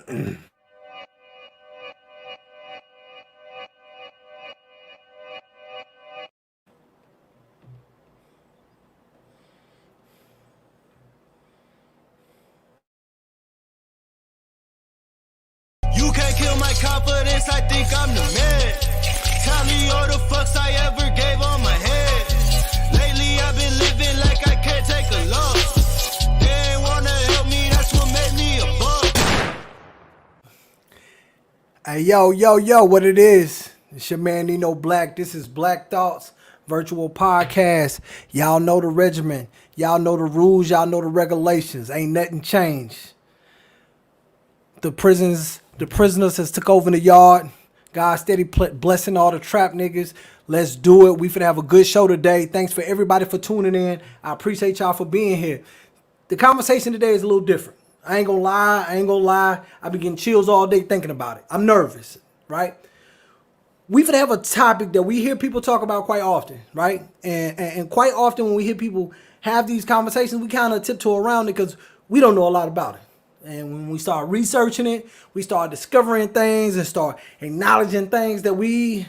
You can't kill my confidence, I think I'm the man. Tell me all the fucks I ever gave on my head. Lately I've been living like I can't take a loss. They ain't wanna help me, that's what made me a boss. Hey, yo, what it is? It's your man Nino Blac. This is Black Thoughts Virtual Podcast. Y'all know the regimen. Y'all know the rules. Y'all know the regulations. Ain't nothing changed. The prisoners has took over the yard. God steady blessing all the trap niggas. Let's do it. We finna have a good show today. Thanks for everybody for tuning in. I appreciate y'all for being here. The conversation today is a little different. I ain't gonna lie. I've been getting chills all day thinking about it. I'm nervous, right? We finna have a topic that we hear people talk about quite often, right? And quite often when we hear people have these conversations, we kind of tiptoe around it because we don't know a lot about it. And when we start researching it, we start discovering things and start acknowledging things that we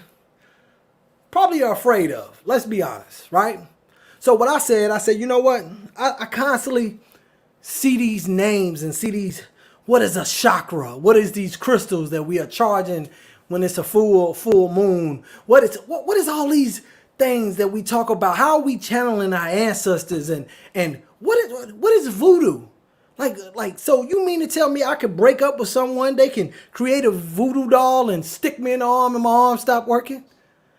probably are afraid of. Let's be honest, right? So what I said, you know what? I constantly see these names and see these, what is a chakra? What is these crystals that we are charging when it's a full moon? What is all these things that we talk about? How are we channeling our ancestors? And what is voodoo? Like, so you mean to tell me I could break up with someone, they can create a voodoo doll and stick me in the arm and my arm stop working?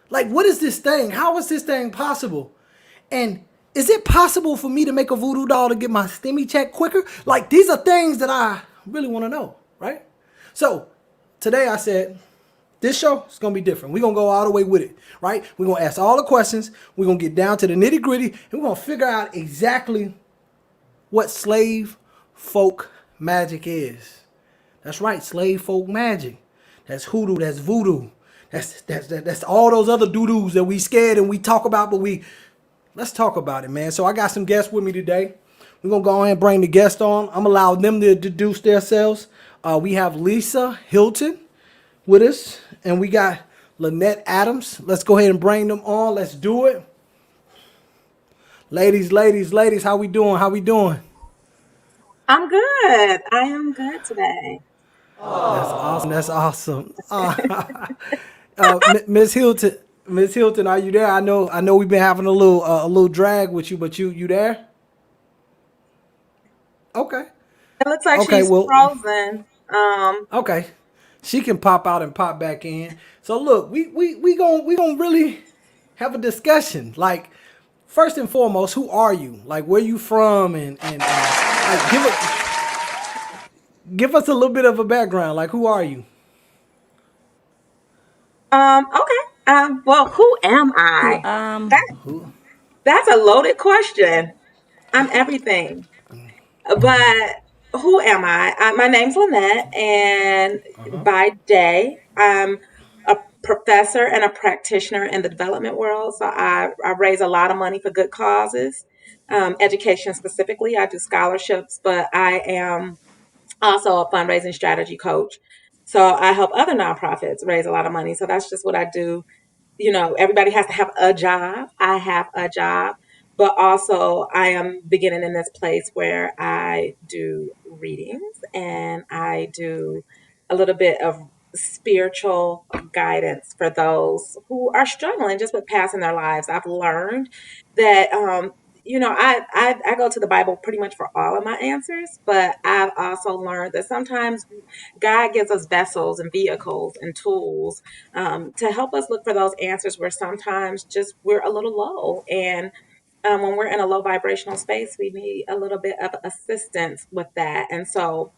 Like, what is this thing? How is this thing possible? And is it possible for me to make a voodoo doll to get my stimmy check quicker? Like, these are things that I really want to know, right? So today I said, this show is going to be different. We're going to go all the way with it, right? We're going to ask all the questions. We're going to get down to the nitty gritty, and we're going to figure out exactly what slave folk magic is. That's right, slave folk magic. That's hoodoo, that's voodoo. That's all those other doo-doos that we scared and we talk about, but let's talk about it, man. So I got some guests with me today. We're going to go ahead and bring the guests on. I'm allowing them to introduce themselves. We have Lisa Hilton with us, and we got Lynette Adams. Let's go ahead and bring them on. Let's do it. Ladies, how we doing? I'm good. I am good today. That's awesome. Miss Hilton, are you there? I know we've been having a little drag with you, but you there? Okay. It looks like she's frozen. Okay. She can pop out and pop back in. So look, we gonna really have a discussion. Like, first and foremost, who are you? Like, where you from? And like, give us a little bit of a background. Like, who are you? Okay. Well, who am I? That's a loaded question. I'm everything. But who am I? My name's Lynette, and by day, I'm a professor and a practitioner in the development world. So I raise a lot of money for good causes, education specifically. I do scholarships, but I am also a fundraising strategy coach. So I help other nonprofits raise a lot of money. So that's just what I do. You know, everybody has to have a job. I have a job, but also I am beginning in this place where I do readings and I do a little bit of spiritual guidance for those who are struggling just with passing their lives. I've learned that I go to the Bible pretty much for all of my answers, but I've also learned that sometimes God gives us vessels and vehicles and tools to help us look for those answers where sometimes just we're a little low. And when we're in a low vibrational space, we need a little bit of assistance with that. And so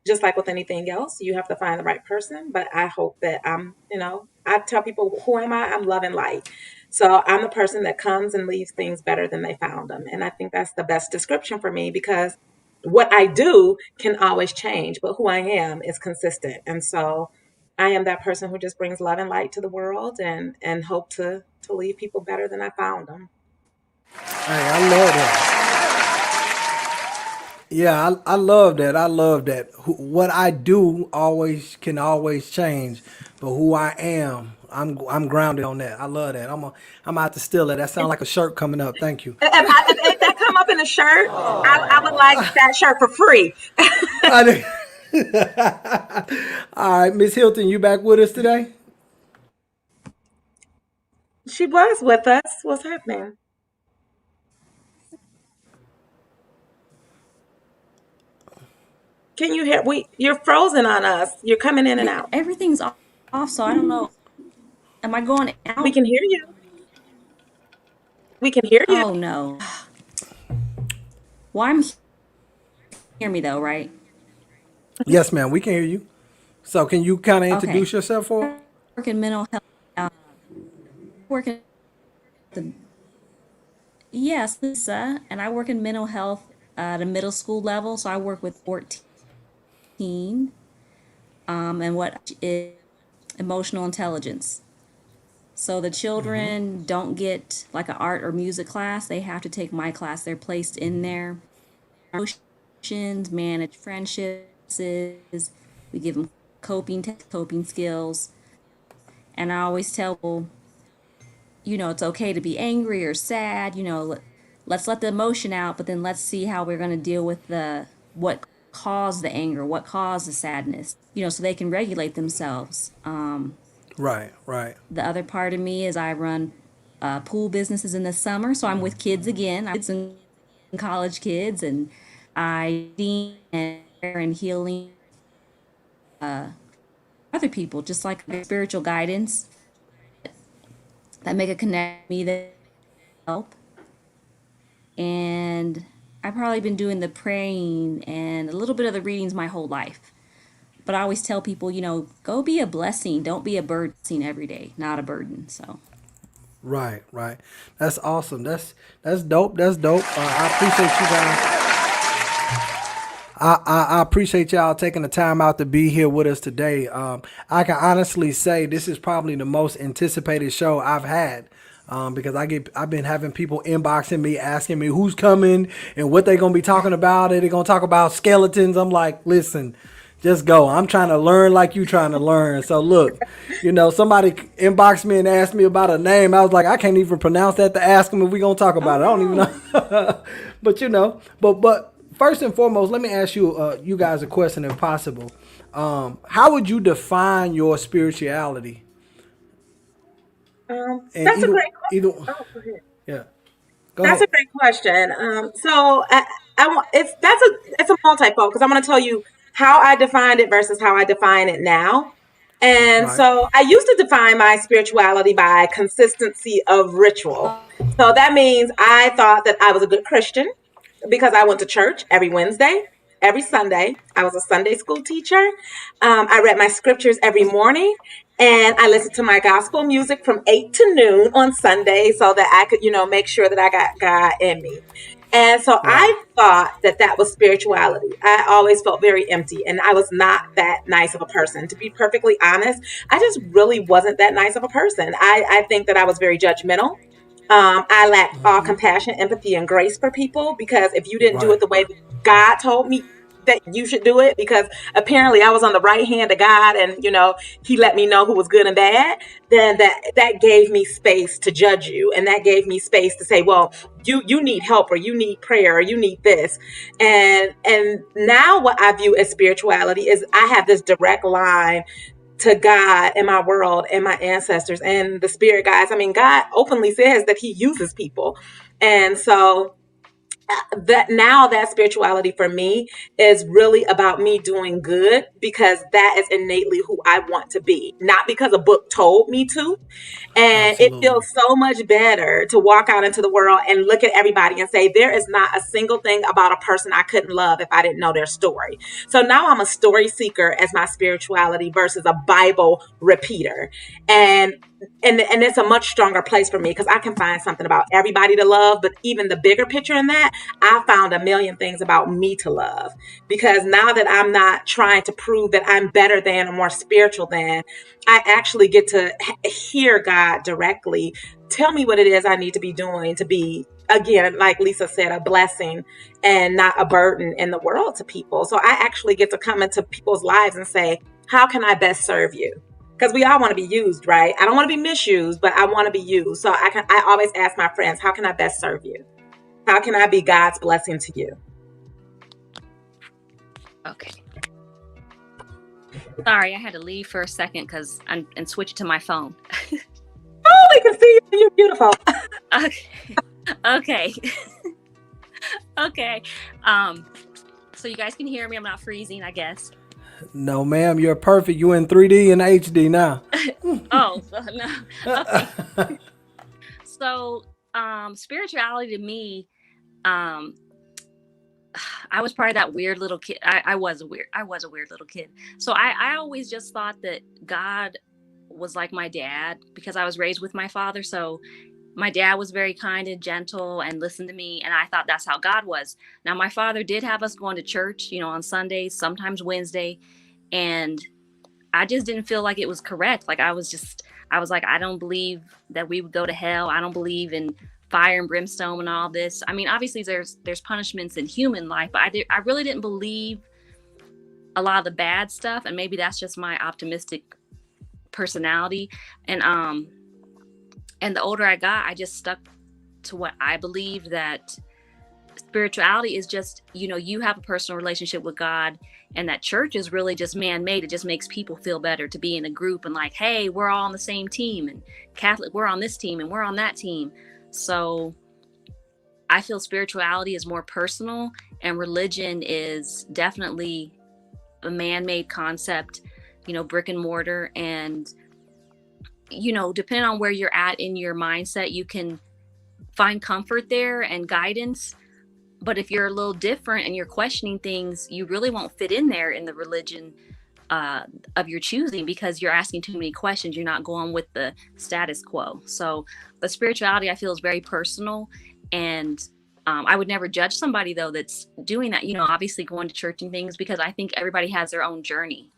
just like with anything else, you have to find the right person. But I hope that I tell people, who am I? I'm love and light. So I'm the person that comes and leaves things better than they found them. And I think that's the best description for me, because what I do can always change, but who I am is consistent. And so I am that person who just brings love and light to the world and hope to leave people better than I found them. Hey, I love that. Yeah, I love that. I love that. What I do always can always change, but who I am, I'm grounded on that. I love that. I'm out to steal it. That sounds like a shirt coming up. Thank you. If that come up in a shirt, I would like that shirt for free. I did- All right, Miss Hilton, you back with us today? She was with us. What's happening? Can you hear? You're frozen on us. You're coming in and out. Everything's off, so I don't know. Am I going We out? can hear you. We can hear you. Oh no. Well, I'm hear me though, right? Yes, ma'am. We can hear you. So, can you kind of Okay. introduce yourself for? I work in mental health. Work in the yes, Lisa, and I work in mental health at a middle school level. So I work with 14, and what is emotional intelligence. So the children don't get like an art or music class. They have to take my class. They're placed in there. Emotions, manage friendships. We give them coping skills. And I always tell people, it's okay to be angry or sad. Let's let the emotion out, but then let's see how we're going to deal with the what caused the anger, what caused the sadness. So they can regulate themselves. Right, right. The other part of me is I run pool businesses in the summer, so I'm with kids again. I'm kids and college kids, and I and healing other people, just like spiritual guidance that make a connect me that help. And I've probably been doing the praying and a little bit of the readings my whole life. But I always tell people, go be a blessing. Don't be a burden every day, not a burden. So Right, right. That's awesome. That's dope. That's dope. I appreciate you guys. I appreciate y'all taking the time out to be here with us today. I can honestly say this is probably the most anticipated show I've had. Because I've been having people inboxing me asking me who's coming and what they gonna be talking about. Are they gonna talk about skeletons? I'm like, listen, just go. I'm trying to learn like you trying to learn. So look, somebody inboxed me and asked me about a name. I was like, I can't even pronounce that to ask them if we gonna talk about it. I don't even know. but first and foremost, let me ask you guys a question if possible. How would you define your spirituality? And That's a great either question. Oh, go ahead. yeah, go That's ahead. a great question. So I want it's a multifold because I'm going to tell you how I defined it versus how I define it now. And Right. so I used to define my spirituality by consistency of ritual. So that means I thought that I was a good Christian because I went to church every Wednesday, every Sunday. I was a Sunday school teacher. I read my scriptures every morning, and I listened to my gospel music from 8 to noon on Sunday so that I could, make sure that I got God in me. And so Right. I thought that that was spirituality. I always felt very empty, and I was not that nice of a person. To be perfectly honest, I just really wasn't that nice of a person. I think that I was very judgmental. I lacked all compassion, empathy, and grace for people because if you didn't do it Right. the way that God told me that you should do it, because apparently I was on the right hand of God, and He let me know who was good and bad. Then that gave me space to judge you, and that gave me space to say, well, you need help, or you need prayer, or you need this. And now what I view as spirituality is I have this direct line to God and my world and my ancestors and the spirit guides. I mean, God openly says that He uses people. And so that now that spirituality for me is really about me doing good because that is innately who I want to be, not because a book told me to. And it Absolutely. feels so much better to walk out into the world and look at everybody and say, there is not a single thing about a person I couldn't love if I didn't know their story. So now I'm a story seeker as my spirituality versus a Bible repeater. And and it's a much stronger place for me because I can find something about everybody to love, but even the bigger picture in that, I found a million things about me to love. Because now that I'm not trying to prove that I'm better than or more spiritual than, I actually get to hear God directly tell me what it is I need to be doing to be, again, like Lisa said, a blessing and not a burden in the world to people. So I actually get to come into people's lives and say, how can I best serve you? Because we all want to be used, right? I don't want to be misused, but I want to be used. So I always ask my friends, how can I best serve you? How can I be God's blessing to you? Okay. Sorry, I had to leave for a second and switch it to my phone. Oh, we can see you. You're beautiful. Okay. Okay. So you guys can hear me. I'm not freezing, I guess. No, ma'am, you're perfect. You in 3D and HD now. Oh, no. Okay. So, spirituality to me, I was probably that weird little kid. I was a weird little kid. So I always just thought that God was like my dad because I was raised with my father. So my dad was very kind and gentle and listened to me. And I thought that's how God was. Now, my father did have us going to church, on Sundays, sometimes Wednesday. And I just didn't feel like it was correct. Like I was like, I don't believe that we would go to hell. I don't believe in fire and brimstone and all this. I mean, obviously there's punishments in human life, but I really didn't believe a lot of the bad stuff. And maybe that's just my optimistic personality. And the older I got, I just stuck to what I believe, that spirituality is just, you have a personal relationship with God, and that church is really just man-made. It just makes people feel better to be in a group and like, hey, we're all on the same team, and Catholic, we're on this team and we're on that team. So I feel spirituality is more personal, and religion is definitely a man-made concept, brick and mortar. And depending on where you're at in your mindset, you can find comfort there and guidance. But if you're a little different and you're questioning things, you really won't fit in there in the religion of your choosing, because you're asking too many questions. You're not going with the status quo. So the spirituality, I feel, is very personal. And I would never judge somebody, though, that's doing that, obviously going to church and things, because I think everybody has their own journey.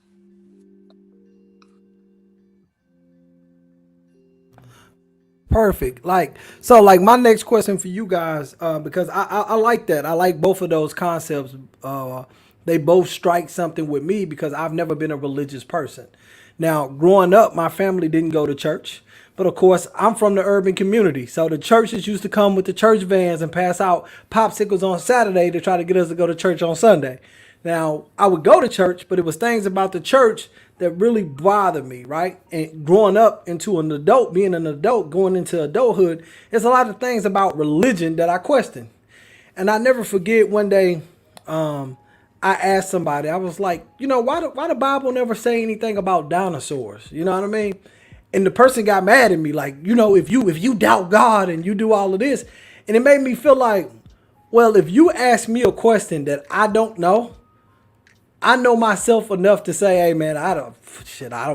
Perfect. Like my next question for you guys, because I like that. I like both of those concepts. They both strike something with me because I've never been a religious person. Now, growing up, my family didn't go to church, but of course, I'm from the urban community. So the churches used to come with the church vans and pass out popsicles on Saturday to try to get us to go to church on Sunday. Now, I would go to church, but it was things about the church that really bothered me, right? And growing up into an adult, being an adult, going into adulthood, there's a lot of things about religion that I question. And I never forget one day, I asked somebody, I was like, why the Bible never say anything about dinosaurs? You know what I mean? And the person got mad at me, like, if you doubt God and you do all of this. And it made me feel like, well, if you ask me a question that I don't know, I know myself enough to say, hey man, I don't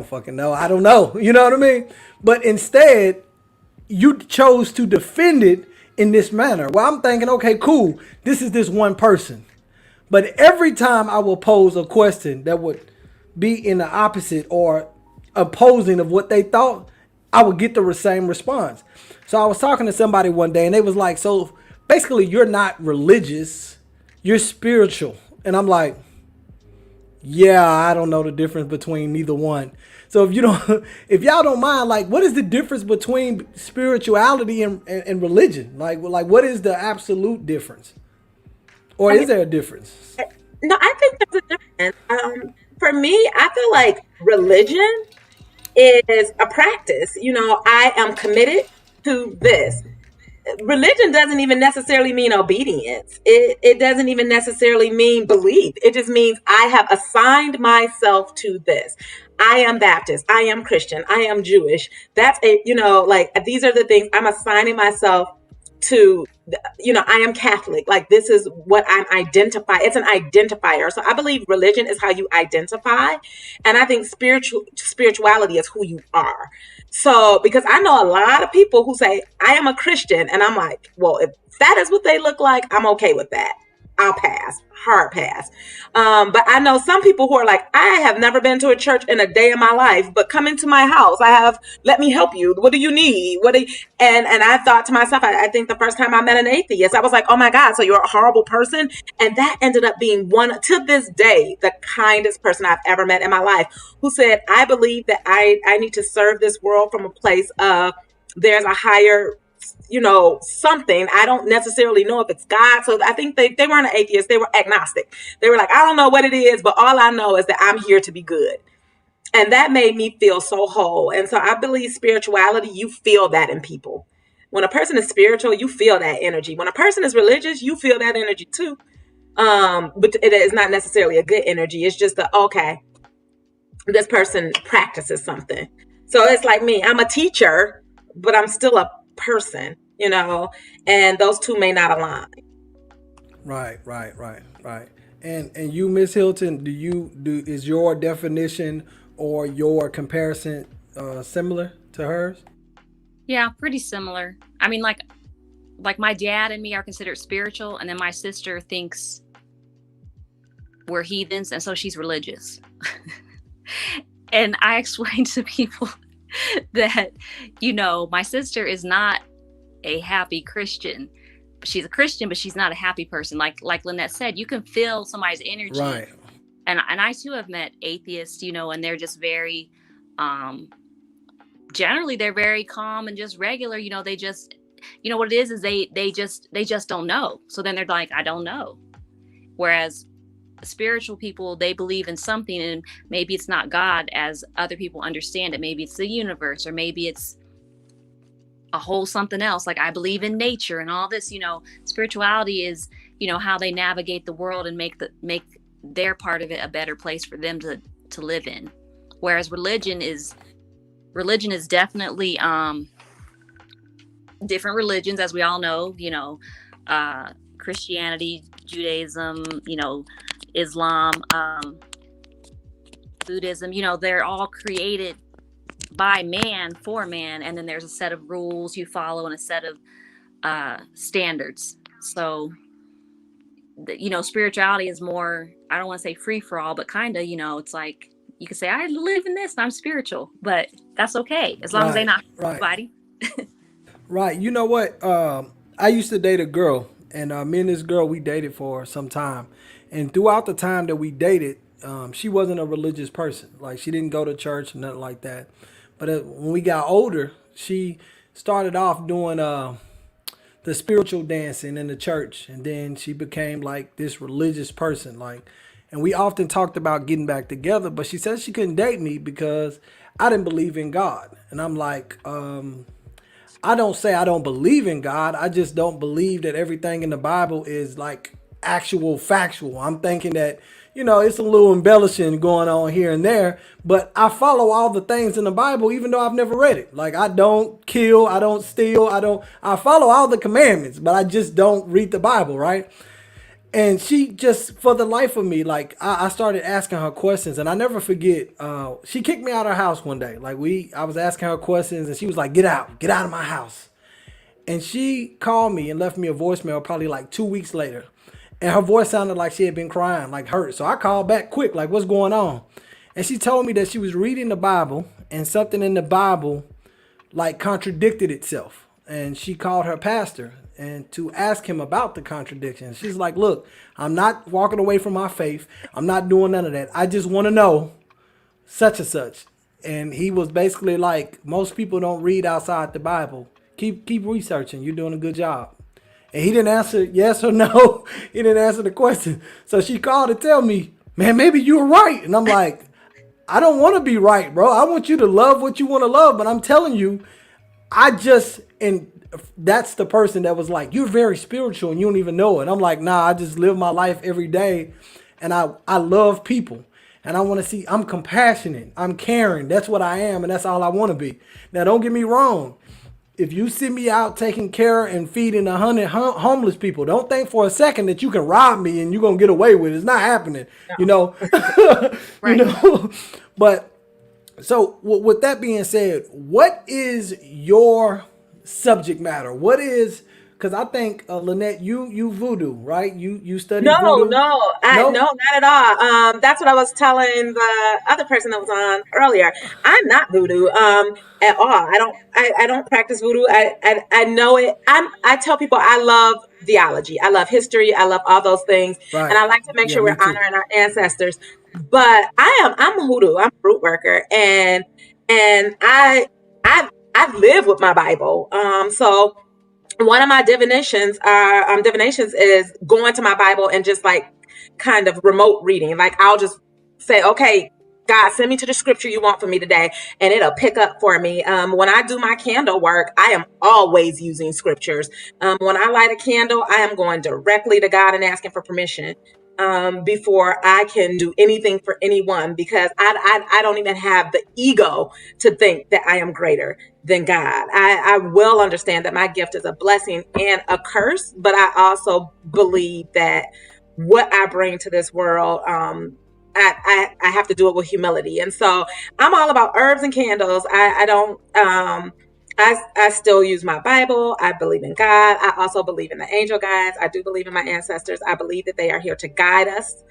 fucking know. I don't know. You know what I mean? But instead, you chose to defend it in this manner. Well, I'm thinking, okay, cool. This is this one person. But every time I will pose a question that would be in the opposite or opposing of what they thought, I would get the same response. So I was talking to somebody one day and they was like, so basically you're not religious, you're spiritual. And I'm like, yeah, I don't know the difference between neither one. So if y'all don't mind, like, what is the difference between spirituality and religion? Like what is the absolute difference? Or is there a difference? No, I think there's a difference. For me, I feel like religion is a practice. I am committed to this. Religion doesn't even necessarily mean obedience. It doesn't even necessarily mean belief. It just means I have assigned myself to this. I am Baptist. I am Christian. I am Jewish. That's these are the things I'm assigning myself to. I am Catholic. Like, this is what I'm identifying. It's an identifier. So I believe religion is how you identify. And I think spirituality is who you are. So, because I know a lot of people who say, I am a Christian. And I'm like, well, if that is what they look like, I'm okay with that. I'll pass, hard pass. But I know some people who are like, I have never been to a church in a day of my life, but come into my house. Let me help you. What do you need? And I thought to myself, I think the first time I met an atheist, I was like, oh my God, so you're a horrible person. And that ended up being one, to this day, the kindest person I've ever met in my life, who said, I believe that I need to serve this world from a place of, there's a higher, something. I don't necessarily know if it's God. So I think they weren't an atheist. They were agnostic. They were like, I don't know what it is, but all I know is that I'm here to be good. And that made me feel so whole. And so I believe spirituality, you feel that in people. When a person is spiritual, you feel that energy. When a person is religious, you feel that energy too. But it is not necessarily a good energy. It's just okay, this person practices something. So it's like me, I'm a teacher, but I'm still a person, and those two may not align. Right. And you, Miss Hilton, is your definition or your comparison similar to hers? Yeah, pretty similar. I mean, like my dad and me are considered spiritual, and then my sister thinks we're heathens, and so she's religious. And I explain to people that, my sister is not a happy Christian. She's a Christian, but she's not a happy person. Like Lynette said, you can feel somebody's energy. Right. And I too have met atheists, and they're just very, generally they're very calm and just regular. They just, what it is they just don't know. So then they're like, I don't know. Whereas spiritual people, they believe in something, and maybe it's not God as other people understand it. Maybe it's the universe, or maybe it's a whole something else. Like I believe in nature and all this. Spirituality is how they navigate the world and make their part of it a better place for them to live in. Whereas religion is definitely different religions, as we all know. Christianity, Judaism, Islam, Buddhism, they're all created by man for man, and then there's a set of rules you follow and a set of standards. So spirituality is more, I don't want to say free for all, but kind of, it's like you could say I live in this and I'm spiritual, but that's okay as long as they're not fighting. Right. You know what? I used to date a girl, and me and this girl, we dated for some time. And throughout the time that we dated, she wasn't a religious person. Like, she didn't go to church, nothing like that. But when we got older, she started off doing the spiritual dancing in the church. And then she became like this religious person. And we often talked about getting back together, but she said she couldn't date me because I didn't believe in God. And I'm like, I don't say I don't believe in God. I just don't believe that everything in the Bible is like actual factual. I'm thinking that, it's a little embellishing going on here and there, but I follow all the things in the Bible, even though I've never read it. Like, I don't kill, I don't steal, I follow all the commandments, but I just don't read the Bible, right? And she just, for the life of me, like, I started asking her questions, and I never forget, she kicked me out of her house one day. Like, I was asking her questions, and she was like, get out of my house. And she called me and left me a voicemail probably like 2 weeks later. And her voice sounded like she had been crying, like hurt. So I called back quick, like, what's going on? And she told me that she was reading the Bible, and something in the Bible, like, contradicted itself. And she called her pastor and to ask him about the contradiction. She's like, look, I'm not walking away from my faith. I'm not doing none of that. I just want to know such and such. And he was basically like, most people don't read outside the Bible. Keep researching. You're doing a good job. And he didn't answer yes or no. He didn't answer the question. So she called to tell me, man, maybe you were right. And I'm like, I don't want to be right, bro. I want you to love what you want to love. But I'm telling you, and that's the person that was like, you're very spiritual and you don't even know it. I'm like, nah, I just live my life every day. And I love people. And I want to see, I'm compassionate. I'm caring. That's what I am. And that's all I want to be. Now, don't get me wrong. If you see me out taking care and feeding 100 homeless people, don't think for a second that you can rob me and you're going to get away with it. It's not happening, Right. But so with that being said, what is your subject matter? What is Because I think Lynette, you voodoo, right? You study No, voodoo? no, Nope. not at all. That's what I was telling the other person that was on earlier. I'm not voodoo, at all. I don't practice voodoo. I know it. I tell people I love theology. I love history. I love all those things. And Right. I like to make Yeah, sure me we're too. honoring our ancestors. But I'm hoodoo. I'm a root worker. And I live with my Bible. So one of my divinations is going to my Bible and just like kind of remote reading. Like I'll just say, okay, God, send me to the scripture you want for me today, and it'll pick up for me. When I do my candle work, I am always using scriptures. When I light a candle, I am going directly to God and asking for permission, before I can do anything for anyone, because I don't even have the ego to think that I am greater than God. I will understand that my gift is a blessing and a curse, but I also believe that what I bring to this world, I have to do it with humility. And so I'm all about herbs and candles. I don't, I still use my Bible. I believe in God. I also believe in the angel guides. I do believe in my ancestors. I believe that they are here to guide us.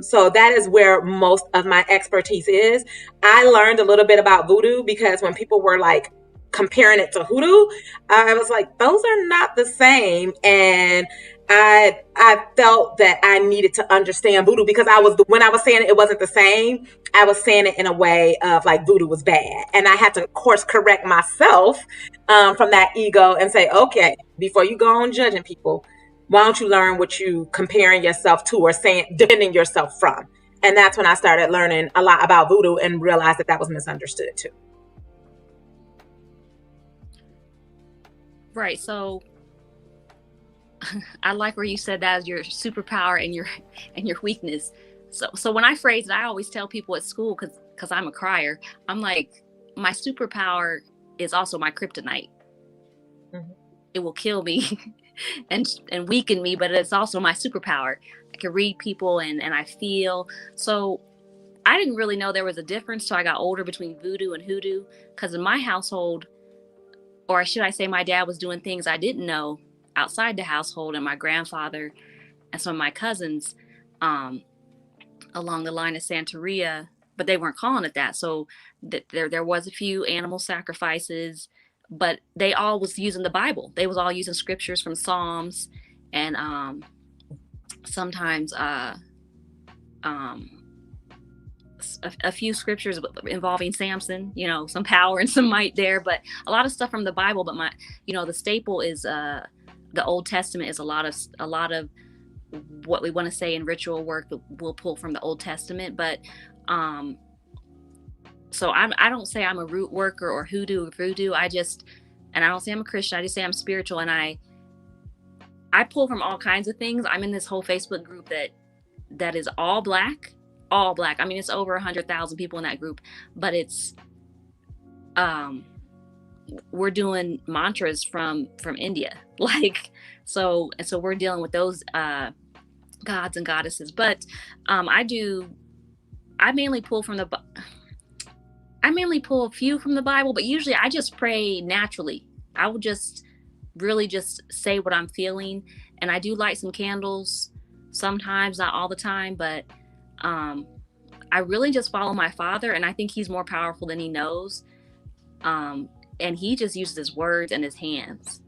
So that is where most of my expertise is. I learned a little bit about voodoo because when people were like comparing it to hoodoo, I was like, those are not the same. And I felt that I needed to understand voodoo because when I was saying it wasn't the same, I was saying it in a way of like voodoo was bad. And I had to course correct myself, from that ego and say, okay, before you go on judging people, why don't you learn what you comparing yourself to or saying, defending yourself from? And that's when I started learning a lot about voodoo and realized that was misunderstood too. Right. So I like where you said that is your superpower and your weakness. So when I phrase it, I always tell people at school, because I'm a crier, I'm like, my superpower is also my kryptonite. Mm-hmm. It will kill me and weaken me, but it's also my superpower. I can read people and I feel. So I didn't really know there was a difference till I got older between voodoo and hoodoo, because in my household, or should I say my dad was doing things I didn't know outside the household, and my grandfather and some of my cousins, along the line of Santeria, but they weren't calling it that. So there was a few animal sacrifices, but they all was using the Bible. They was all using scriptures from Psalms and sometimes a few scriptures involving Samson, some power and some might there, but a lot of stuff from the Bible. But the staple is the Old Testament is a lot of what we want to say in ritual work we'll pull from the Old Testament. But so I don't say I'm a root worker or hoodoo or voodoo. I don't say I'm a Christian. I just say I'm spiritual, and I pull from all kinds of things. I'm in this whole Facebook group that is all black. I mean, it's over 100,000 people in that group, but it's we're doing mantras from India, like so we're dealing with those gods and goddesses. But I mainly pull a few from the Bible, but usually I just pray naturally. I will just really just say what I'm feeling, and I do light some candles sometimes, not all the time, but I really just follow my father, and I think he's more powerful than he knows. And he just uses his words and his hands.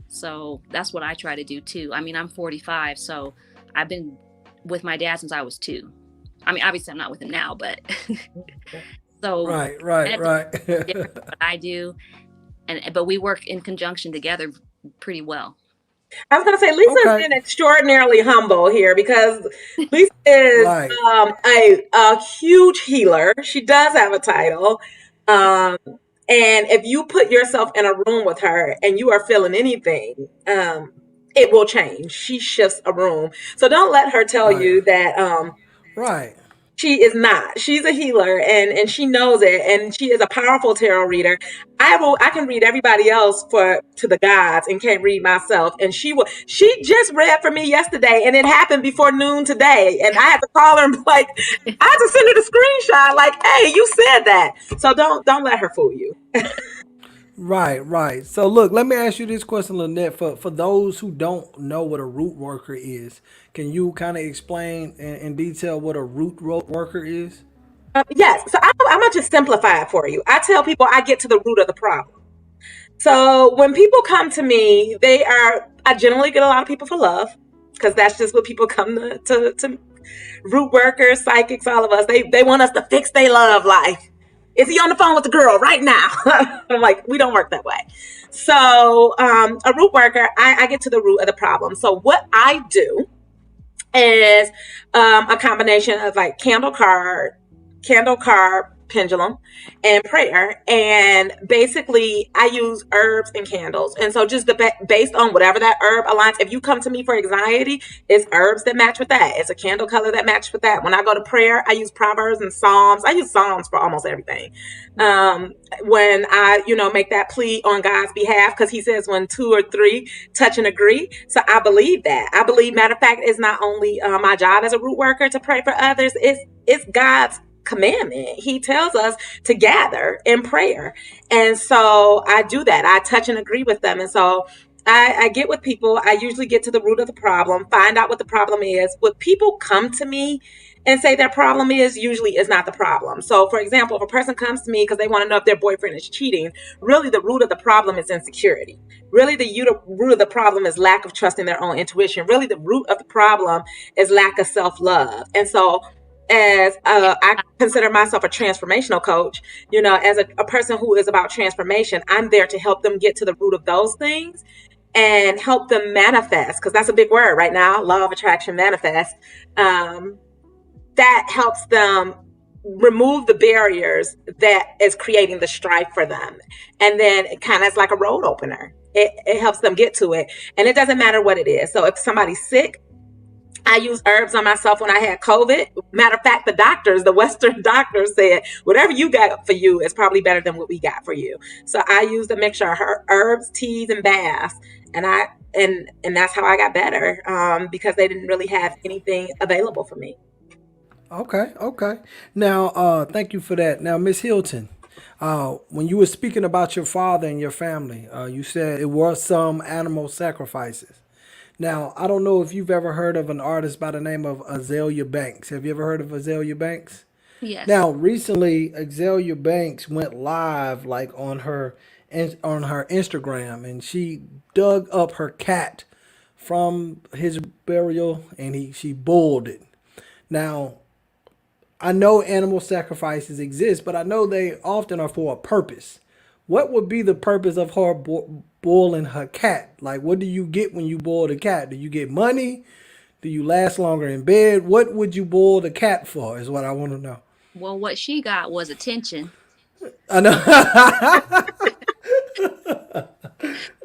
So that's what I try to do too. I mean, I'm 45, so I've been with my dad since I was 2. I mean, obviously I'm not with him now, but so right. What I do, but we work in conjunction together pretty well. I was going to say, Lisa's been extraordinarily humble here, because Lisa is a huge healer. She does have a title. And if you put yourself in a room with her and you are feeling anything, it will change. She shifts a room. So don't let her tell you that she is not. She's a healer, and she knows it, and she is a powerful tarot reader. I can read everybody else to the gods and can't read myself. And she just read for me yesterday, and it happened before noon today. And I had to call her and I had to send her the screenshot like, hey, you said that. So don't let her fool you. Right. So look, let me ask you this question, Lynette. For those who don't know what a root worker is, can you kind of explain in detail what a worker is? Yes. So I'm gonna just simplify it for you. I tell people I get to the root of the problem. So when people come to me, I generally get a lot of people for love because that's just what people come to root workers, psychics, all of us. They want us to fix their love life. Is he on the phone with the girl right now? I'm like, we don't work that way. So a root worker, I get to the root of the problem. So what I do is a combination of like candle card pendulum and prayer, and basically I use herbs and candles, and so just based on whatever that herb aligns. If you come to me for anxiety, it's herbs that match with that, it's a candle color that match with that. When I go to prayer, I use proverbs and psalms. I use psalms for almost everything. When I make that plea on God's behalf, because he says when two or three touch and agree. So I believe that. I believe, matter of fact, it's not only my job as a root worker to pray for others, it's God's commandment. He tells us to gather in prayer. And so I do that. I touch and agree with them. And so I get with people. I usually get to the root of the problem, find out what the problem is. When people come to me and say their problem is, usually is not the problem. So for example, if a person comes to me because they want to know if their boyfriend is cheating, really the root of the problem is insecurity. Really the root of the problem is lack of trust in their own intuition. Really the root of the problem is lack of self-love. And so as I consider myself a transformational coach, as a person who is about transformation, I'm there to help them get to the root of those things and help them manifest, because that's a big word right now, law of attraction, manifest. That helps them remove the barriers that is creating the strife for them. And then it kind of is like a road opener. It helps them get to it. And it doesn't matter what it is. So if somebody's sick, I used herbs on myself when I had COVID. Matter of fact, the Western doctors said, whatever you got for you is probably better than what we got for you. So I used a mixture of herbs, teas, and baths. And that's how I got better, because they didn't really have anything available for me. Okay. Now, thank you for that. Now, Miss Hilton, when you were speaking about your father and your family, you said it was some animal sacrifices. Now, I don't know if you've ever heard of an artist by the name of Azalea Banks. Have you ever heard of Azalea Banks? Yes. Now, recently, Azalea Banks went live like on her Instagram, and she dug up her cat from his burial, and she boiled it. Now, I know animal sacrifices exist, but I know they often are for a purpose. What would be the purpose of her boiling her cat? Like, what do you get when you boil the cat? Do you get money? Do you last longer in bed? What would you boil the cat for? Is what I want to know. Well, what she got was attention. I know.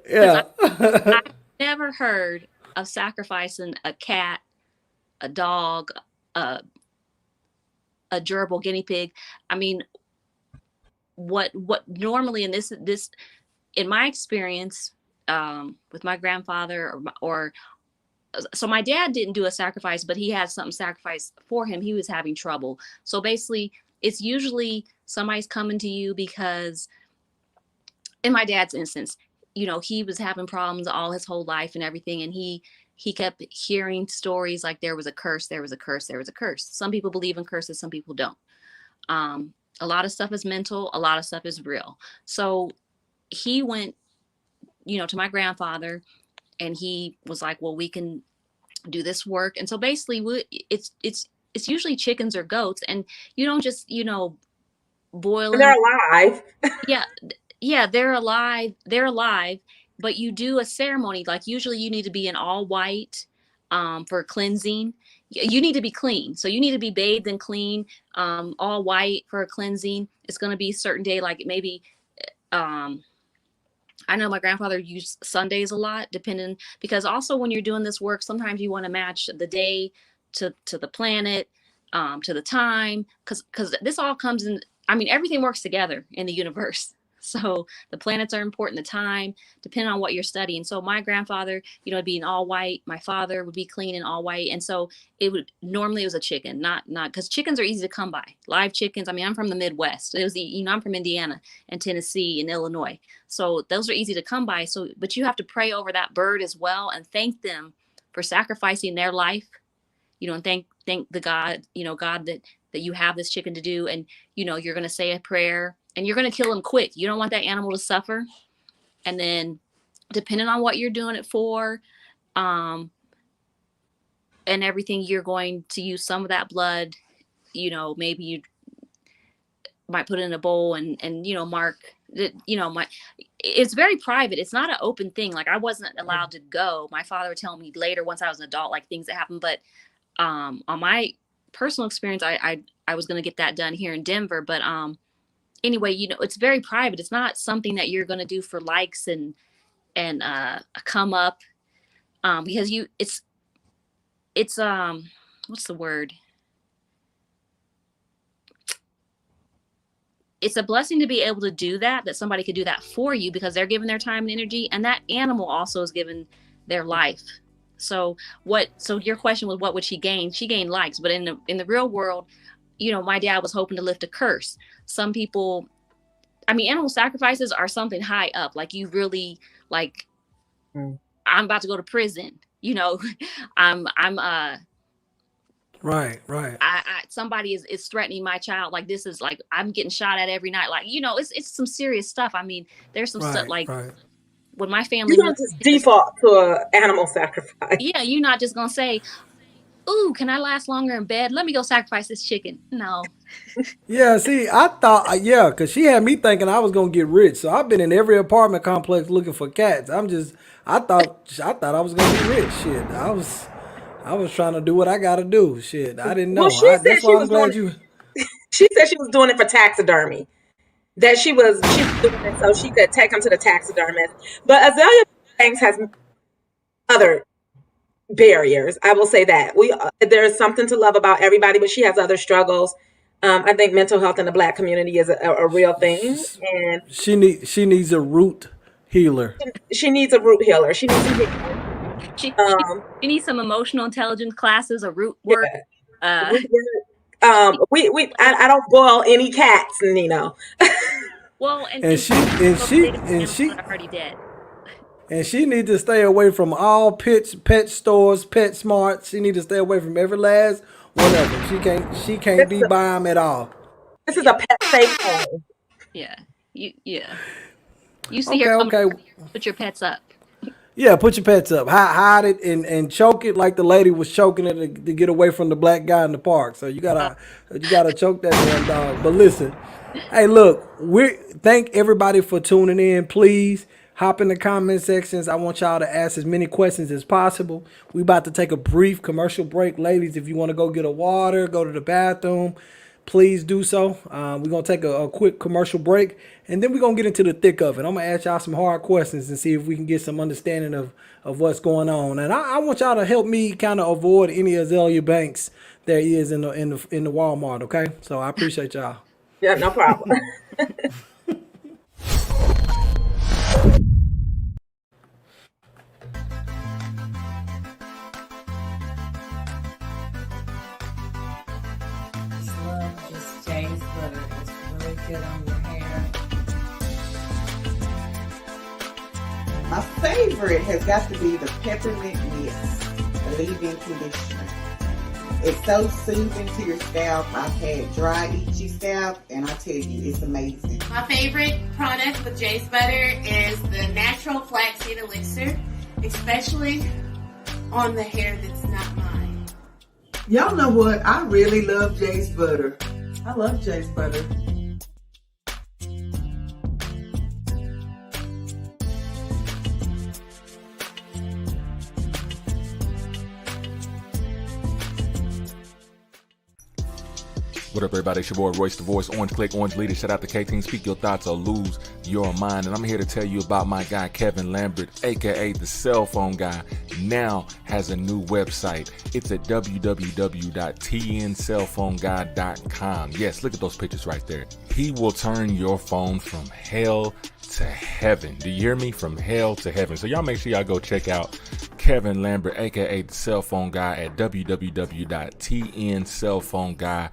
Because Yeah. I've never heard of sacrificing a cat, a dog, a, a gerbil guinea pig. I mean, what normally in this in my experience, with my grandfather, or so my dad didn't do a sacrifice, but he had something sacrificed for him. He was having trouble. So basically, it's usually somebody's coming to you because, in my dad's instance, he was having problems all his whole life and everything, and he kept hearing stories like there was a curse, there was a curse, there was a curse. Some people believe in curses, some people don't. A lot of stuff is mental, a lot of stuff is real. So he went, to my grandfather, and he was like, well, we can do this work. And so basically it's usually chickens or goats, and you don't just boil And them. they're alive. Yeah, yeah, they're alive, but you do a ceremony. Like, usually you need to be in all white, for cleansing. You need to be clean, so you need to be bathed and clean, all white for a cleansing. It's going to be a certain day, like maybe, um I know my grandfather used Sundays a lot, depending, because also when you're doing this work, sometimes you want to match the day to the planet, to the time, because this all comes in. I mean, everything works together in the universe. So the planets are important, the time, depending on what you're studying. So my grandfather, would be in all white. My father would be clean in all white. And so it was a chicken, not, because chickens are easy to come by. Live chickens. I mean, I'm from the Midwest. I'm from Indiana and Tennessee and Illinois. So those are easy to come by. So, but you have to pray over that bird as well and thank them for sacrificing their life, and thank the God, God that you have this chicken to do. And, you're going to say a prayer and you're going to kill him quick. You don't want that animal to suffer. And then depending on what you're doing it for, and everything, you're going to use some of that blood, maybe you might put it in a bowl and mark that, it's very private. It's not an open thing. Like I wasn't allowed to go. My father would tell me later, once I was an adult, like things that happened. But on my personal experience, I was going to get that done here in Denver. But anyway, it's very private. It's not something that you're going to do for likes and come up, because it's what's the word? It's a blessing to be able to do that somebody could do that for you, because they're giving their time and energy, and that animal also is given their life. So your question was, what would she gain? She gained likes, but in the real world, my dad was hoping to lift a curse. Some people, animal sacrifices are something high up. Like you really I'm about to go to prison. Right. Somebody is threatening my child. Like this is like, I'm getting shot at every night. Like, it's some serious stuff. There's some stuff like when my family, you don't just default to an animal sacrifice. Yeah. You're not just going to say, ooh, can I last longer in bed? Let me go sacrifice this chicken. No. Yeah, see, I thought, because she had me thinking I was gonna get rich. So I've been in every apartment complex looking for cats. I thought I was gonna be rich. Shit, I was trying to do what I gotta do. Shit, I didn't know. Well, That's why I'm glad you. She said she was doing it for taxidermy. That she was doing it so she could take them to the taxidermist. But Azalea Banks has other barriers. I will say that there's something to love about everybody, but she has other struggles. I think mental health in the Black community is a real thing, and she needs a root healer. She needs a root healer. She needs some healing. She needs some emotional intelligence classes, a root work. Yeah. I don't boil any cats, Nino. Well, and she already dead. And she needs to stay away from all pet stores, PetSmart. She needs to stay away from every last whatever. She can't be by them at all. This is a pet safe home. Yeah. You see her. Okay. Put your pets up. Yeah, put your pets up. Hide it and choke it like the lady was choking it to get away from the black guy in the park. So you gotta choke that damn dog. But listen, hey, look, we thank everybody for tuning in. Please hop in the comment sections. I want y'all to ask as many questions as possible. We about to take a brief commercial break, ladies. If you want to go get a water, go to the bathroom, please do so. We're going to take a quick commercial break, and then we're going to get into the thick of it. I'm going to ask y'all some hard questions and see if we can get some understanding of what's going on. And I want y'all to help me kind of avoid any Azalea Banks there is in the Walmart, okay? So I appreciate y'all. Yeah, no problem. Good on your hair. My favorite has got to be the peppermint mist, the leave-in conditioner. It's so soothing to your scalp. I've had dry, itchy scalp, and I tell you, it's amazing. My favorite product with Jace Butter is the natural flaxseed elixir, especially on the hair that's not mine. Y'all know what? I really love Jace Butter. I love Jace Butter. What up, everybody? It's your boy Royce the Voice, Orange Click, Orange Leader. Shout out to K-Team. Speak your thoughts or lose your mind. And I'm here to tell you about my guy, Kevin Lambert, aka the cell phone guy, now has a new website. It's at www.tncellphoneguy.com. Yes, look at those pictures right there. He will turn your phone from hell to heaven. Do you hear me? From hell to heaven. So y'all make sure y'all go check out Kevin Lambert, aka the cell phone guy, at www.tncellphoneguy.com.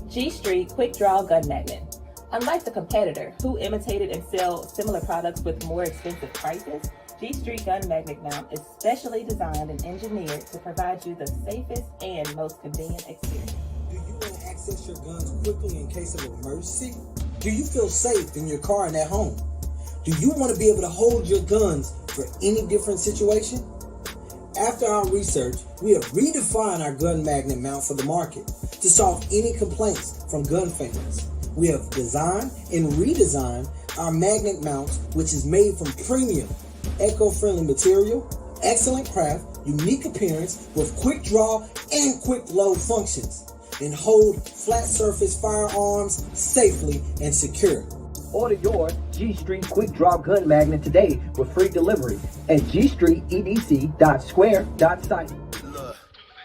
G Street Quick Draw Gun Magnet. Unlike the competitor who imitated and sell similar products with more expensive prices, G Street Gun Magnet Mount is specially designed and engineered to provide you the safest and most convenient experience. Do you want to access your guns quickly in case of emergency? Do you feel safe in your car and at home? Do you want to be able to hold your guns for any different situation? After our research, we have redefined our gun magnet mount for the market to solve any complaints from gun fans. We have designed and redesigned our magnet mounts, which is made from premium, eco-friendly material, excellent craft, unique appearance with quick draw and quick load functions, and hold flat surface firearms safely and secure. Order your G Street Quick Draw Gun Magnet today with free delivery at gstreetedc.square.site. Look,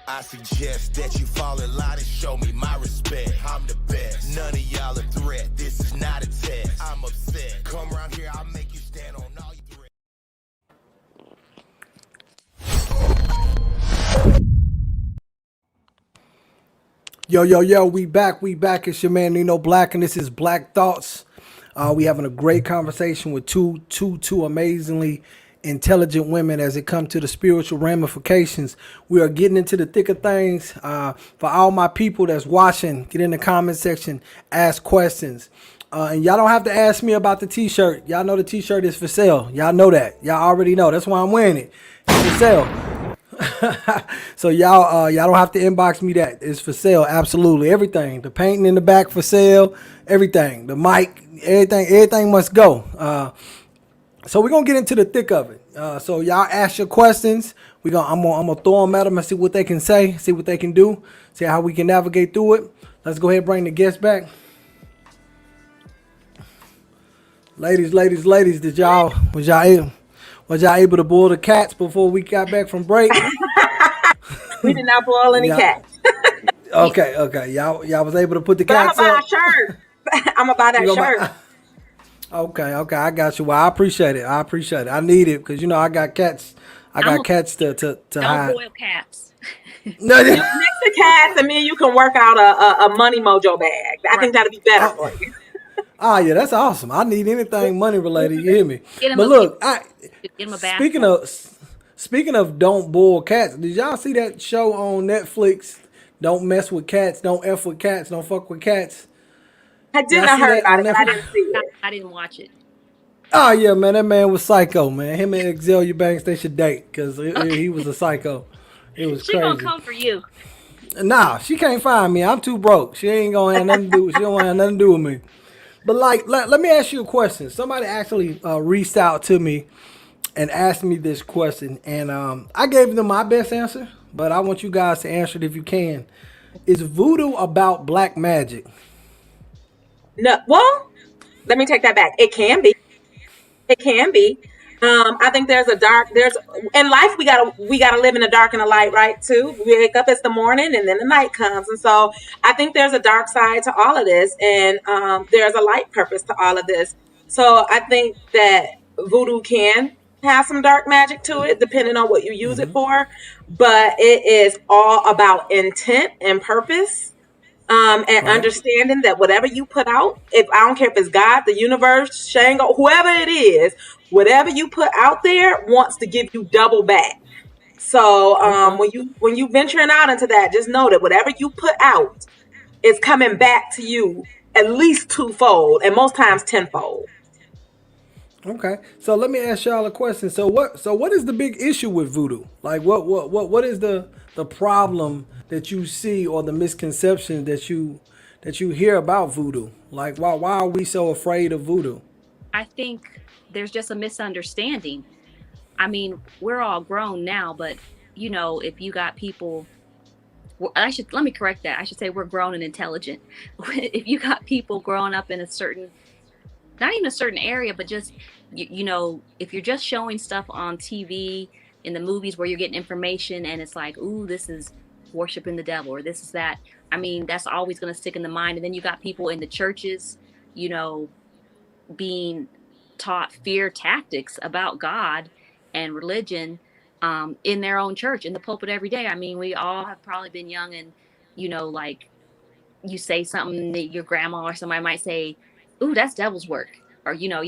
I suggest that you fall in line and show me my respect. I'm the best. None of y'all a threat. This is not a test. I'm upset. Come around here, I'll make you stand on all your threats. Yo, we back. It's your man Nino Blac, and this is Black Thoughts. We having a great conversation with two amazingly intelligent women as it comes to the spiritual ramifications. We are getting into the thick of things. For all my people that's watching, get in the comment section, ask questions. And y'all don't have to ask me about the t-shirt. Y'all know the t-shirt is for sale. Y'all know that. Y'all already know. That's why I'm wearing it. It's for sale. So y'all don't have to inbox me that. It's for sale. Absolutely. Everything. The painting in the back for sale. Everything. The mic. Everything must go. So we're gonna get into the thick of it. So y'all ask your questions. I'm gonna throw them at them and see what they can say, see what they can do, see how we can navigate through it. Let's go ahead and bring the guests back. Ladies, was y'all able to boil the cats before we got back from break? We did not boil any cats. Okay. Y'all was able to put the cats up. I'm gonna buy a shirt. I'm gonna buy that shirt. Okay, I got you. Well, I appreciate it. I need it because I got cats. I got cats to don't hide. boil cats. No, Next to cats, and me and you can work out a money mojo bag. I think that'll be better for you. Oh yeah, that's awesome. I need anything money related. You hear me? Get But look, him a bath. speaking of don't boil cats, did y'all see that show on Netflix? Don't mess with cats. Don't f with cats. Don't fuck with cats. I didn't heard about it, but I didn't see it. I didn't watch it. Oh yeah, man, that man was psycho, man. Him and Exelia Banks, they should date because he was a psycho. It was She crazy. gonna come for you. Nah, she can't find me. I'm too broke. She ain't gonna have nothing to do. She don't have nothing to do with me. But let me ask you a question. Somebody actually reached out to me and asked me this question, and I gave them my best answer. But I want you guys to answer it if you can. Is voodoo about black magic? No, well, let me take that back. It can be. I think there's in life we gotta live in the dark and the light, right? Too. We wake up, it's the morning, and then the night comes, and so I think there's a dark side to all of this, and there's a light purpose to all of this. So I think that voodoo can have some dark magic to it, depending on what you use it for, but it is all about intent and purpose. And understanding that whatever you put out, I don't care if it's God, the universe, Shango, whoever it is, whatever you put out there wants to give you double back. So when you venturing out into that, just know that whatever you put out is coming back to you at least twofold, and most times tenfold. Okay, so let me ask y'all a question. So what is the big issue with voodoo? Like what is the problem that you see, or the misconception that you hear about voodoo? Like why are we so afraid of voodoo? I think there's just a misunderstanding. I mean, we're all grown now, but you know, if you got people, let me correct that. I should say we're grown and intelligent. If you got people growing up in a certain, not even a certain area, but just, you know, if you're just showing stuff on TV, in the movies where you're getting information and it's like, ooh, this is worshiping the devil or this is that. I mean, that's always going to stick in the mind. And then you got people in the churches, you know, being taught fear tactics about God and religion in their own church, in the pulpit every day. I mean, we all have probably been young and, you know, like you say something that your grandma or somebody might say, ooh, that's devil's work. Or, you know,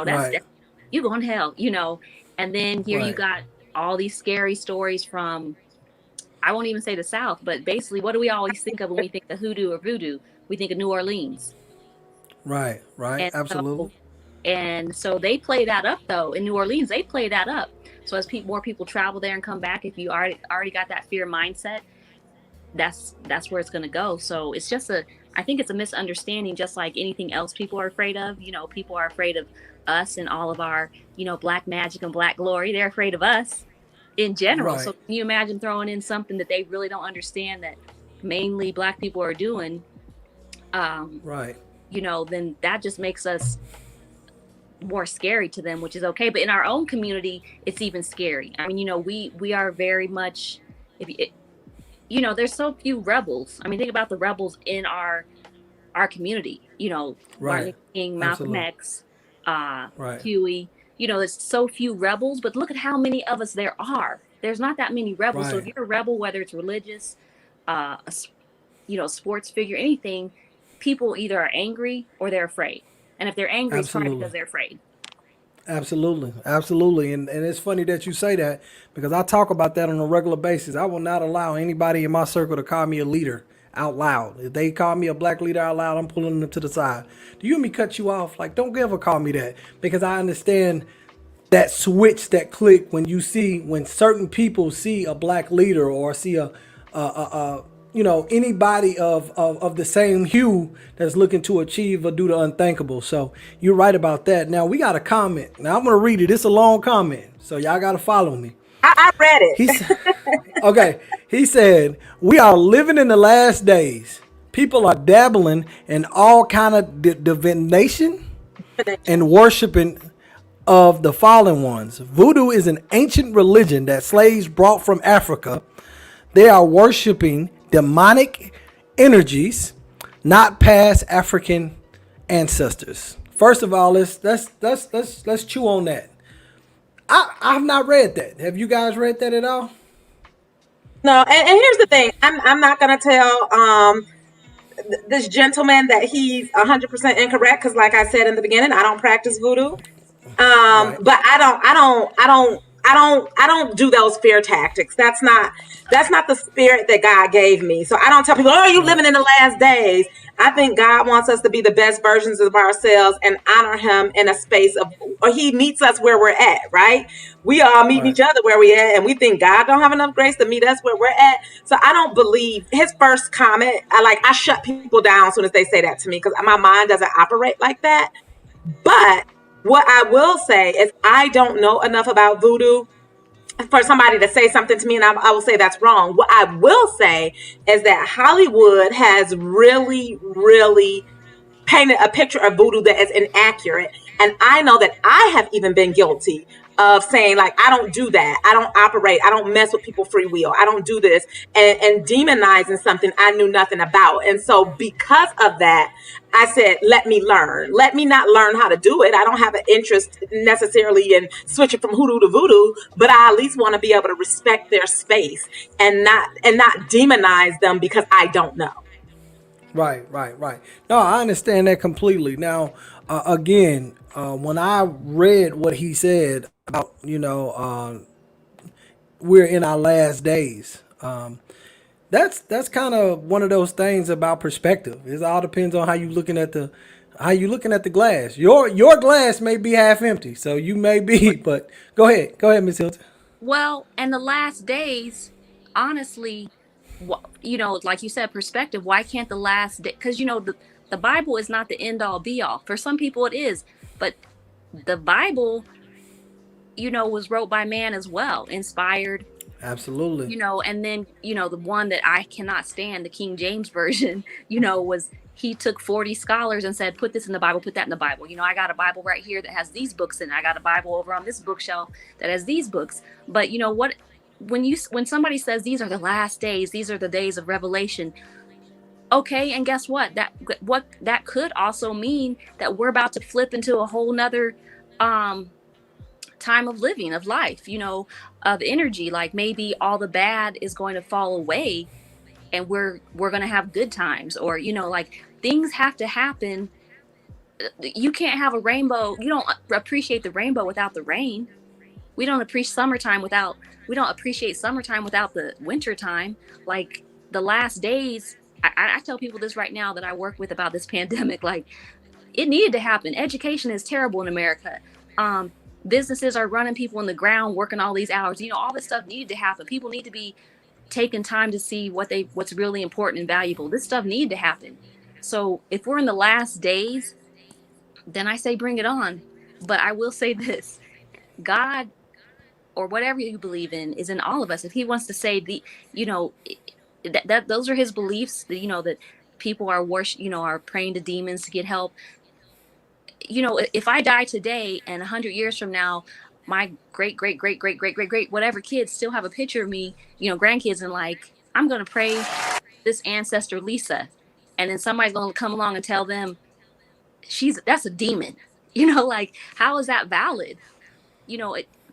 that's, Right. you going to hell, you know. And then here you Right. got all these scary stories from, I won't even say the South, but basically, what do we always think of when we think of hoodoo or voodoo? We think of New Orleans. Right. Right. And Absolutely. so they play that up though. In New Orleans, they play that up. So as more people travel there and come back, if you already got that fear mindset, that's where it's going to go. So it's just I think it's a misunderstanding, just like anything else people are afraid of. You know, people are afraid of us and all of our, you know, black magic and black glory. They're afraid of us in general. So Right. can you imagine throwing in something that they really don't understand that mainly black people are doing? Right. You know, then that just makes us more scary to them, which is okay. But in our own community, it's even scary. I mean, you know, we are very much, you know, there's so few rebels. I mean, think about the rebels in our community. You know, Martin Right. Luther King, Malcolm Absolutely. X, Right. Huey. You know, there's so few rebels, but look at how many of us there are. There's not that many rebels. So if Right. you're a rebel, whether it's religious, you know, sports figure, anything, people either are angry or they're afraid. And if they're angry, it's probably Absolutely. because they're afraid. Absolutely, absolutely, and it's funny that you say that because I talk about that on a regular basis. I will not allow anybody in my circle to call me a leader out loud. If they call me a black leader out loud, I'm pulling them to the side. Do you hear me cut you off? Like, don't ever call me that because I understand that switch, that click when certain people see a black leader or see a you know, anybody of the same hue that's looking to achieve or do the unthinkable. So you're right about that. Now we got a comment. Now I'm gonna read it. It's a long comment, so y'all gotta follow me. I read He's it. okay. He said, "We are living in the last days. People are dabbling in all kind of divination and worshiping of the fallen ones. Voodoo is an ancient religion that slaves brought from Africa. They are worshiping demonic energies, not past African ancestors." First of all, let's chew on that. I've not read that. Have you guys read that at all? No, and here's the thing. I'm not gonna tell this gentleman that he's 100% incorrect because, like I said in the beginning, I don't practice voodoo. Right. But I don't do those fear tactics. That's not the spirit that God gave me. So I don't tell people, oh, you Right. living in the last days. I think God wants us to be the best versions of ourselves and honor him in a space of, or he meets us where we're at, right? We all meeting Right. each other where we at, and we think God don't have enough grace to meet us where we're at. So I don't believe his first comment. I shut people down as soon as they say that to me because my mind doesn't operate like that. But what I will say is I don't know enough about voodoo for somebody to say something to me, and I will say that's wrong. What I will say is that Hollywood has really, really painted a picture of voodoo that is inaccurate. And I know that I have even been guilty of saying, like, I don't do that. I don't operate. I don't mess with people free will. I don't do this, and demonizing something I knew nothing about. And so because of that, I said, let me learn. Let me not learn how to do it. I don't have an interest necessarily in switching from hoodoo to voodoo, but I at least want to be able to respect their space and not demonize them because I don't know. Right, right, right. No, I understand that completely. Now, again, when I read what he said about, we're in our last days. That's kind of one of those things about perspective. It all depends on how you looking at the glass. Your glass may be half empty, so you may be. But go ahead, Miss Hilton. Well, and the last days, honestly, you know, like you said, perspective. Why can't the last day? Because you know, the Bible is not the end all be all. For some people, it is, but the Bible, you know, was wrote by man as well, inspired. Absolutely. And then, the one that I cannot stand, the King James version, was he took 40 scholars and said, put this in the Bible, put that in the Bible. I got a Bible right here that has these books in it. I got a Bible over on this bookshelf that has these books. But you know what? When somebody says these are the last days, these are the days of revelation. Okay, and guess what? That could also mean that we're about to flip into a whole nother time of living, of life, of energy. Like maybe all the bad is going to fall away and we're going to have good times, or like things have to happen. You can't have a rainbow. You don't appreciate the rainbow without the rain. We don't appreciate summertime without the winter time. Like the last days, I tell people this right now that I work with about this pandemic, like it needed to happen. Education is terrible in America. Businesses are running people in the ground, working all these hours. All this stuff needed to happen. People need to be taking time to see what's really important and valuable. This stuff needed to happen. So if we're in the last days, then I say bring it on. But I will say this: God, or whatever you believe in, is in all of us. If He wants to say that those are His beliefs, that people are are praying to demons to get help. If I die today and 100 years from now, my great, great, great, great, great, great, great, whatever kids still have a picture of me, grandkids, and like, I'm going to pray this ancestor Lisa. And then somebody's going to come along and tell them that's a demon. Like, how is that valid?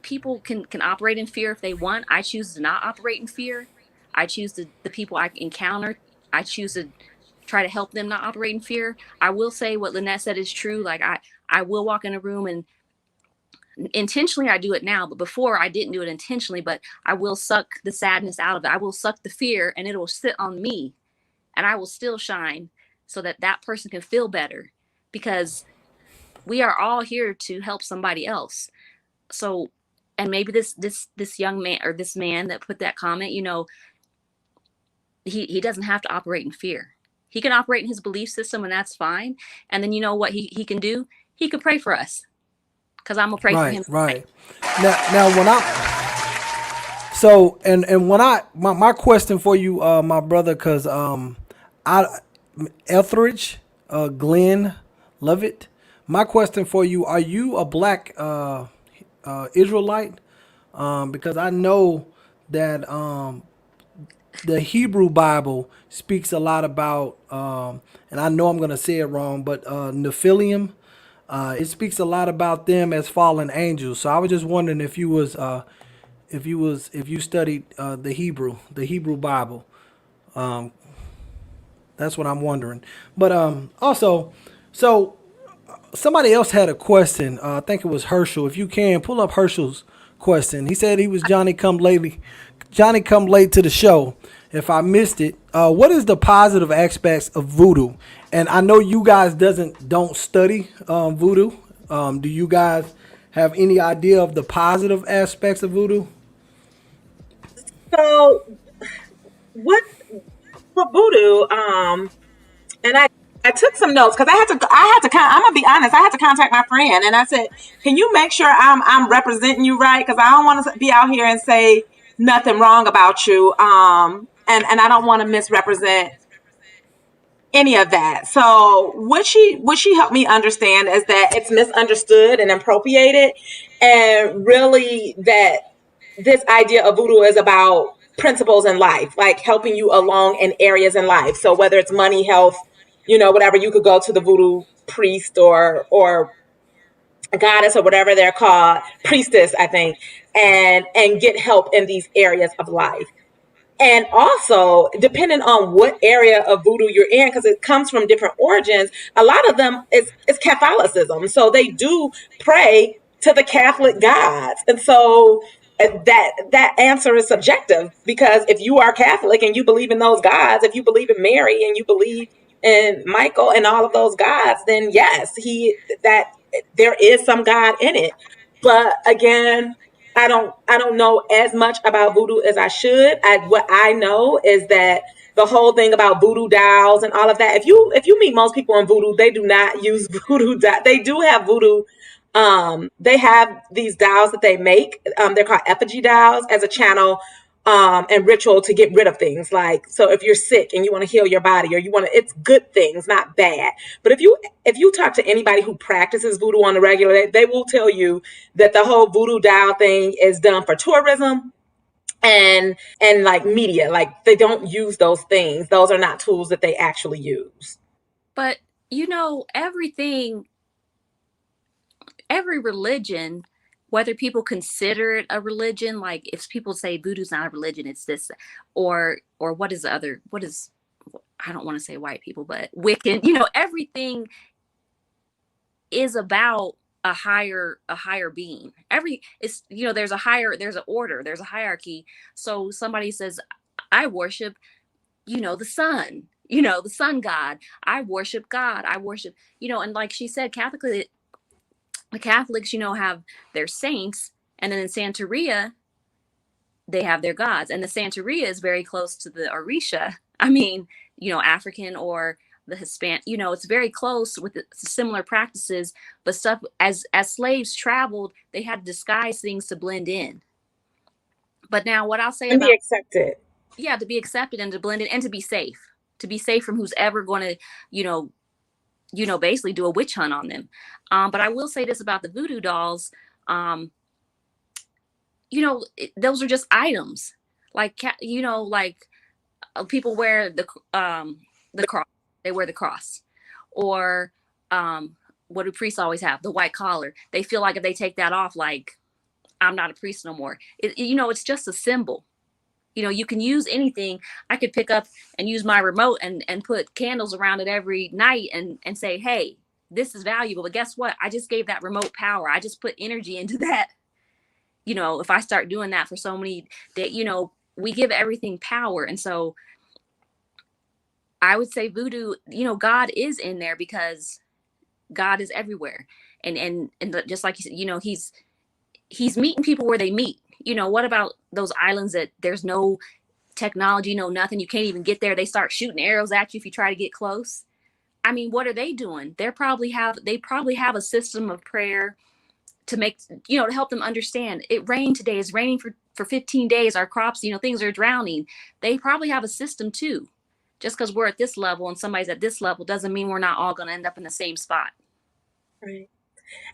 People can operate in fear if they want. I choose to not operate in fear. I choose the people I encounter. I choose to try to help them not operate in fear. I will say what Lynette said is true. Like I will walk in a room and intentionally, I do it now, but before I didn't do it intentionally, but I will suck the sadness out of it. I will suck the fear and it will sit on me and I will still shine so that person can feel better, because we are all here to help somebody else. So, and maybe this young man or this man that put that comment, he doesn't have to operate in fear. He can operate in his belief system, and that's fine. And then what he can do? He could pray for us, because I'm gonna pray for him. Right. Now when my question for you, my brother, because Etheridge, Glenn Lovett, my question for you: are you a black Israelite? Because I know that the Hebrew Bible speaks a lot about, and I know I'm going to say it wrong, but Nephilim. It speaks a lot about them as fallen angels. So I was just wondering if you studied the Hebrew Bible. That's what I'm wondering. But also, so somebody else had a question. I think it was Herschel. If you can pull up Herschel's question, he said he was Johnny come late to the show. If I missed it, what is the positive aspects of voodoo? And I know you guys don't study voodoo. Do you guys have any idea of the positive aspects of voodoo? So what for voodoo? And I took some notes because I had to. I'm gonna be honest. I had to contact my friend, and I said, "Can you make sure I'm representing you right? Because I don't want to be out here and say nothing wrong about you. And I don't want to misrepresent any of that." So what she helped me understand is that it's misunderstood and appropriated, and really that this idea of voodoo is about principles in life, like helping you along in areas in life. So whether it's money, health, whatever, you could go to the voodoo priest or goddess or whatever they're called, priestess, I think, and get help in these areas of life. And also, depending on what area of voodoo you're in, because it comes from different origins, a lot of them is Catholicism. So they do pray to the Catholic gods. And so that answer is subjective, because if you are Catholic and you believe in those gods, if you believe in Mary and you believe in Michael and all of those gods, then yes, there is some God in it. But again, I don't know as much about voodoo as I should. What I know is that the whole thing about voodoo dolls and all of that. If you meet most people in voodoo, they do not use voodoo dolls. They do have voodoo. They have these dolls that they make. They're called effigy dolls as a channel and ritual to get rid of things. Like, so if you're sick and you want to heal your body, or you want to, it's good things, not bad. But if you talk to anybody who practices voodoo on the regular, they will tell you that the whole voodoo doll thing is done for tourism and like media. Like, they don't use those things. Those are not tools that they actually use. But every religion, whether people consider it a religion, like if people say voodoo's not a religion, it's this, or what is I don't want to say white people, but Wiccan, everything is about a higher being. There's an order, there's a hierarchy. So somebody says, I worship, the sun, the sun god. I worship God. I worship, and like she said, the Catholics, have their saints, and then in Santeria, they have their gods. And the Santeria is very close to the Orisha. I mean, African or the Hispanic, it's very close with the similar practices, but stuff as slaves traveled, they had to disguise things to blend in. But now what I'll say and be accepted. Yeah, to be accepted and to blend in and to be safe from who's ever going to, basically do a witch hunt on them. But I will say this about the voodoo dolls. Those are just items. Like, people wear the cross. They wear the cross. Or what do priests always have? The white collar. They feel like if they take that off, like, I'm not a priest no more. It's just a symbol. You can use anything. I could pick up and use my remote and put candles around it every night and say, hey, this is valuable. But guess what? I just gave that remote power. I just put energy into that. If I start doing that for so many days, we give everything power. And so I would say voodoo, God is in there because God is everywhere. And just like you said, he's meeting people where they meet. What about those islands that there's no technology, no nothing, you can't even get there. They start shooting arrows at you if you try to get close. I mean, what are they doing? They probably have a system of prayer to make, to help them understand. It rained today. It's raining for 15 days. Our crops, things are drowning. They probably have a system too. Just because we're at this level and somebody's at this level doesn't mean we're not all going to end up in the same spot. Right.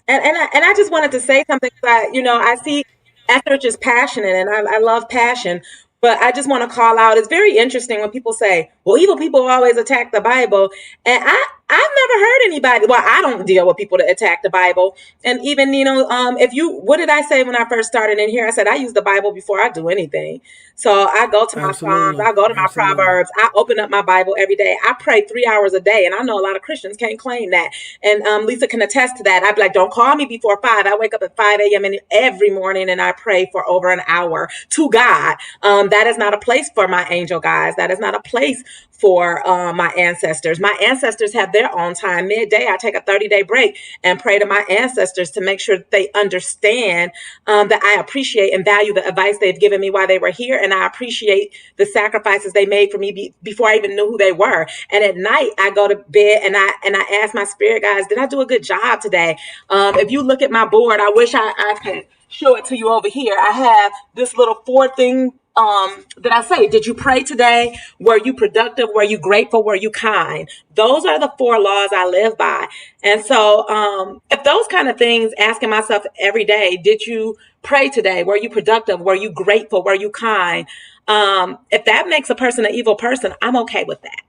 And I just wanted to say something that, I see Etheridge is passionate, and I love passion. But I just want to call out, it's very interesting when people say, well, evil people always attack the Bible. And I've never heard anybody, well, I don't deal with people that attack the Bible. And even, what did I say when I first started in here? I said, I use the Bible before I do anything. So I go to my Psalms, I go to my Proverbs, I open up my Bible every day. I pray 3 hours a day. And I know a lot of Christians can't claim that. And Lisa can attest to that. I'd be like, don't call me before 5. I wake up at 5 a.m. every morning and I pray for over an hour to God. That is not a place for my angel guys. That is not a place for my ancestors. My ancestors have their own time. Midday, I take a 30-day break and pray to my ancestors to make sure that they understand that I appreciate and value the advice they've given me while they were here. And I appreciate the sacrifices they made for me before I even knew who they were. And at night, I go to bed and I ask my spirit guides, did I do a good job today? If you look at my board, I wish I could show it to you over here. I have this little 4 thing that I say, did you pray today? Were you productive? Were you grateful? Were you kind? Those are the 4 laws I live by. And so if those kind of things, asking myself every day, did you pray today? Were you productive? Were you grateful? Were you kind? If that makes a person an evil person, I'm okay with that.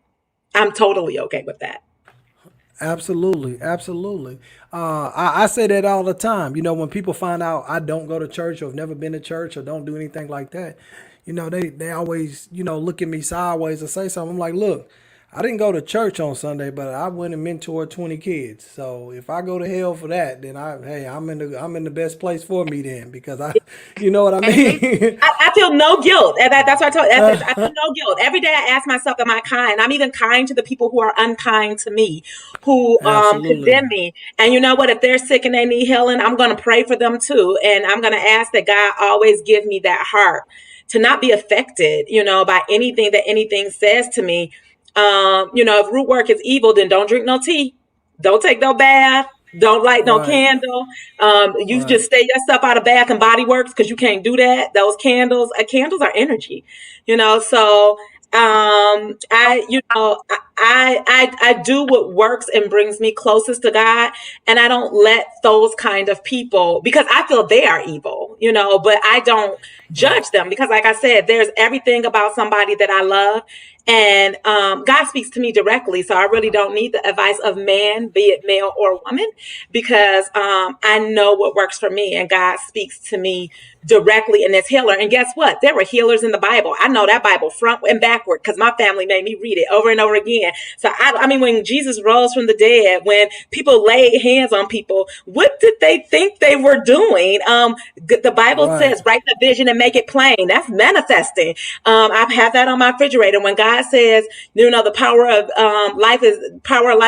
I'm totally okay with that. Absolutely. I say that all the time. When people find out I don't go to church or have never been to church or don't do anything like that, they always, look at me sideways or say something. I'm like, look, I didn't go to church on Sunday, but I went and mentored 20 kids. So if I go to hell for that, then I'm in the best place for me then, because you know what I mean? I feel no guilt. And that's what I told you. I feel no guilt. Every day I ask myself, am I kind? I'm even kind to the people who are unkind to me, who condemn me. And you know what? If they're sick and they need healing, I'm going to pray for them too. And I'm going to ask that God always give me that heart to not be affected, by anything that anything says to me. If root work is evil, then don't drink no tea. Don't take no bath. Don't light no Right. candle. You Right. just stay yourself out of Bath and Body Works because you can't do that. Those candles are energy, So Don't I do what works and brings me closest to God, and I don't let those kind of people, because I feel they are evil, but I don't Right. judge them, because like I said, there's everything about somebody that I love, and God speaks to me directly, so I really don't need the advice of man, be it male or woman, because I know what works for me, and God speaks to me directly in this healer. And guess what? There were healers in the Bible. I know that Bible front and backward because my family made me read it over and over again. So I mean, when Jesus rose from the dead, when people laid hands on people, what did they think they were doing? The Bible Right. says, write the vision and make it plain. That's manifesting. I've had that on my refrigerator. When God says, the power of life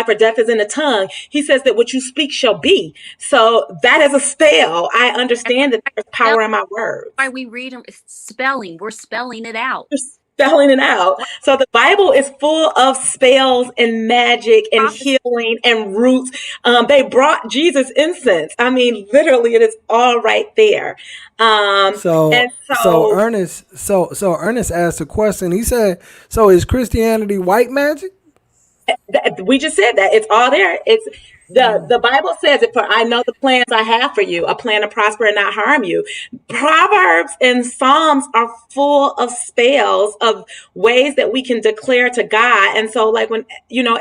or death is in the tongue, he says that what you speak shall be. So that is a spell. I understand that there's power in my words. why we read them. Spelling. We're spelling it out. You're spelling it out. So the Bible is full of spells and magic and healing and roots. They brought Jesus incense. I mean, literally, it is all right there. And So so Ernest asked a question. He said, "So is Christianity white magic?" we just said that it's all there. It's the Bible says it, for I know the plans I have for you, a plan to prosper and not harm you. Proverbs and Psalms are full of spells, of ways that we can declare to God. And so like when,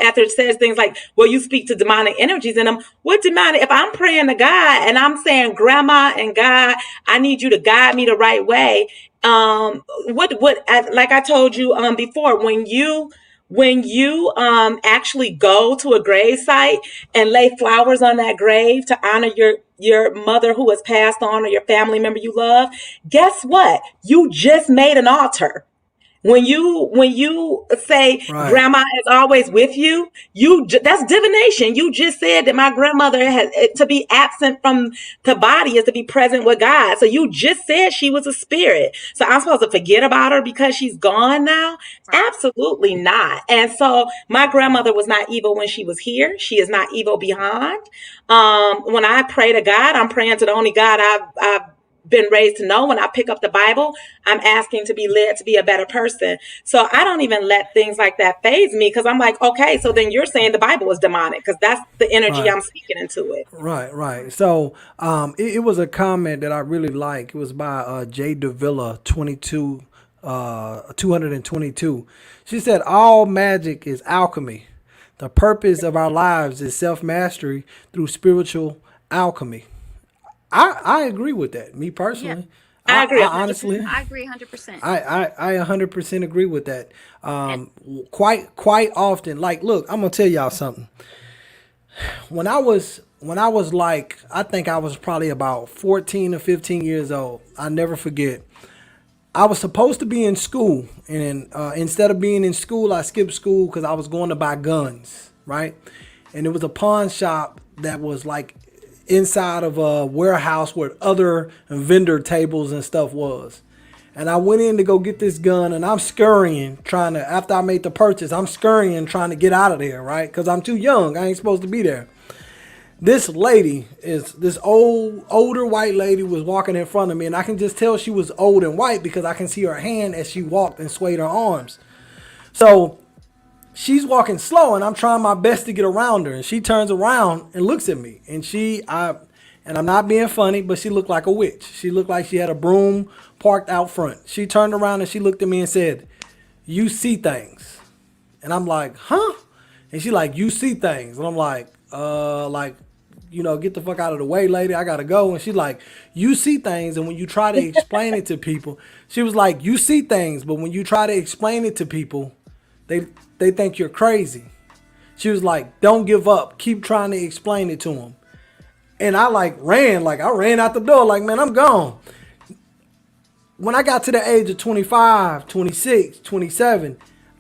after it says things like, well, you speak to demonic energies in them, what demonic, if I'm praying to God and I'm saying, grandma and God, I need you to guide me the right way. Like I told you before, when you actually go to a grave site and lay flowers on that grave to honor your mother who has passed on, or your family member you love, guess what? You just made an altar. When you say Right. grandma is always with you, that's divination. You just said that my grandmother has to be absent from the body is to be present with God. So you just said she was a spirit. So I'm supposed to forget about her because she's gone now? Absolutely not. And so my grandmother was not evil when she was here. She is not evil beyond. When I pray to God, I'm praying to the only God I've been raised to know. When I pick up the Bible, I'm asking to be led to be a better person. So I don't even let things like that faze me, because I'm like, okay, so then you're saying the Bible is demonic, because that's the energy Right. I'm speaking into it. Right. So it was a comment that I really like. It was by J. Davila 222. She said, all magic is alchemy. The purpose of our lives is self-mastery through spiritual alchemy. I agree with that. Me personally. I agree. I honestly, I agree 100%. I 100% agree with that. Quite often. Like, look, I'm gonna tell y'all something. When I was like, I think I was probably about 14 or 15 years old. I never forget. I was supposed to be in school, and instead of being in school, I skipped school because I was going to buy guns, right? And it was a pawn shop that was like inside of a warehouse where other vendor tables and stuff was. And I went in to go get this gun, and I'm scurrying, after I made the purchase, I'm scurrying trying to get out of there, right? Because I'm too young. I ain't supposed to be there. This older white lady was walking in front of me, and I can just tell she was old and white because I can see her hand as she walked and swayed her arms. So she's walking slow, and I'm trying my best to get around her, and she turns around and looks at me, and I'm not being funny, but she looked like a witch. She looked like she had a broom parked out front. She turned around and she looked at me and said, "You see things." And I'm like, "Huh?" And she like, "You see things." And I'm like, get the fuck out of the way, lady. I gotta go. And she's like, "You see things, and when you try to explain it to people," she was like, "You see things, but when you try to explain it to people, they think you're crazy." She was like, "Don't give up. Keep trying to explain it to them." And I ran out the door like, man, I'm gone. When I got to the age of 25, 26, 27,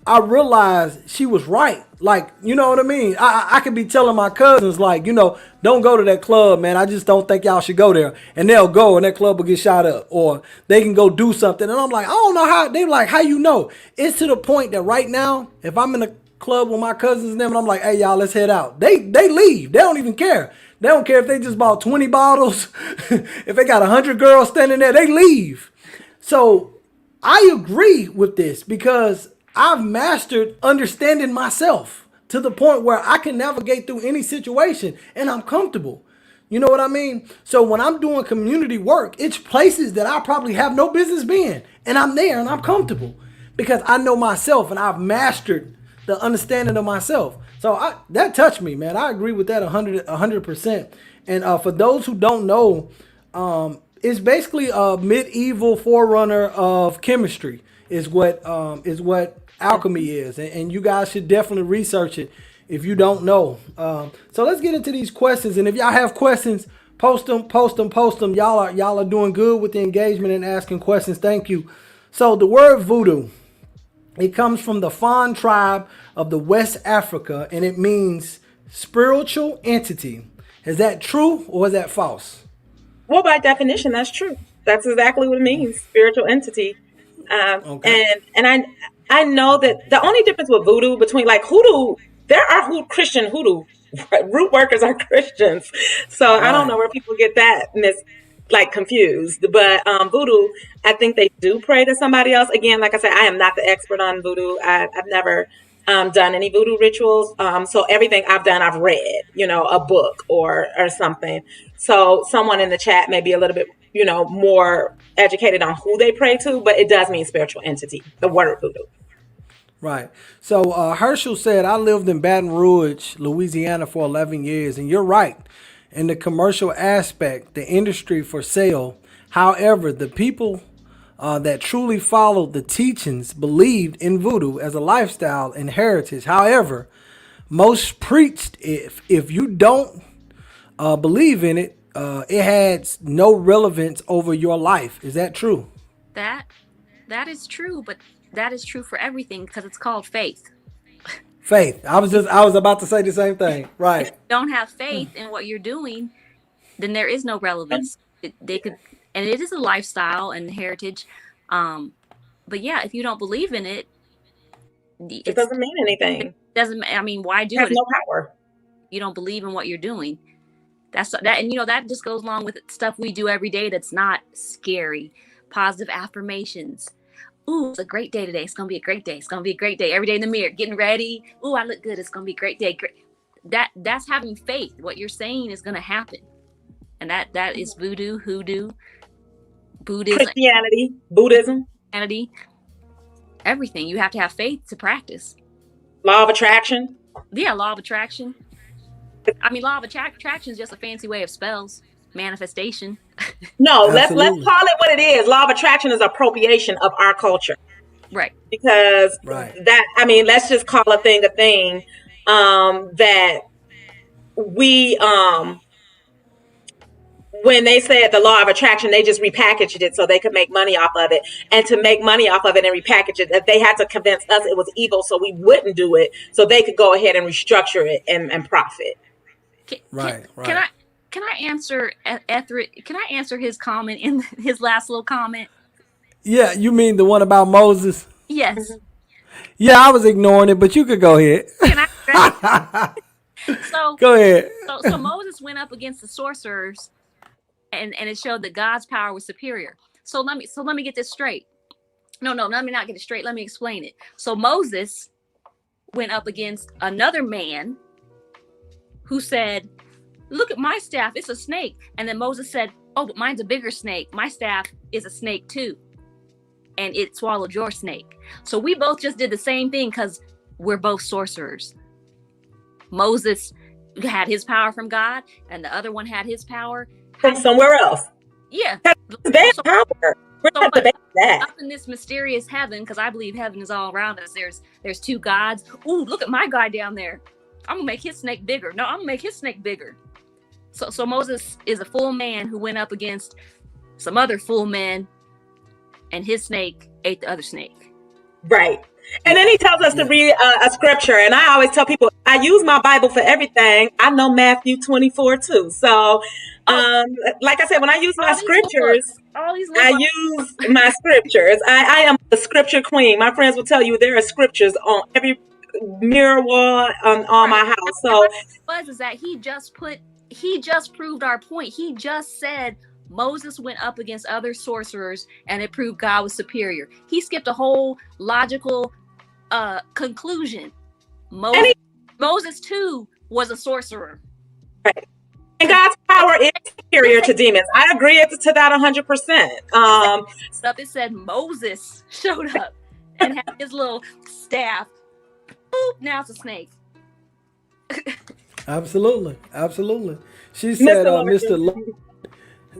I realized she was right. Like, you know what I mean? I could be telling my cousins, like, don't go to that club, man. I just don't think y'all should go there. And they'll go and that club will get shot up. Or they can go do something. And I'm like, I don't know how. They're like, how you know? It's to the point that right now, if I'm in a club with my cousins and them, and I'm like, hey, y'all, let's head out. They leave. They don't even care. They don't care if they just bought 20 bottles. If they got 100 girls standing there, they leave. So I agree with this because I've mastered understanding myself to the point where I can navigate through any situation and I'm comfortable. You know what I mean? So when I'm doing community work, it's places that I probably have no business being. And I'm there and I'm comfortable because I know myself and I've mastered the understanding of myself. So that touched me, man. I agree with that 100%. And for those who don't know, it's basically a medieval forerunner of chemistry is what alchemy is. And you guys should definitely research it if you don't know. So let's get into these questions. And if y'all have questions, post them. Y'all are doing good with the engagement and asking questions. Thank you. So the word voodoo, it comes from the Fon tribe of the West Africa, and it means spiritual entity. Is that true or is that false? Well, by definition, that's true. That's exactly what it means, spiritual entity. Okay. And I know that the only difference with voodoo between like hoodoo, there are Christian hoodoo. Root workers are Christians. So right. I don't know where people get that confused. But voodoo, I think they do pray to somebody else. Again, like I said, I am not the expert on voodoo. I've never done any voodoo rituals. So everything I've done, I've read, a book or something. So someone in the chat may be a little bit, more educated on who they pray to, but it does mean spiritual entity, the word voodoo. Right. So Herschel said, I lived in Baton Rouge, Louisiana for 11 years. And you're right. In the commercial aspect, the industry for sale. However, the people that truly followed the teachings believed in voodoo as a lifestyle and heritage. However, most preached if you don't believe in it, it has no relevance over your life. Is that true? That is true, but that is true for everything because it's called faith. Faith. I was about to say the same thing. Right. If you don't have faith in what you're doing, then there is no relevance. And it is a lifestyle and heritage. But yeah, if you don't believe in it, it doesn't mean anything. It doesn't. I mean, why do it? It has no power. You don't believe in what you're doing. That's that, and that just goes along with stuff we do every day. That's not scary. Positive affirmations. Ooh, it's a great day today. It's gonna be a great day. It's gonna be a great day. Every day in the mirror, getting ready. Ooh, I look good. It's gonna be a great day. Great. That's having faith. What you're saying is gonna happen, and that is voodoo, hoodoo, Buddhism, Christianity, Buddhism, Christianity. Everything. You have to have faith to practice. Law of attraction. Yeah, law of attraction. I mean, law of attraction is just a fancy way of spells. Manifestation. No, let's call it what it is. Law of attraction is appropriation of our culture. Right. Because let's just call a thing that we when they said the law of attraction, they just repackaged it so they could make money off of it. And to make money off of it and repackage it, they had to convince us it was evil so we wouldn't do it, so they could go ahead and restructure it and profit. Can I answer Can I answer his comment in his last little comment? Yeah, you mean the one about Moses? Yes. Yeah, I was ignoring it, but you could go ahead. Can I? So go ahead. So Moses went up against the sorcerers, and it showed that God's power was superior. So let me get this straight. No, let me not get it straight. Let me explain it. So Moses went up against another man who said, look at my staff, it's a snake. And then Moses said, oh, but mine's a bigger snake. My staff is a snake too. And it swallowed your snake. So we both just did the same thing because we're both sorcerers. Moses had his power from God and the other one had his power from somewhere else. Yeah. Their power. We're not debating that. Up in this mysterious heaven, because I believe heaven is all around us. There's two gods. Ooh, look at my guy down there. I'm gonna make his snake bigger. No, I'm gonna make his snake bigger. So Moses is a full man who went up against some other full men, and his snake ate the other snake. Right. And then he tells us to read a scripture. And I always tell people, I use my Bible for everything. I know Matthew 24 too. So, like I said, when I use my scriptures, I use my scriptures. I am the scripture queen. My friends will tell you there are scriptures on every mirror wall on my house. So what is that he just put he just proved our point. He just said Moses went up against other sorcerers and it proved God was superior. He skipped a whole logical conclusion. Moses too was a sorcerer. Right. And God's power is superior to demons. I agree to that 100%. It said Moses showed up and had his little staff. Boop, now it's a snake. Absolutely. She said, Mr. Love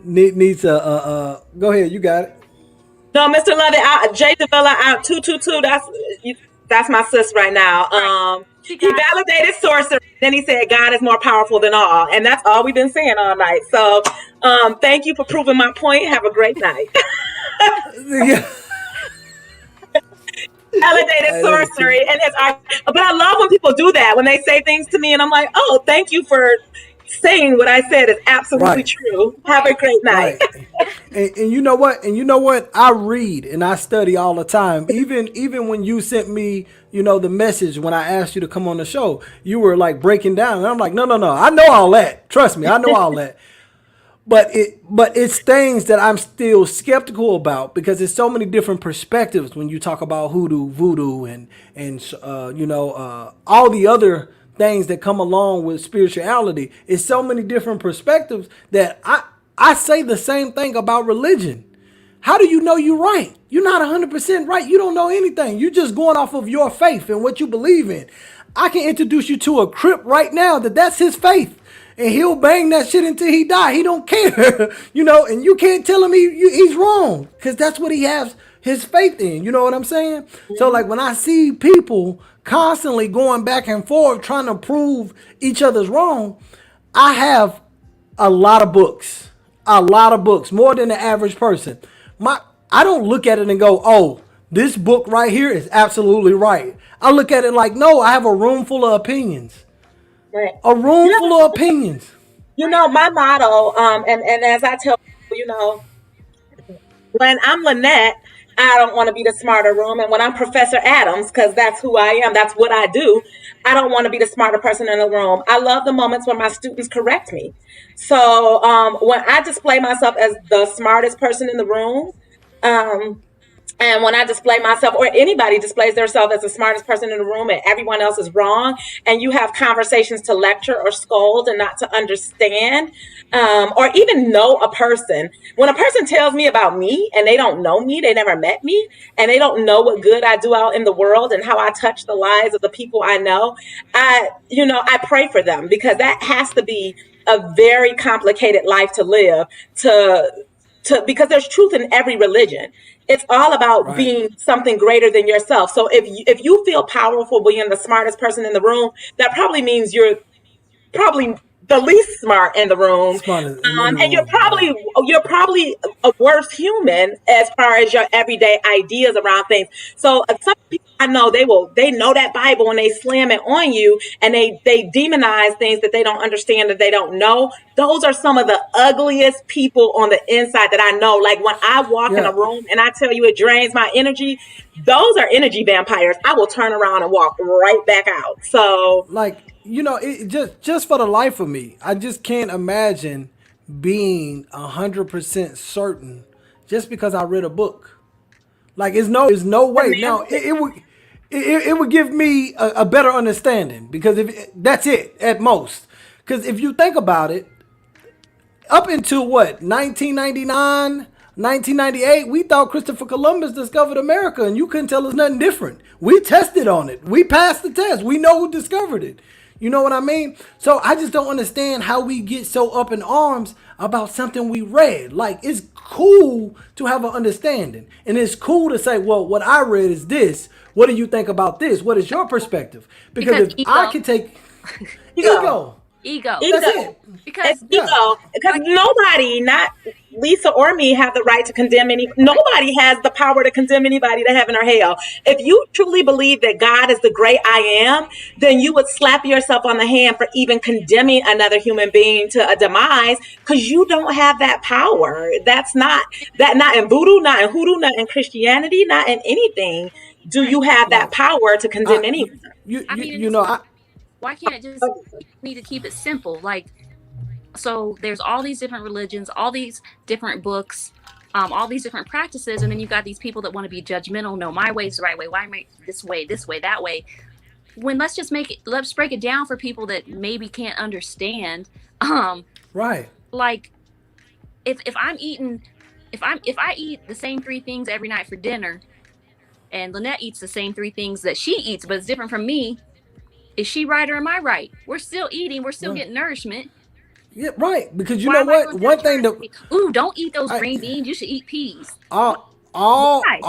needs a, go ahead, you got it. No, Mr. Lovett, J Devilla out 222. That's my sis right now. He validated sorcery. Then he said God is more powerful than all, and that's all we've been saying all night. So, thank you for proving my point. Have a great night. Validated sorcery, but I love when people do that, when they say things to me, and I'm like, oh, thank you for saying what I said is absolutely true. Have a great night. And you know what? I read and I study all the time. Even when you sent me, the message when I asked you to come on the show, you were like breaking down, and I'm like, no, I know all that. Trust me, I know all that. But it's things that I'm still skeptical about because there's so many different perspectives when you talk about hoodoo, voodoo, and all the other things that come along with spirituality. It's so many different perspectives that I say the same thing about religion. How do you know you're right? You're not 100% right. You don't know anything. You're just going off of your faith and what you believe in. I can introduce you to a Crip right now that's his faith. And he'll bang that shit until he die. He don't care, and you can't tell him he's wrong because that's what he has his faith in. You know what I'm saying? Mm-hmm. So like when I see people constantly going back and forth trying to prove each other's wrong, I have a lot of books, more than the average person. I don't look at it and go, oh, this book right here is absolutely right. I look at it like, no, I have a room full of opinions. Right. A room full of opinions. My motto, and as I tell people, when I'm Lynette, I don't want to be the smarter room. And when I'm Professor Adams, because that's who I am, that's what I do, I don't want to be the smarter person in the room. I love the moments when my students correct me. So when I display myself as the smartest person in the room, and when I display myself, or anybody displays themselves as the smartest person in the room and everyone else is wrong, and you have conversations to lecture or scold and not to understand, or even know a person. When a person tells me about me and they don't know me, they never met me, and they don't know what good I do out in the world and how I touch the lives of the people I know, I pray for them, because that has to be a very complicated life to live because there's truth in every religion. It's all about being something greater than yourself. So if you feel powerful being the smartest person in the room, that probably means you're probably the least smart in the room. And you're probably a worse human as far as your everyday ideas around things. So some people I know, they know that Bible and they slam it on you, and they demonize things that they don't understand, that they don't know. Those are some of the ugliest people on the inside that I know. Like when I walk in a room and I tell you it drains my energy, those are energy vampires. I will turn around and walk right back out. So it just for the life of me, I just can't imagine being 100% certain just because I read a book. Like there's no way. Now it would give me a better understanding, because that's it at most. Because if you think about it, up until 1999, 1998, we thought Christopher Columbus discovered America, and you couldn't tell us nothing different. We tested on it. We passed the test. We know who discovered it. You know what I mean? So I just don't understand how we get so up in arms about something we read. Like, it's cool to have an understanding, and it's cool to say, well, what I read is this. What do you think about this? What is your perspective? Because if I could take ego. That's it. Because nobody, not Lisa or me, have the right to condemn nobody has the power to condemn anybody to heaven or hell. If you truly believe that God is the great I am, then you would slap yourself on the hand for even condemning another human being to a demise, because you don't have that power. That's not in voodoo, not in hoodoo, not in Christianity, not in anything. Do you have that power to condemn anyone? Why can't it just need to keep it simple? Like, So there's all these different religions, all these different books, all these different practices, and then you've got these people that want to be judgmental. No, my way is the right way. Why am I this way, that way? When let's break it down for people that maybe can't understand. Right. Like if I'm eating, if I eat the same three things every night for dinner, and Lynette eats the same three things that she eats, but it's different from me, is she right or am I right? We're still eating, we're still getting nourishment. Yeah, right. Because you Why know am I what? going to One judge her thing and that say, ooh, don't eat those I, green beans, you should eat peas? all all Why?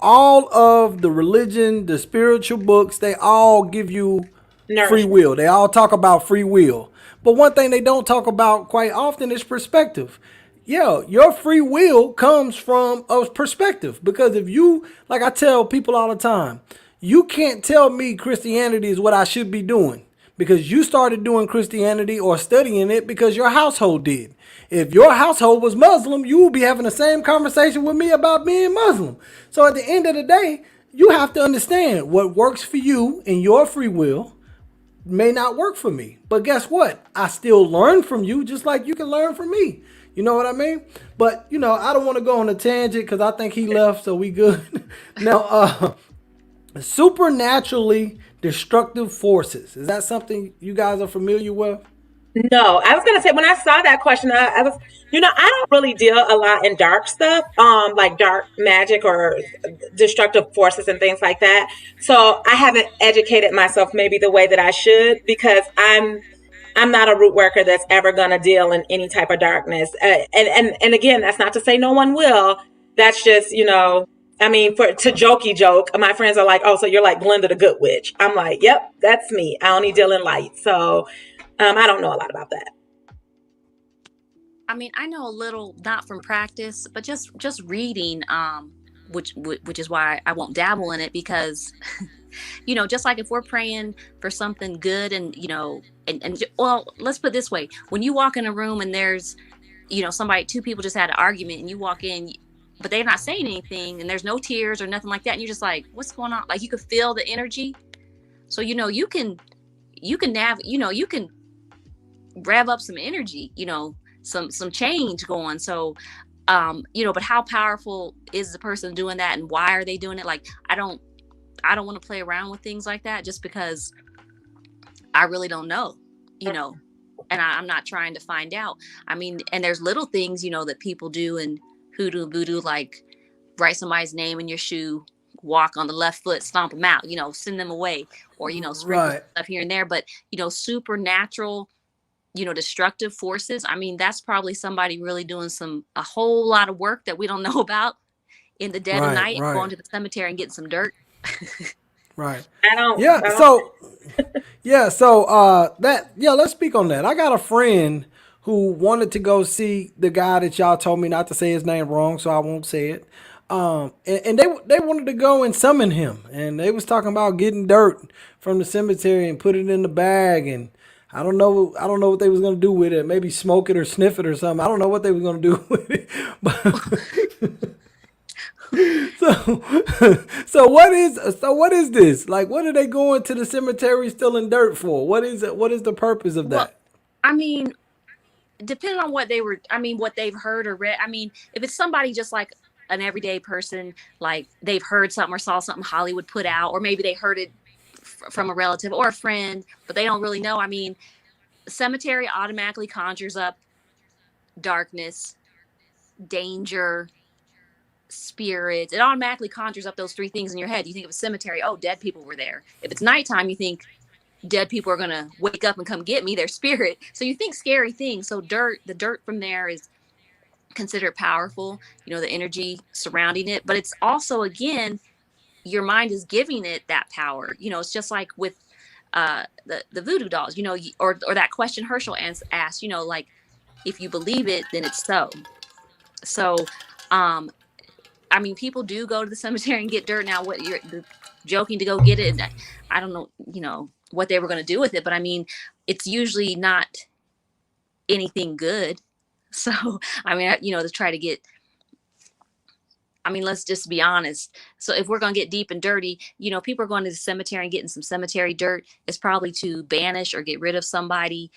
all of the religion, the spiritual books, they all give you free Nourishment. will. They all talk about free will. But one thing they don't talk about quite often is perspective. Yeah, your free will comes from a perspective. Because if you, like I tell people all the time, you can't tell me Christianity is what I should be doing because you started doing Christianity or studying it because your household did. If your household was Muslim, you will be having the same conversation with me about being Muslim. So at the end of the day, you have to understand what works for you in your free will may not work for me. But guess what? I still learn from you just like you can learn from me. You know what I mean? But, I don't want to go on a tangent because I think he left, so we good. Now, supernaturally destructive forces. Is that something you guys are familiar with? No, I was gonna say when I saw that question, I was, I don't really deal a lot in dark stuff, like dark magic or destructive forces and things like that. So I haven't educated myself maybe the way that I should because I'm not a root worker that's ever gonna deal in any type of darkness. And again, that's not to say no one will. That's just, I mean, to jokey joke, my friends are like, "Oh, so you're like Glenda the Good Witch?" I'm like, "Yep, that's me. I only deal in light." So. I don't know a lot about that. I mean, I know a little, not from practice, but just reading, which is why I won't dabble in it because, just like if we're praying for something good and well, let's put it this way: when you walk in a room and there's, two people just had an argument, and you walk in, but they're not saying anything, and there's no tears or nothing like that, and you're just like, what's going on? Like you could feel the energy, so you can you can rev up some energy, some change going. So, but how powerful is the person doing that and why are they doing it? Like, I don't want to play around with things like that just because I really don't know, and I'm not trying to find out. I mean, and there's little things, that people do in hoodoo and voodoo, like write somebody's name in your shoe, walk on the left foot, stomp them out, send them away, or, sprinkle Right. stuff here and there. But, supernatural, destructive forces. I mean, that's probably somebody really doing a whole lot of work that we don't know about in the dead of Right. night, Right. going to the cemetery and getting some dirt. Right. I don't. Yeah. I don't. So let's speak on that. I got a friend who wanted to go see the guy that y'all told me not to say his name wrong, so I won't say it. And they wanted to go and summon him, and they was talking about getting dirt from the cemetery and put it in the bag, and I don't know what they was gonna do with it. Maybe smoke it or sniff it or something. I don't know what they was gonna do with it, but. So, what is this? Like, what are they going to the cemetery stealing dirt for? What is it? What is the purpose of Well, that? I mean, depending on what what they've heard or read. I mean, if it's somebody just like an everyday person, like they've heard something or saw something Hollywood put out, or maybe they heard it from a relative or a friend, but they don't really know. I mean, cemetery automatically conjures up darkness, danger, spirits. It automatically conjures up those three things in your head. You think of a cemetery, oh, dead people were there. If it's nighttime, you think dead people are going to wake up and come get me, their spirit. So you think scary things. So the dirt from there is considered powerful, the energy surrounding it. But it's also, again, your mind is giving it that power. It's just like with the voodoo dolls, or that question Herschel asked, like, if you believe it, then it's so. So, I mean, people do go to the cemetery and get dirt. Now, what you're joking to go get it, I don't know, what they were going to do with it. But I mean, it's usually not anything good. So, I mean, to try to get, I mean, let's just be honest. So if we're going to get deep and dirty, people are going to the cemetery and getting some cemetery dirt. It's probably to banish or get rid of somebody.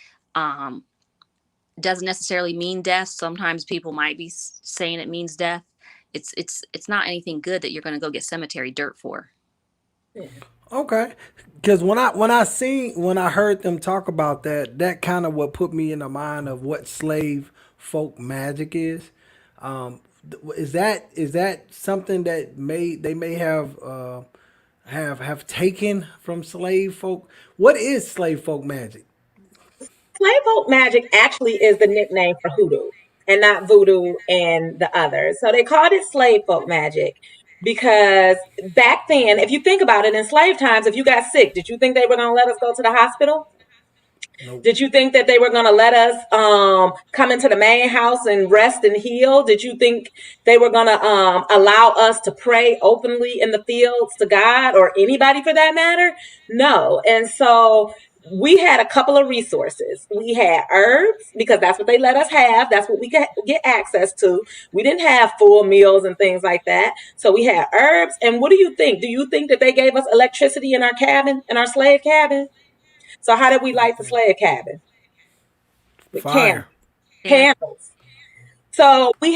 doesn't necessarily mean death. Sometimes people might be saying it means death. It's not anything good that you're going to go get cemetery dirt for. Okay, because when I heard them talk about that, that kind of what put me in the mind of what slave folk magic is. Is that something that they may have taken from slave folk? What is slave folk magic? Slave folk magic actually is the nickname for hoodoo and not voodoo and the others. So they called it slave folk magic because back then, if you think about it, in slave times, if you got sick, did you think they were going to let us go to the hospital? Nope. Did you think that they were going to let us come into the main house and rest and heal? Did you think they were going to allow us to pray openly in the fields to God or anybody for that matter? No. And so we had a couple of resources. We had herbs because that's what they let us have. That's what we could get access to. We didn't have full meals and things like that. So we had herbs. And what do you think? Do you think that they gave us electricity in our cabin, in our slave cabin? So how did we light the slave cabin? With Fire. And candles. So we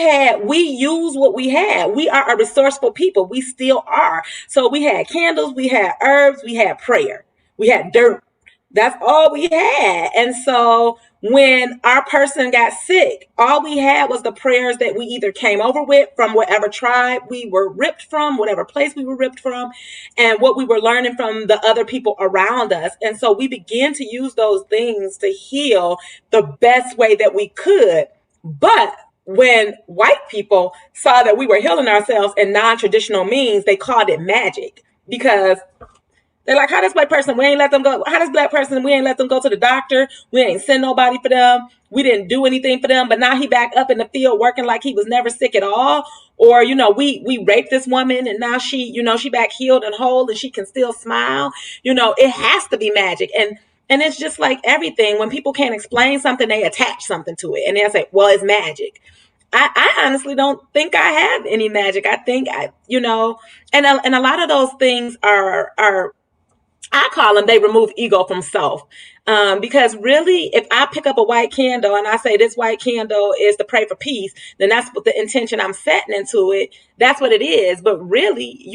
use what we had. We are a resourceful people. We still are. So we had candles, we had herbs, we had prayer, we had dirt. That's all we had. And so when our person got sick, all we had was the prayers that we either came over with from whatever tribe we were ripped from, whatever place we were ripped from, and what we were learning from the other people around us. And so we began to use those things to heal the best way that we could. But when white people saw that we were healing ourselves in non-traditional means, they called it magic because they're like, how does black person, we ain't let them go. How does black person, we ain't let them go to the doctor. We ain't send nobody for them. We didn't do anything for them. But now he back up in the field working like he was never sick at all. Or, we raped this woman and now she back healed and whole and she can still smile. It has to be magic. And it's just like everything. When people can't explain something, they attach something to it. And they'll say, well, it's magic. I honestly don't think I have any magic. I think and a lot of those things are I call them, they remove ego from self. Because really, if I pick up a white candle and I say this white candle is to pray for peace, then that's what the intention I'm setting into it. That's what it is. But really,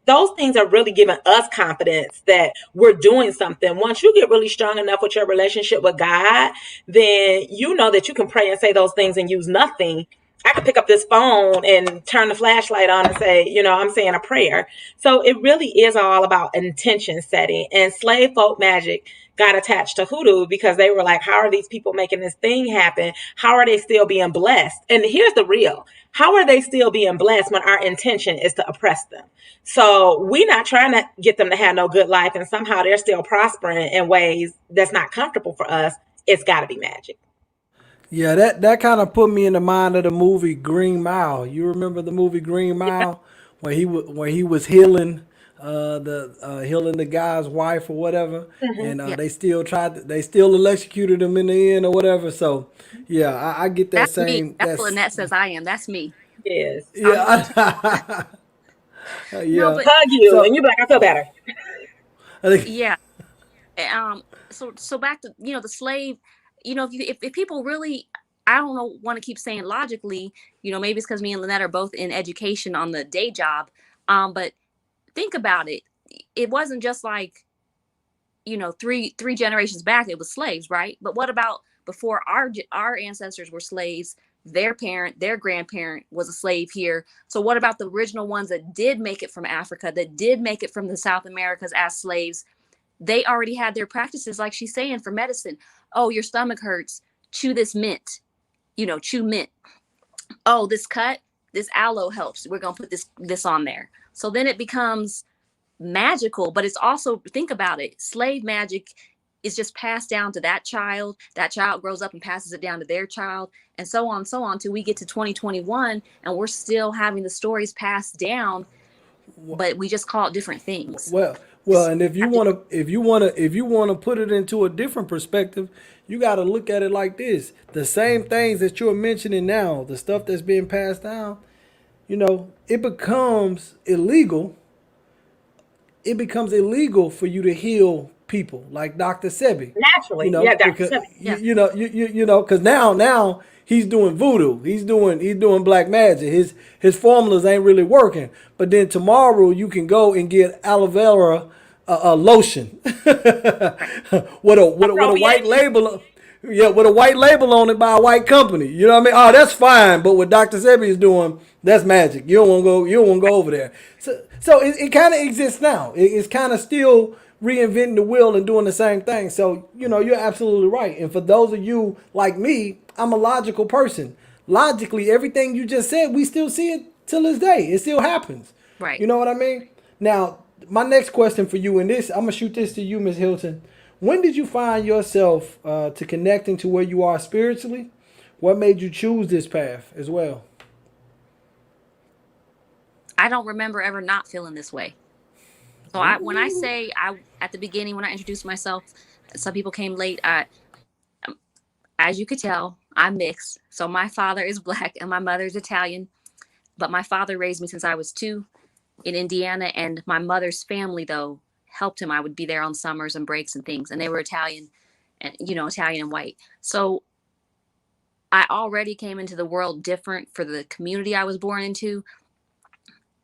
those things are really giving us confidence that we're doing something. Once you get really strong enough with your relationship with God, then you know that you can pray and say those things and use nothing. I could pick up this phone and turn the flashlight on and say, I'm saying a prayer. So it really is all about intention setting. And slave folk magic got attached to hoodoo because they were like, how are these people making this thing happen? How are they still being blessed? And here's the real. How are they still being blessed when our intention is to oppress them? So we're not trying to get them to have no good life and somehow they're still prospering in ways that's not comfortable for us. It's got to be magic. Yeah, that kind of put me in the mind of the movie Green Mile. You remember the movie Green Mile when he was healing healing the guy's wife or whatever, and yeah, they still electrocuted him in the end or whatever. So yeah, I get that that's me. same That's what Lynette says I am. That's me. Yes. yeah No, yeah. but Hug you So and you're like, I feel better. I think yeah. So back to the slave. If people really, I don't know, want to keep saying logically, maybe it's because me and Lynette are both in education on the day job. But think about it. It wasn't just like three generations back. It was slaves, right? But what about before our ancestors were slaves? Their parent, their grandparent was a slave here. So what about the original ones that did make it from Africa, that did make it from the South Americas as slaves? They already had their practices, like she's saying, for medicine. Oh, your stomach hurts. Chew this mint. Chew mint. Oh, this cut, this aloe helps. We're gonna put this on there. So then it becomes magical, but it's also, think about it, slave magic is just passed down to that child. That child grows up and passes it down to their child, and so on till we get to 2021, and we're still having the stories passed down, but we just call it different things. well, and if you want to put it into a different perspective, you got to look at it like this: the same things that you're mentioning now, the stuff that's being passed down, it becomes illegal. It becomes illegal for you to heal people like Dr. Sebi. You Naturally, know, yeah, Dr. because Sebi. Yeah. you know, because now he's doing voodoo. He's doing black magic. His formulas ain't really working. But then tomorrow you can go and get aloe vera lotion with a white Appropriation. label. Yeah, with a white label on it by a white company. You know what I mean? Oh, that's fine. But what Dr. Sebi is doing, that's magic. You don't want to go. You don't want to go over there. So it kind of exists now. It's kind of still reinventing the wheel and doing the same thing. So you know, you're absolutely right. And for those of you like me, I'm a logical person. Logically, everything you just said, we still see it till this day. It still happens. Right. You know what I mean? Now, my next question for you, and this, I'm gonna shoot this to you, Miss Hilton. When did you find yourself to connecting to where you are spiritually? What made you choose this path as well? I don't remember ever not feeling this way. So when I say at the beginning, when I introduced myself, some people came late. As you could tell, I'm mixed. So my father is Black and my mother is Italian. But my father raised me since I was 2 in Indiana. And my mother's family, though, helped him. I would be there on summers and breaks and things. And they were Italian and, Italian and white. So I already came into the world different for the community I was born into.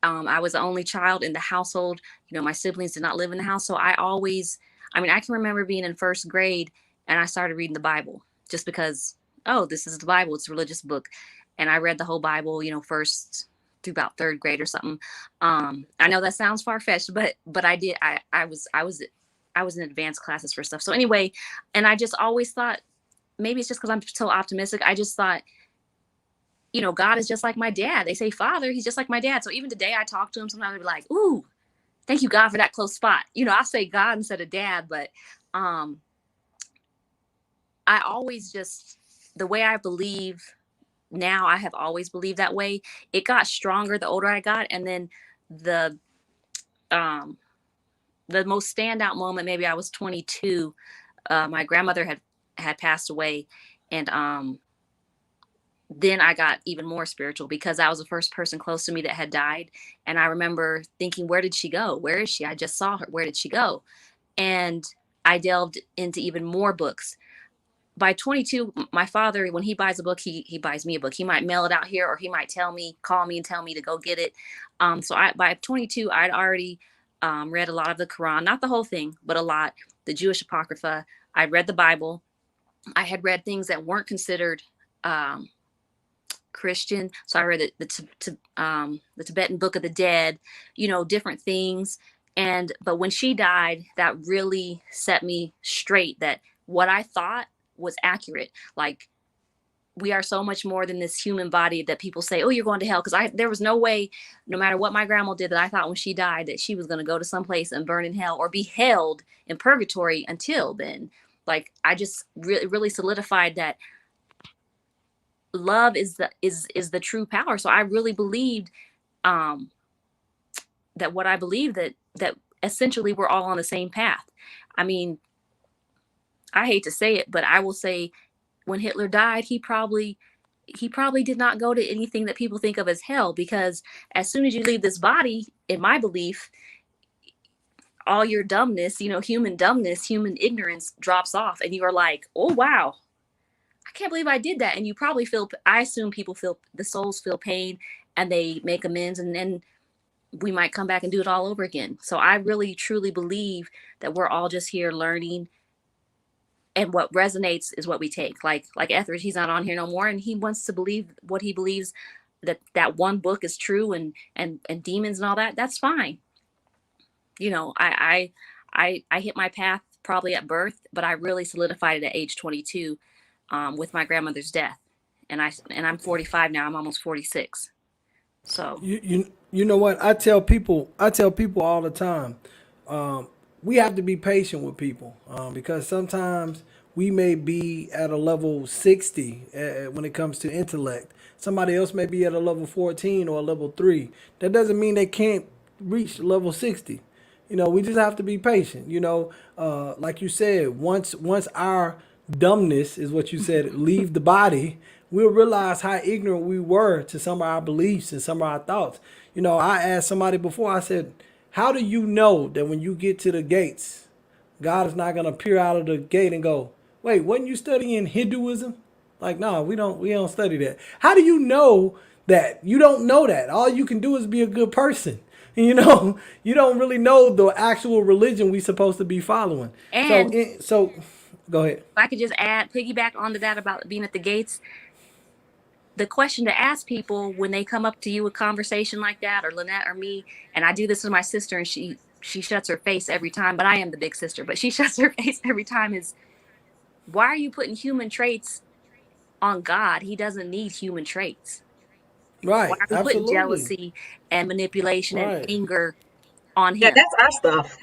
I was the only child in the household. My siblings did not live in the house. So I can remember being in first grade and I started reading the Bible just because, oh, this is the Bible. It's a religious book. And I read the whole Bible, first through about third grade or something. I know that sounds far-fetched, but I did. I was in advanced classes for stuff. So anyway, and I just always thought, maybe it's just because I'm so optimistic. I just thought, God is just like my dad. They say father, he's just like my dad. So even today I talk to him, sometimes I'll be like, ooh, thank you, God, for that close spot. I'll say God instead of dad, but I always just, the way I believe now, I have always believed that way. It got stronger the older I got. And then the most standout moment, maybe I was 22. My grandmother had passed away. And then I got even more spiritual because I was the first person close to me that had died. And I remember thinking, where did she go? Where is she? I just saw her. Where did she go? And I delved into even more books. By 22, my father, when he buys a book, he buys me a book. He might mail it out here, or he might call me and tell me to go get it. So by 22, I'd already read a lot of the Quran, not the whole thing, but a lot, the Jewish Apocrypha. I read the Bible. I had read things that weren't considered Christian. So I read the Tibetan Book of the Dead, different things. But when she died, that really set me straight that what I thought was accurate. Like, we are so much more than this human body that people say, oh, you're going to hell. Because there was no way, no matter what my grandma did, that I thought when she died that she was going to go to some place and burn in hell or be held in purgatory until then. Like, I just really solidified that love is the true power. So I really believed that what I believed, that essentially we're all on the same path. I mean, I hate to say it, but I will say when Hitler died, he probably did not go to anything that people think of as hell, because as soon as you leave this body, in my belief, all your dumbness, human dumbness, human ignorance drops off, and you are like, oh, wow, I can't believe I did that. And you probably I assume the souls feel pain and they make amends, and then we might come back and do it all over again. So I really, truly believe that we're all just here learning. And what resonates is what we take. Like Etheridge, he's not on here no more, and he wants to believe what he believes, that one book is true, and demons and all that. That's fine. I hit my path probably at birth, but I really solidified it at age 22 with my grandmother's death, and I'm 45 now. I'm almost 46. So you know what I tell people all the time. We have to be patient with people because sometimes we may be at a level 60 when it comes to intellect. Somebody else may be at a level 14 or a level 3. That doesn't mean they can't reach level 60. We just have to be patient. Like you said, once our dumbness, is what you said, leave the body, we'll realize how ignorant we were to some of our beliefs and some of our thoughts. I asked somebody before, I said, how do you know that when you get to the gates, God is not going to appear out of the gate and go, wait, wasn't you studying Hinduism? Like, no, we don't study that. How do you know that? You don't know that. All you can do is be a good person. You know, you don't really know the actual religion we're supposed to be following. And So go ahead. if I could just piggyback onto that about being at the gates, the question to ask people when they come up to you with conversation like that, or Lynette or me, and I do this with my sister, and she shuts her face every time, but I am the big sister, but she shuts her face every time, is, why are you putting human traits on God? He doesn't need human traits. Right. Why are we putting jealousy and manipulation and anger on him? Yeah, that's our stuff.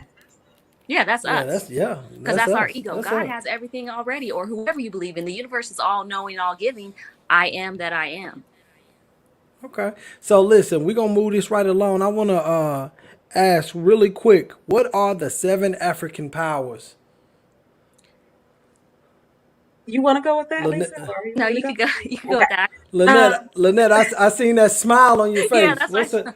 Yeah, that's us. Because that's our ego. God has everything already, or whoever you believe in. The universe is all knowing, all giving. I am that I am. Okay. So listen, we're going to move this right along. I want to ask really quick, what are the 7 African powers? You want to go with that, Lisa? No, you can go. You can go with that. Lynette, I seen that smile on your face. Yeah, that's right.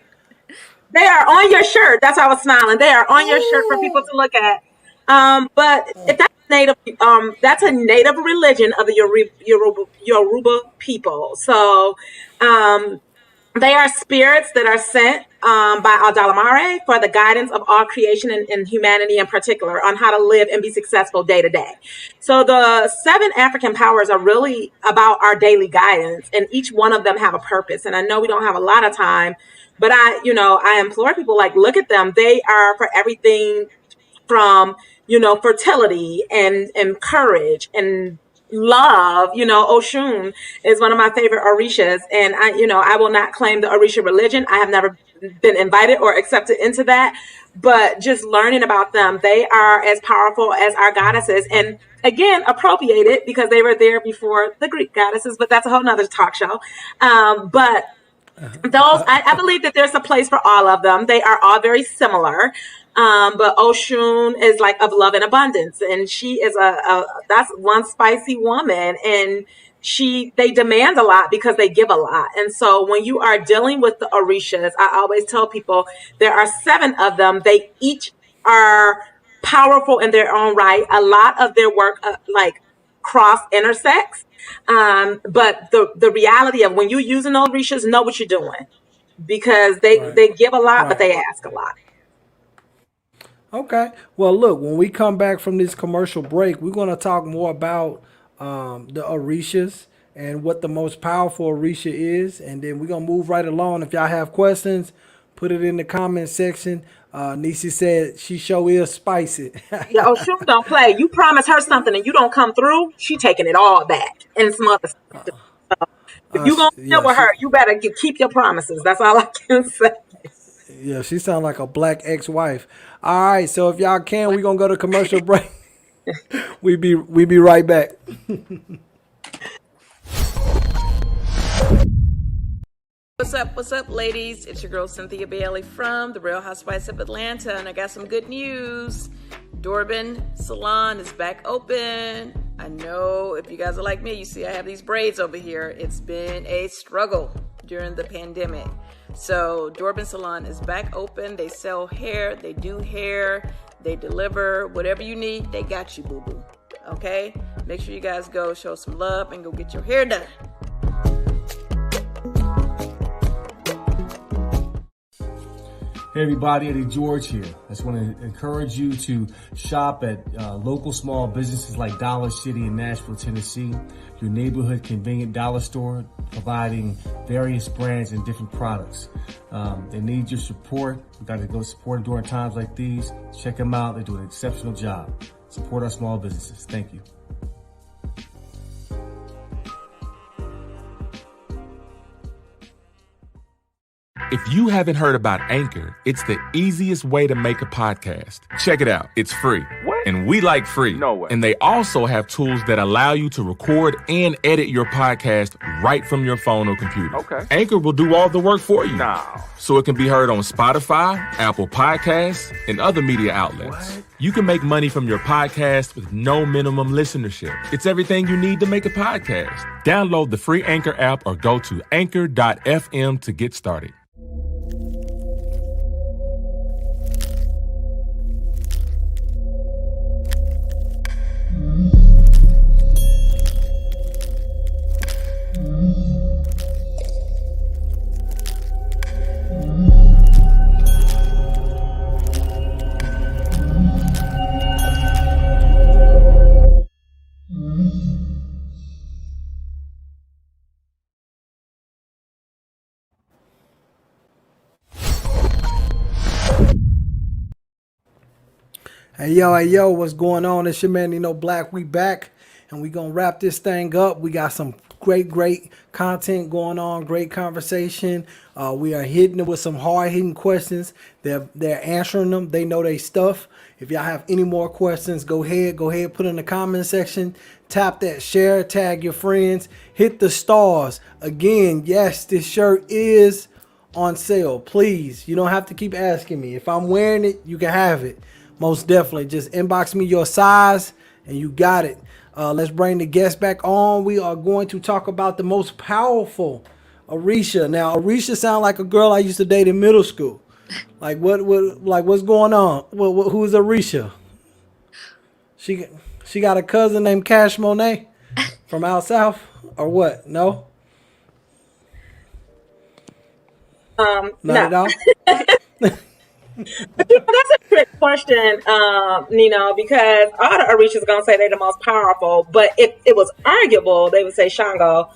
They are on your shirt. That's why I was smiling. They are on your shirt for people to look at. But if that's a native religion of the Yoruba people. So, they are spirits that are sent by Aldalamare for the guidance of all creation and humanity in particular on how to live and be successful day to day. So the 7 African powers are really about our daily guidance, and each one of them have a purpose. And I know we don't have a lot of time, but I implore people, like, look at them. They are for everything from, fertility and courage and love. Oshun is one of my favorite Orishas, and I will not claim the Orisha religion. I have never been invited or accepted into that, but just learning about them, they are as powerful as our goddesses, and again, appropriated because they were there before the Greek goddesses, but that's a whole nother talk show. But those, I believe that there's a place for all of them. They are all very similar. But Oshun is like of love and abundance, and she is that's one spicy woman, and they demand a lot because they give a lot. And so when you are dealing with the Orishas, I always tell people there are 7 of them. They each are powerful in their own right. A lot of their work intersects. But the reality of when you're using those Orishas, know what you're doing, because they give a lot, but they ask a lot. Okay. Well, look, when we come back from this commercial break, we're going to talk more about the Orishas and what the most powerful Orisha is. And then we're going to move right along. If y'all have questions, put it in the comment section. Nisi said she sure is spicy. Yeah, Oshun don't play. You promise her something and you don't come through, she taking it all back and some other stuff. If you going to deal with her, you better keep your promises. That's all I can say. Yeah, she sounds like a black ex-wife. All right, so if y'all can, we're going to go to commercial break. we be right back. What's up, ladies? It's your girl, Cynthia Bailey from The Real Housewives of Atlanta, and I got some good news. Durbin Salon is back open. I know if you guys are like me, you see I have these braids over here. It's been a struggle during the pandemic. So Durbin Salon is back open. They sell hair, they do hair, they deliver whatever you need. They got you, boo-boo. Okay? Make sure you guys go show some love and go get your hair done. Hey everybody, Eddie George here. I just want to encourage you to shop at local small businesses like Dollar City in Nashville, Tennessee, your neighborhood convenient dollar store providing various brands and different products. They need your support. We got to go support them during times like these. Check them out. They do an exceptional job. Support our small businesses. Thank you. If you haven't heard about Anchor, it's the easiest way to make a podcast. Check it out. It's free. What? And we like free. No way. And they also have tools that allow you to record and edit your podcast right from your phone or computer. Okay. Anchor will do all the work for you. No. So it can be heard on Spotify, Apple Podcasts, and other media outlets. What? You can make money from your podcast with no minimum listenership. It's everything you need to make a podcast. Download the free Anchor app or go to anchor.fm to get started. Hey yo, what's going on? It's your man Nino Blac. We back and we gonna wrap this thing up. We got some great content going on, great conversation. We are hitting it with some hard hitting questions. They're answering them. They know they stuff. If y'all have any more questions, go ahead, put in the comment section. Tap that share, tag your friends, hit the stars. Again, yes, this shirt is on sale. Please, you don't have to keep asking me. If I'm wearing it, you can have it. Most definitely. Just inbox me your size and you got it. Let's bring the guest back on. We are going to talk about the most powerful Orisha. Now, Orisha sound like a girl I used to date in middle school. Like what's going on? Who's Orisha? She got a cousin named Cash Monet from out south or what? No? Not No. at all. But that's a trick question, Nino, because all the Orishas gonna say they're the most powerful. But if it was arguable, they would say Shango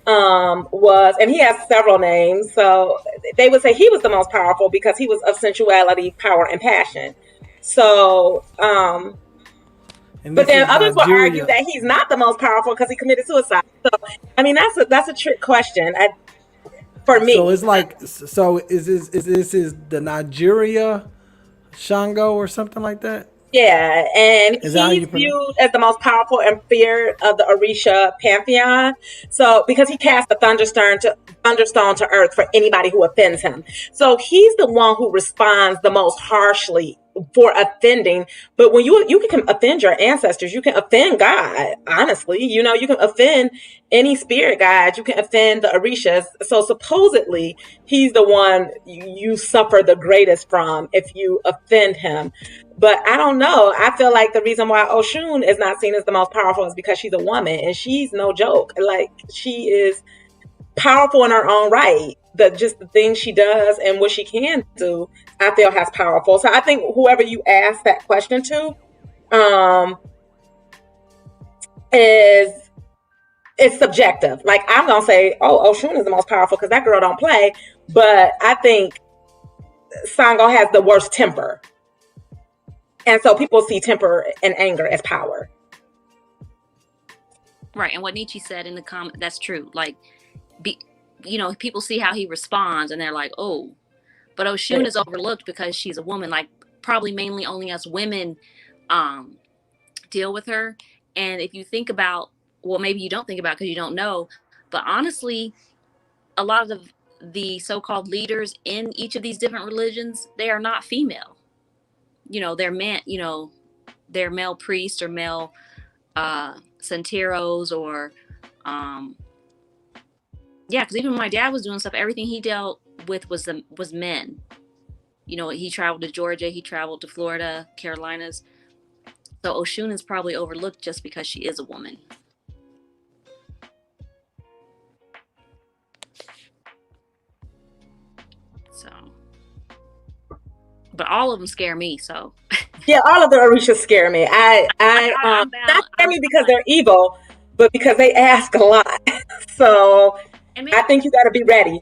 was, and he has several names. So they would say he was the most powerful because he was of sensuality, power, and passion. So, but then others will argue that he's not the most powerful because he committed suicide. So, I mean, that's a trick question. For me. So it's like, so is this the Nigeria Shango or something like that? Yeah, and he's viewed as the most powerful and feared of the Orisha pantheon. So because he cast a thunderstone to earth for anybody who offends him. So he's the one who responds the most harshly for offending. But when you can offend your ancestors, you can offend God, honestly. You know, you can offend any spirit guide, you can offend the Orishas. So supposedly he's the one you suffer the greatest from if you offend him. But I don't know. I feel like the reason why Oshun is not seen as the most powerful is because she's a woman, and she's no joke. Like, she is powerful in her own right. Just the things she does and what she can do, I feel has powerful. So I think whoever you ask that question to, it's subjective. Like, I'm gonna say, oh, Oshun is the most powerful because that girl don't play. But I think Sango has the worst temper. And so people see temper and anger as power. Right. And what Nietzsche said in the comment, that's true. Like, people see how he responds and they're like, oh, but Oshun is overlooked because she's a woman. Like, probably mainly only us women deal with her. And if you think about, well, maybe you don't think about because you don't know, but honestly, a lot of the so-called leaders in each of these different religions, they are not female. They're men, they're male priests or male santeros or because even when my dad was doing stuff, everything he dealt with was men. He traveled to Georgia, he traveled to Florida, Carolinas. So Oshun is probably overlooked just because she is a woman. So, but all of them scare me. So yeah, all of the Orishas scare me. Not scare me because they're evil, but because they ask a lot. So I think you got to be ready.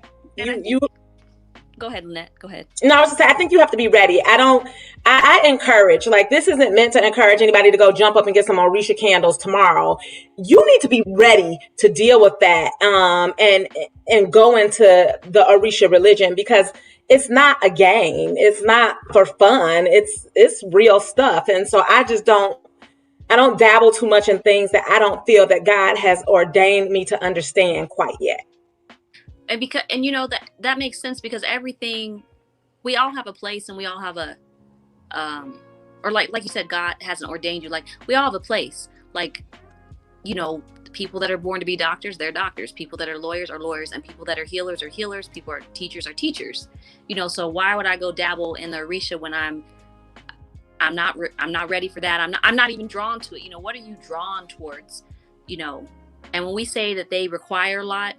Go ahead, Lynette. Go ahead. No, I was just saying, I think you have to be ready. I encourage, like, this isn't meant to encourage anybody to go jump up and get some Orisha candles tomorrow. You need to be ready to deal with that and go into the Orisha religion, because it's not a game. It's not for fun. It's real stuff. And so I don't dabble too much in things that I don't feel that God has ordained me to understand quite yet. And that makes sense, because everything, we all have a place and we all have a or like you said, God hasn't ordained you. Like, we all have a place. Like, people that are born to be doctors, they're doctors. People that are lawyers are lawyers, and people that are healers are healers. People are teachers. So why would I go dabble in the Orisha when I'm not ready for that? I'm not even drawn to it. What are you drawn towards? And when we say that they require a lot,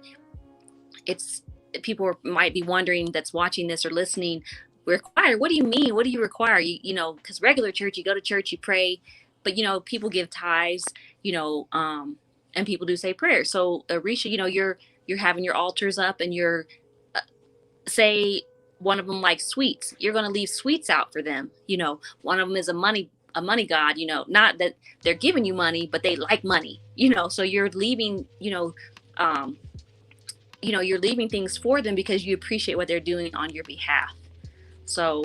it's, people might be wondering, that's watching this or listening, require, what do you mean? What do you require? Because regular church, you go to church, you pray, but people give tithes, and people do say prayers. So Orisha, you're having your altars up, and you're say one of them likes sweets, you're going to leave sweets out for them. One of them is a money a money god, not that they're giving you money, but they like money, so you're leaving, you're leaving things for them because you appreciate what they're doing on your behalf. So,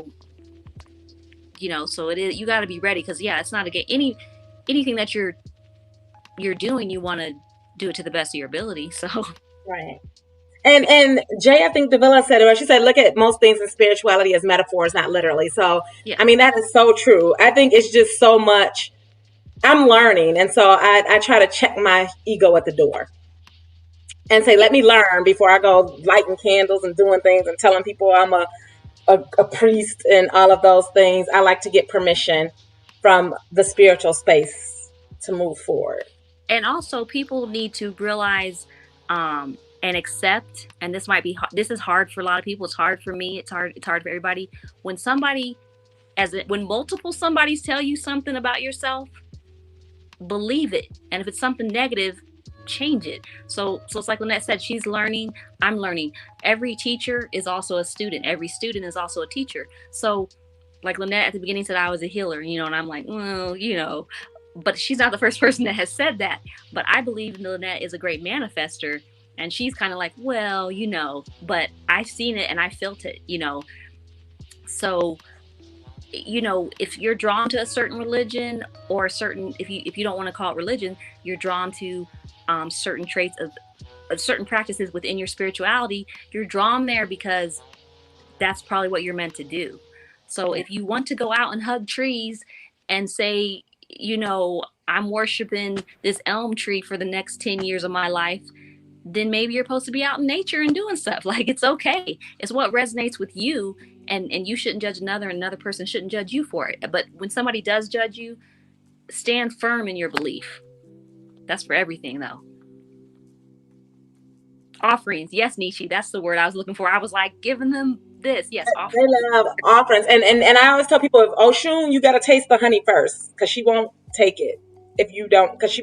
so it is, you got to be ready, because it's not anything that you're doing, you want to do it to the best of your ability. So right. And Jay, I think Davila said it right. She said, look at most things in spirituality as metaphors, not literally. So, yeah. I mean, that is so true. I think it's just so much. I'm learning. And so I try to check my ego at the door and say, let me learn before I go lighting candles and doing things and telling people I'm a priest and all of those things. I like to get permission from the spiritual space to move forward. And also, people need to realize and accept, and this is hard for a lot of people. It's hard for me. It's hard for everybody. When multiple somebodies tell you something about yourself, believe it. And if it's something negative, change it. So it's like Lynette said, she's learning, I'm learning. Every teacher is also a student. Every student is also a teacher. So like Lynette at the beginning said, I was a healer, and I'm like, well, but she's not the first person that has said that. But I believe Lynette is a great manifester, and she's kind of like, well, but I've seen it and I felt it, So, if you're drawn to a certain religion or if you don't want to call it religion, you're drawn to certain traits of certain practices within your spirituality, you're drawn there because that's probably what you're meant to do. So if you want to go out and hug trees and say, I'm worshiping this elm tree for the next 10 years of my life, then maybe you're supposed to be out in nature and doing stuff. Like, it's okay. It's what resonates with you, and you shouldn't judge another person shouldn't judge you for it. But when somebody does judge you, stand firm in your belief. That's for everything, though. Offerings. Yes, Nishi, that's the word I was looking for. I was like, giving them this. Yes, offerings. They love offerings. And I always tell people, if Oshun, you got to taste the honey first, because she won't take it if you don't, because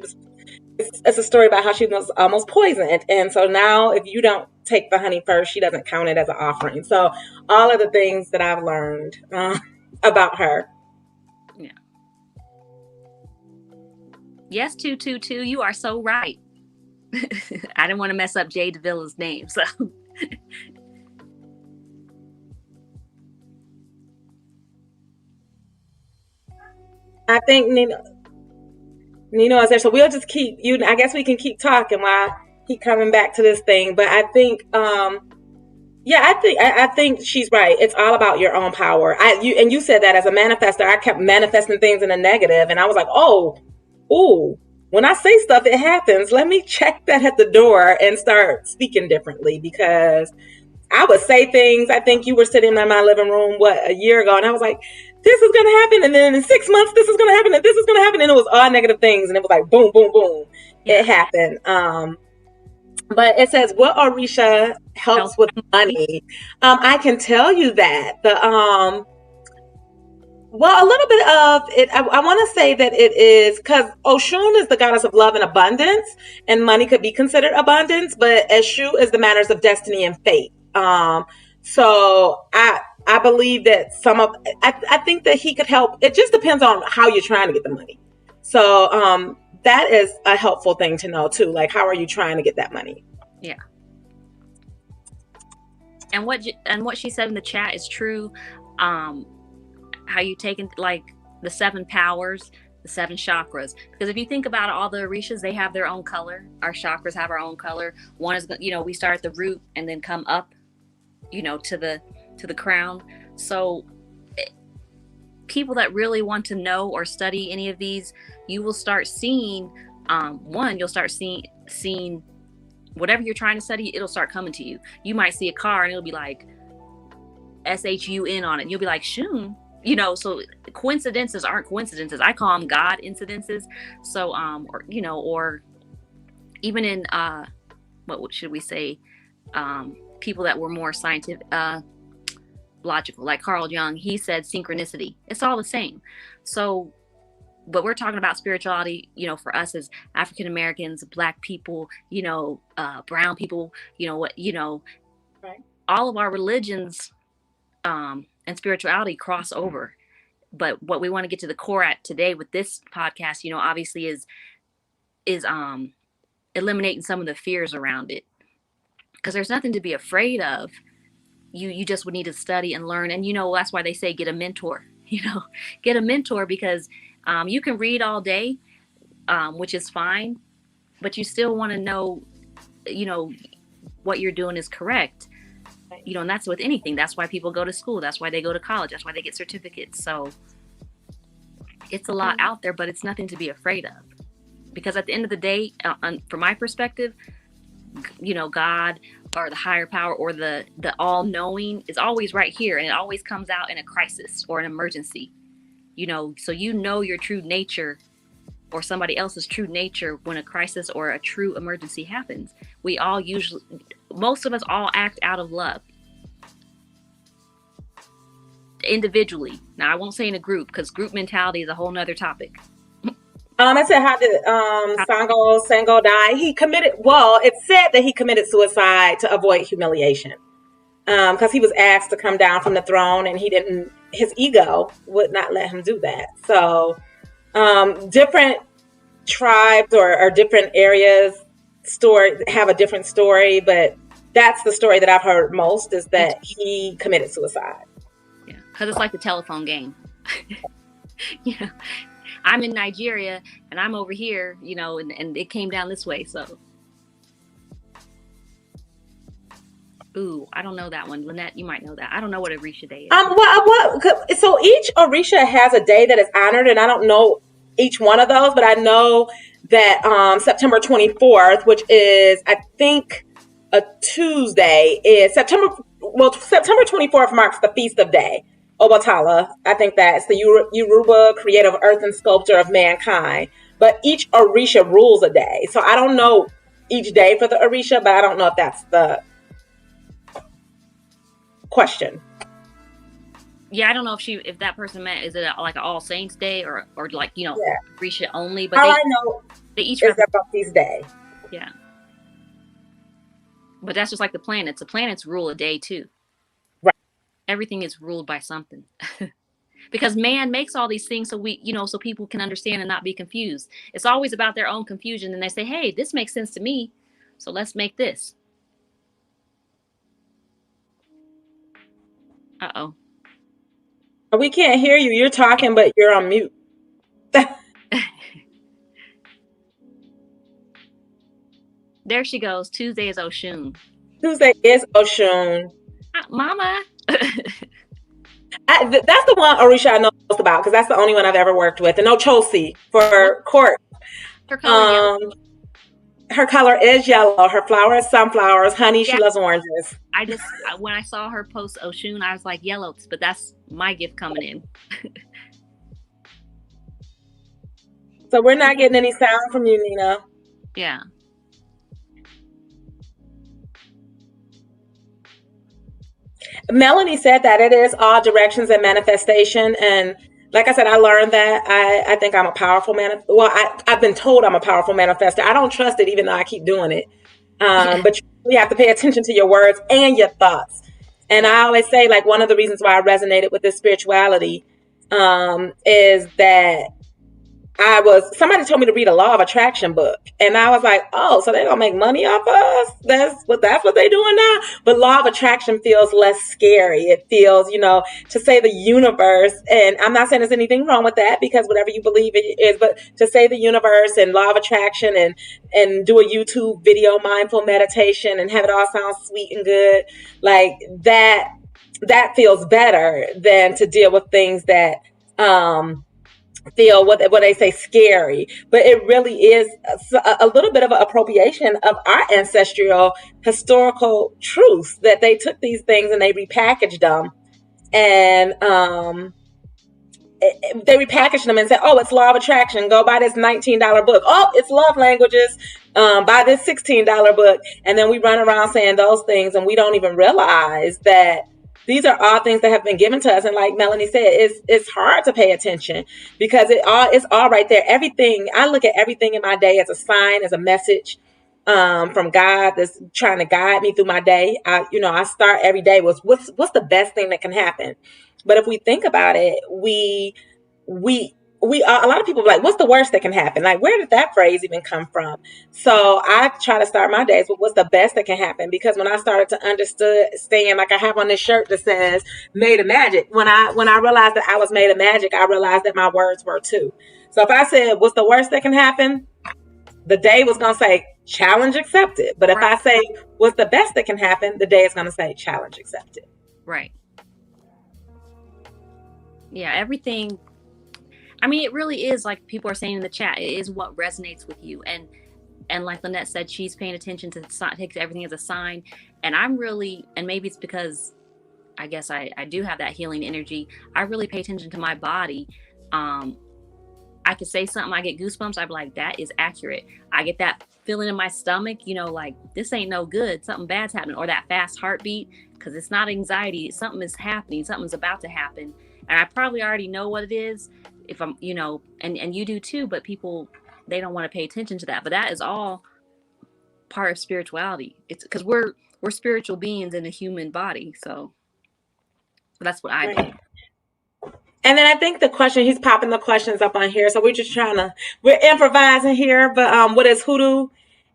it's a story about how she was almost poisoned. And so now if you don't take the honey first, she doesn't count it as an offering. So all of the things that I've learned about her. Yeah. Yes, 222, you are so right. I didn't want to mess up Jay Davila's name, so. I think Nino is there, so we'll just keep I guess we can keep talking while he coming back to this thing. But I think, I think she's right. It's all about your own power. And you said that as a manifester, I kept manifesting things in a negative, and I was like, when I say stuff, it happens. Let me check that at the door and start speaking differently, because I would say things. I think you were sitting in my living room, a year ago, and I was like, this is going to happen. And then in 6 months, this is going to happen. And this is going to happen. And it was all negative things. And it was like, boom, boom, boom. Yeah. It happened. But it says, what Orisha helps with money? I can tell you that well, a little bit of it, I want to say that it is, because Oshun is the goddess of love and abundance, and money could be considered abundance, but Eshu is the matters of destiny and fate. So I believe that I think that he could help. It just depends on how you're trying to get the money. So that is a helpful thing to know too. Like, how are you trying to get that money? Yeah. And what she said in the chat is true. How you taken like the 7 powers, the 7 chakras, because if you think about it, all the orishas, they have their own color. Our chakras have our own color. One is, we start at the root and then come up, to the crown. So people that really want to know or study any of these, you will start seeing you'll start seeing whatever you're trying to study, it'll start coming to you. You might see a car and it'll be like SHUN on it, and you'll be like, Shun. So coincidences aren't coincidences. I call them God incidences. So, or even in, what should we say? People that were more scientific, logical, like Carl Jung, he said synchronicity. It's all the same. So, but we're talking about spirituality, for us as African Americans, Black people, brown people, right. All of our religions, and spirituality cross over. But what we want to get to the core at today with this podcast, obviously is eliminating some of the fears around it, because there's nothing to be afraid of. You just would need to study and learn, and that's why they say get a mentor. Get a mentor, because you can read all day, which is fine, but you still want to know what you're doing is correct. And that's with anything. That's why people go to school. That's why they go to college. That's why they get certificates. So it's a lot out there, but it's nothing to be afraid of, because at the end of the day, from my perspective, God or the higher power or the all-knowing is always right here, and it always comes out in a crisis or an emergency. So your true nature or somebody else's true nature when a crisis or a true emergency happens. Most of us all act out of love individually. Now, I won't say in a group, because group mentality is a whole nother topic. I said, how did Sango die? It said that he committed suicide to avoid humiliation, because he was asked to come down from the throne, and his ego would not let him do that. So different tribes or different areas have a different story, but that's the story that I've heard most, is that he committed suicide. Yeah, because it's like the telephone game. I'm in Nigeria and I'm over here, and it came down this way. So, ooh, I don't know that one. Lynette, you might know that. I don't know what Orisha Day is. So each Orisha has a day that is honored, and I don't know each one of those, but I know that September 24th, which is, I think, a Tuesday, is September 24th marks the feast of day. Obatala. I think that's the Yoruba creative earth and sculptor of mankind. But each Orisha rules a day. So I don't know each day for the Orisha, but I don't know if that's the question. Yeah, I don't know if that person meant, is it like an All Saints Day or like, Orisha only? But I know they each is their feast day. Yeah. But that's just like the planets. The planets rule a day too. Right. Everything is ruled by something. Because man makes all these things so so people can understand and not be confused. It's always about their own confusion, and they say, hey, this makes sense to me, so let's make this. Uh-oh. We can't hear you. You're talking, but you're on mute. There she goes. Tuesday is Oshun. Tuesday is Oshun. Mama. That's the one Orisha I know most about, because that's the only one I've ever worked with. And Ochosi for court. Her color is yellow. Her flower is sunflowers. Honey, she loves oranges. When I saw her post Oshun, I was like, yellows, but that's my gift coming in. So we're not getting any sound from you, Nina. Yeah. Melanie said that it is all directions and manifestation. And like I said, I learned that. I think I'm a powerful I've been told I'm a powerful manifester. I don't trust it, even though I keep doing it. But you have to pay attention to your words and your thoughts. And I always say, like, one of the reasons why I resonated with this spirituality is that somebody told me to read a law of attraction book, and I was like, oh, so they're gonna make money off us? That's what they're doing now. But law of attraction feels less scary. It feels, to say the universe, and I'm not saying there's anything wrong with that, because whatever you believe it is, but to say the universe and law of attraction and do a YouTube video, mindful meditation, and have it all sound sweet and good, like that feels better than to deal with things that feel what they say scary. But it really is a little bit of an appropriation of our ancestral historical truths, that they took these things and they repackaged them, and and said, oh, it's law of attraction, go buy this $19 book. Oh, it's love languages, buy this $16 book. And then we run around saying those things, and we don't even realize that these are all things that have been given to us. And like Melanie said, it's hard to pay attention, because it's all right there. Everything, I look at everything in my day as a sign, as a message from God that's trying to guide me through my day. I start every day with what's the best thing that can happen. But if we think about it, we a lot of people are like, what's the worst that can happen? Like, where did that phrase even come from? So I try to start my days with what's the best that can happen, because when I started to understand, like I have on this shirt that says made of magic, when I realized that I was made of magic, I realized that my words were too. So if I said what's the worst that can happen, the day was going to say challenge accepted. But if I say what's the best that can happen, the day is going to say challenge accepted. Right. Yeah, everything. I mean, it really is, like people are saying in the chat, it is what resonates with you. And like Lynette said, she's paying attention to takes everything as a sign. And I'm really, and maybe it's because I guess I do have that healing energy. I really pay attention to my body. I could say something, I get goosebumps. I'd be like, that is accurate. I get that feeling in my stomach, you know, like this ain't no good. Something bad's happening. Or that fast heartbeat, because it's not anxiety. Something is happening. Something's about to happen. And I probably already know what it is if I'm, you know, and you do too, but people, they don't want to pay attention to that. But that is all part of spirituality. It's because we're spiritual beings in a human body. So that's what I do. And then I think the question, he's popping the questions up on here. So we're just we're improvising here. But what is hoodoo?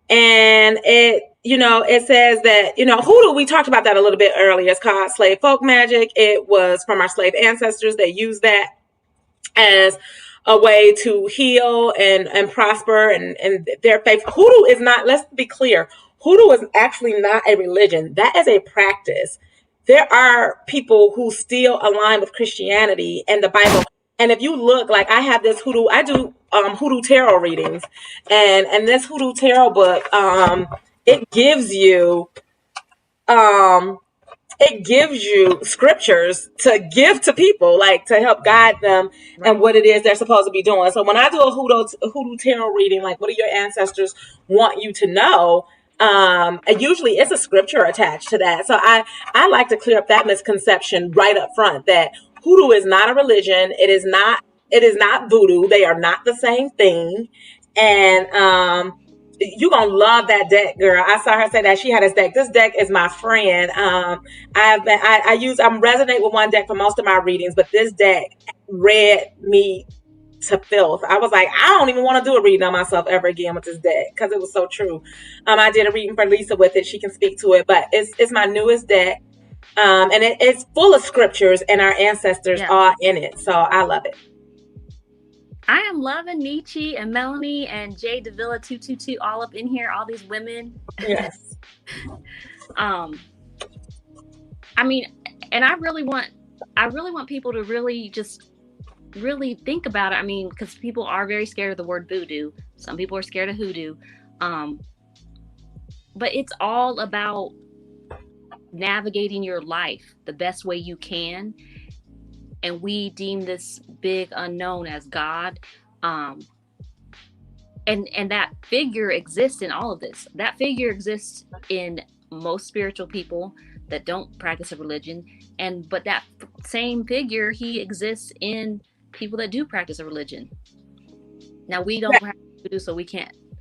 And it, you know, it says that, you know, hoodoo, we talked about that a little bit earlier. It's called slave folk magic. It was from our slave ancestors. They used that as a way to heal and prosper and their faith. Hoodoo is not, let's be clear, hoodoo is actually not a religion. That is a practice. There are people who still align with Christianity and the Bible. And if you look, like I have this hoodoo, I do hoodoo tarot readings, and this hoodoo tarot book, it gives you scriptures to give to people, like to help guide them and what it is they're supposed to be doing. So when I do a hoodoo tarot reading, like what do your ancestors want you to know? Usually it's a scripture attached to that. So I like to clear up that misconception right up front that hoodoo is not a religion. It is not voodoo. They are not the same thing. And you're gonna love that deck, girl. I saw her say that she had this deck. This deck is my friend. I resonate with one deck for most of my readings, but this deck read me to filth. I was like, I don't even want to do a reading on myself ever again with this deck because it was so true. I did a reading for Lisa with it. She can speak to it, but it's my newest deck. And it's full of scriptures and our ancestors are in it. So I love it. I am loving Nietzsche and Melanie and Jay Davila 222 all up in here, all these women. Yes. I mean, and I really want people to really just really think about it. I mean, because people are very scared of the word voodoo. Some people are scared of hoodoo. But it's all about navigating your life the best way you can. And we deem this big unknown as God. And that figure exists in all of this. That figure exists in most spiritual people that don't practice a religion. But that same figure, he exists in people that do practice a religion. Now we don't practice voodoo, so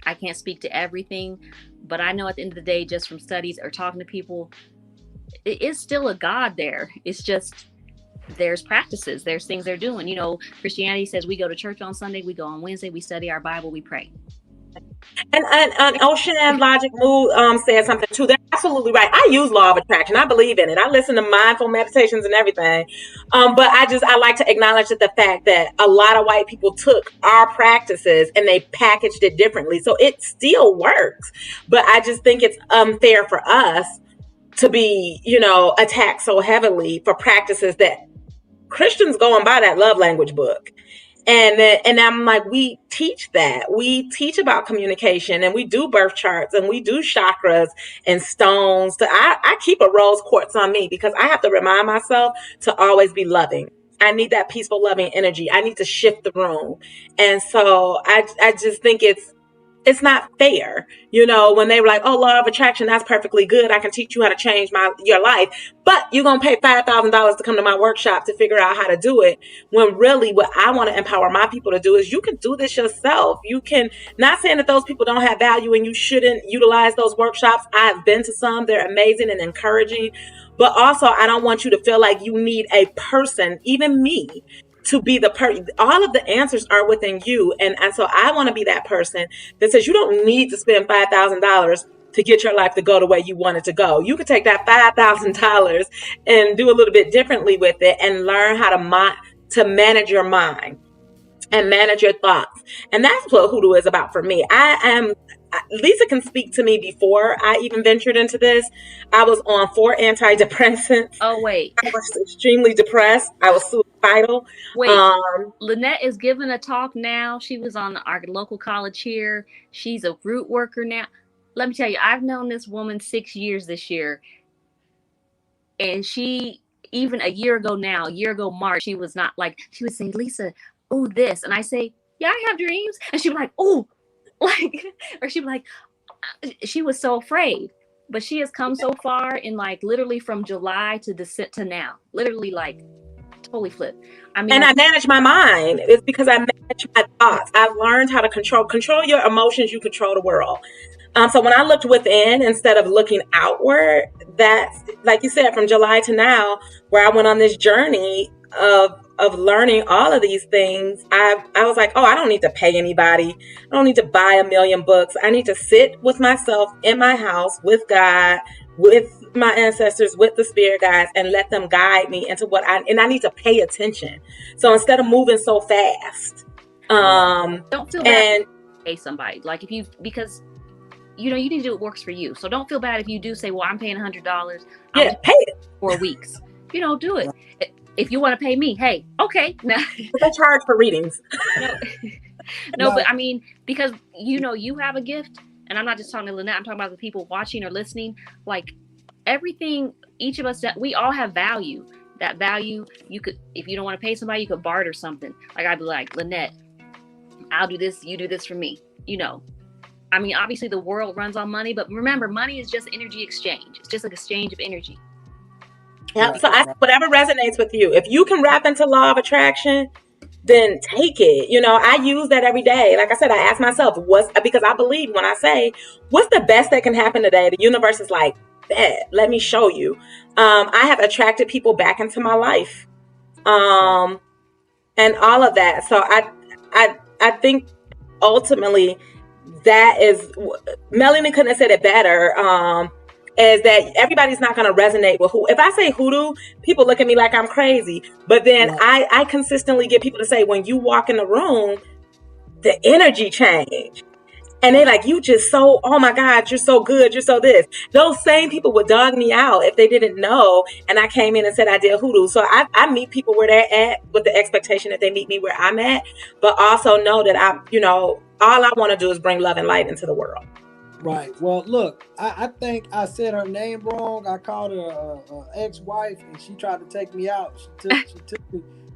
I can't speak to everything, but I know at the end of the day, just from studies or talking to people, it is still a God there. It's just, there's practices, there's things they're doing. You know, Christianity says we go to church on Sunday, we go on Wednesday, we study our Bible, we pray. And Ocean Logic Mood said something too. They're absolutely right. I use law of attraction. I believe in it. I listen to mindful meditations and everything. But I like to acknowledge that the fact that a lot of white people took our practices and they packaged it differently. So it still works. But I just think it's unfair for us to be, you know, attacked so heavily for practices that Christians go and buy that love language book. And I'm like, we teach that. We teach about communication and we do birth charts and we do chakras and stones. I keep a rose quartz on me because I have to remind myself to always be loving. I need that peaceful, loving energy. I need to shift the room. And so I just think it's it's not fair. When they were like, oh, law of attraction, that's perfectly good. I can teach you how to change your life, but you're going to pay $5,000 to come to my workshop to figure out how to do it. When really what I want to empower my people to do is you can do this yourself. You can, not saying that those people don't have value and you shouldn't utilize those workshops. I've been to some, they're amazing and encouraging, but also I don't want you to feel like you need a person, even me, to be the person. All of the answers are within you. And so I want to be that person that says you don't need to spend $5,000 to get your life to go the way you want it to go. You could take that $5,000 and do a little bit differently with it and learn how to manage your mind and manage your thoughts. And that's what Hoodoo is about for me. Lisa can speak to me before I even ventured into this. I was on 4 antidepressants. Oh, wait. I was extremely depressed. I was suicidal. Wait, Lynette is giving a talk now. She was on our local college here. She's a root worker now. Let me tell you, I've known this woman 6 years this year. And she, even a year ago March, she was not like, she would say, Lisa, oh, this. And I say, yeah, I have dreams. And she'd be like, oh, like, or she'd be like, she was so afraid. But she has come so far in like literally from July to now. Literally like totally flipped. I mean, and I manage my mind. It's because I manage my thoughts. I've learned how to control your emotions. You control the world. So when I looked within instead of looking outward, that's like you said, from July to now, where I went on this journey of learning all of these things, I was like, oh, I don't need to pay anybody. I don't need to buy a million books. I need to sit with myself in my house with God, with my ancestors, with the spirit guides, and let them guide me into and I need to pay attention. So instead of moving so fast, don't feel bad if you pay somebody. Like because you need to do what works for you. So don't feel bad if you do say, well, I'm paying $100. Yeah, pay it. 4 weeks. Do it. If you want to pay me, hey, okay. I charge for readings. No, but I mean, because you have a gift, and I'm not just talking to Lynette, I'm talking about the people watching or listening. Like everything, each of us, we all have value. That value, you could, if you don't want to pay somebody, you could barter something. Like I'd be like, Lynette, I'll do this, you do this for me. I mean, obviously the world runs on money, but remember, money is just energy exchange. It's just an exchange of energy. Yeah. So whatever resonates with you. If you can wrap into law of attraction, then take it. I use that every day. Like I said, I ask myself, because I believe when I say, what's the best that can happen today? The universe is like, bet, let me show you. I have attracted people back into my life. And all of that. So I think ultimately that is, Melanie couldn't have said it better. Is that everybody's not going to resonate with if I say Hoodoo, people look at me like I'm crazy. But then I consistently get people to say, when you walk in the room, the energy change. And they like, you just so, oh my God, you're so good. You're so this. Those same people would dog me out if they didn't know. And I came in and said I did Hoodoo. So I meet people where they're at with the expectation that they meet me where I'm at. But also know that all I want to do is bring love and light into the world. Right. Well, look, I think I said her name wrong. I called her ex-wife, and she tried to take me out. She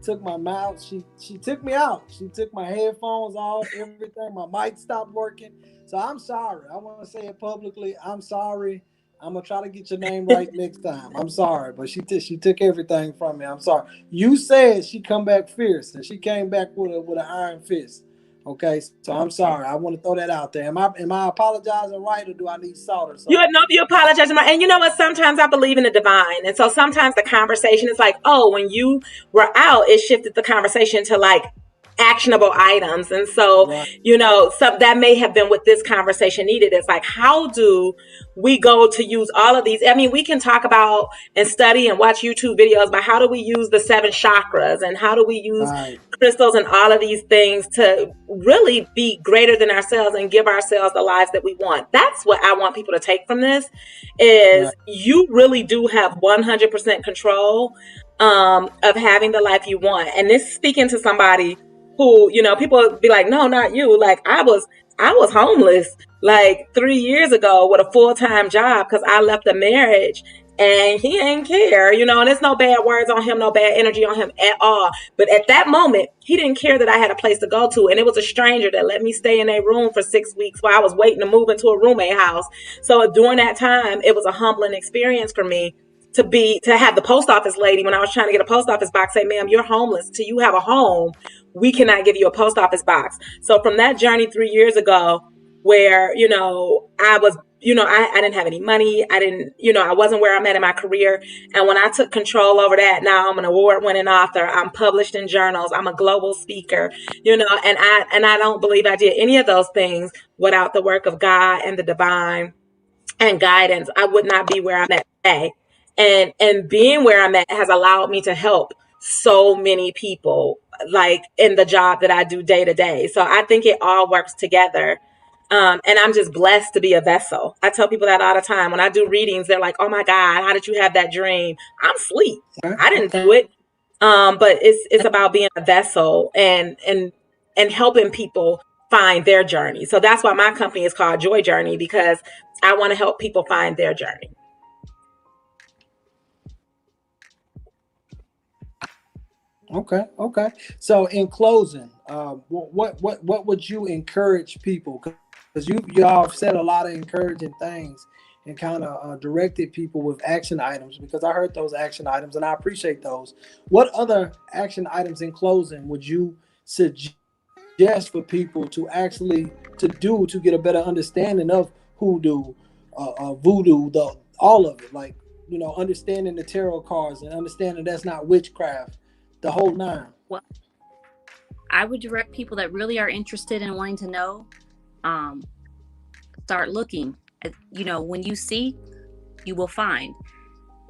took my mouth. She took me out. She took my headphones off, everything. My mic stopped working. So I'm sorry. I want to say it publicly. I'm sorry. I'm gonna try to get your name right next time. I'm sorry, but she took everything from me. I'm sorry. You said she come back fierce, and she came back with an iron fist. Okay, so I'm sorry. I want to throw that out there. Am I apologizing right, or do I need salt or something? You apologizing right. And you know what? Sometimes I believe in the divine. And so sometimes the conversation is like, oh, when you were out, it shifted the conversation to like actionable items. And so, that may have been what this conversation needed. It's like, how do we go to use all of these? I mean, we can talk about and study and watch YouTube videos, but how do we use the 7 chakras, and how do we use crystals and all of these things to really be greater than ourselves and give ourselves the lives that we want? That's what I want people to take from this is you really do have 100% control of having the life you want. And this is speaking to somebody who, people be like, no, not you. Like I was homeless like 3 years ago with a full-time job because I left a marriage and he ain't care, you know, and there's no bad words on him, no bad energy on him at all. But at that moment, he didn't care that I had a place to go to. And it was a stranger that let me stay in a room for 6 weeks while I was waiting to move into a roommate house. So during that time, it was a humbling experience for me to have the post office lady, when I was trying to get a post office box, say, ma'am, you're homeless. Till you have a home, we cannot give you a post office box. So from that journey 3 years ago, where, you know, I was, you know, I didn't have any money. I didn't, you know, I wasn't where I'm at in my career. And when I took control over that, now I'm an award-winning author. I'm published in journals. I'm a global speaker, you know, and I don't believe I did any of those things without the work of God and the divine and guidance. I would not be where I'm at today. And being where I'm at has allowed me to help so many people, like in the job that I do day to day. So I think it all works together. And I'm just blessed to be a vessel. I tell people that all the time. When I do readings, they're like, oh my God, how did you have that dream? I'm asleep. I didn't do it. But it's about being a vessel and helping people find their journey. So that's why my company is called Joy Journey, because I want to help people find their journey. Okay. So in closing, what would you encourage people? Because y'all have said a lot of encouraging things and kind of directed people with action items, because I heard those action items and I appreciate those. What other action items in closing would you suggest for people to actually to get a better understanding of Hoodoo, Voodoo, all of it? Like, you know, understanding the tarot cards and understanding that's not witchcraft, the whole nine. Well, I would direct people that really are interested in wanting to know, start looking. You know, when you see, you will find,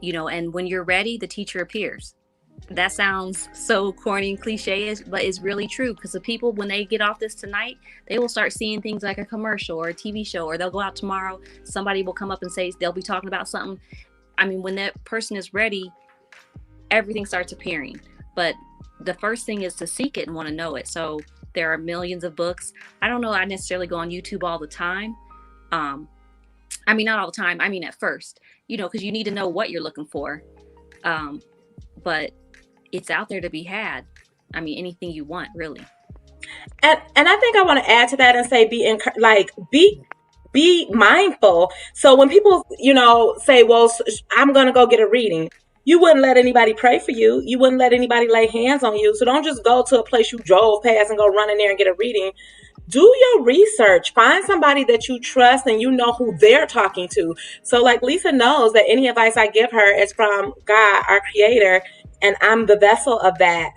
you know, and when you're ready, the teacher appears. That sounds so corny and cliche, but it's really true, because the people, when they get off this tonight, they will start seeing things like a commercial or a TV show, or they'll go out tomorrow, somebody will come up and say, they'll be talking about something. I mean, when that person is ready, everything starts appearing. But the first thing is to seek it and want to know it. So there are millions of books. I don't know I necessarily go on YouTube all the time. I mean, not all the time. I mean, at first, you know, because you need to know what you're looking for. But it's out there to be had. I mean, anything you want, really. And I think I want to add to that and say, be mindful. So when people, you know, say, well, I'm going to go get a reading, you wouldn't let anybody pray for you. You wouldn't let anybody lay hands on you. So don't just go to a place you drove past and go run in there and get a reading. Do your research. Find somebody that you trust and you know who they're talking to. So like Lisa knows that any advice I give her is from God, our creator, and I'm the vessel of that.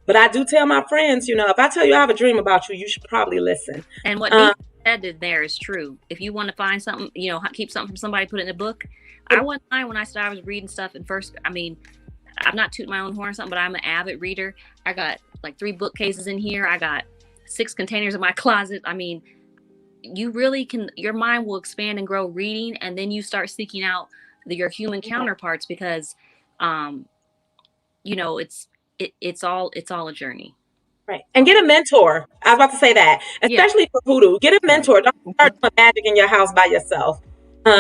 But I do tell my friends, you know, if I tell you I have a dream about you, you should probably listen. And what Nino said in there is true. If you want to find something, you know, keep something from somebody, put it in a book. I wasn't lying when I said I was reading stuff at first. I mean, I'm not tooting my own horn or something, but I'm an avid reader. I got like 3 bookcases in here. I got 6 containers in my closet. I mean, you really can, your mind will expand and grow reading, and then you start seeking out your human counterparts, because you know, it's all a journey. Right. And get a mentor. I was about to say that, especially for Voodoo. Get a mentor. Don't start doing magic in your house by yourself. Get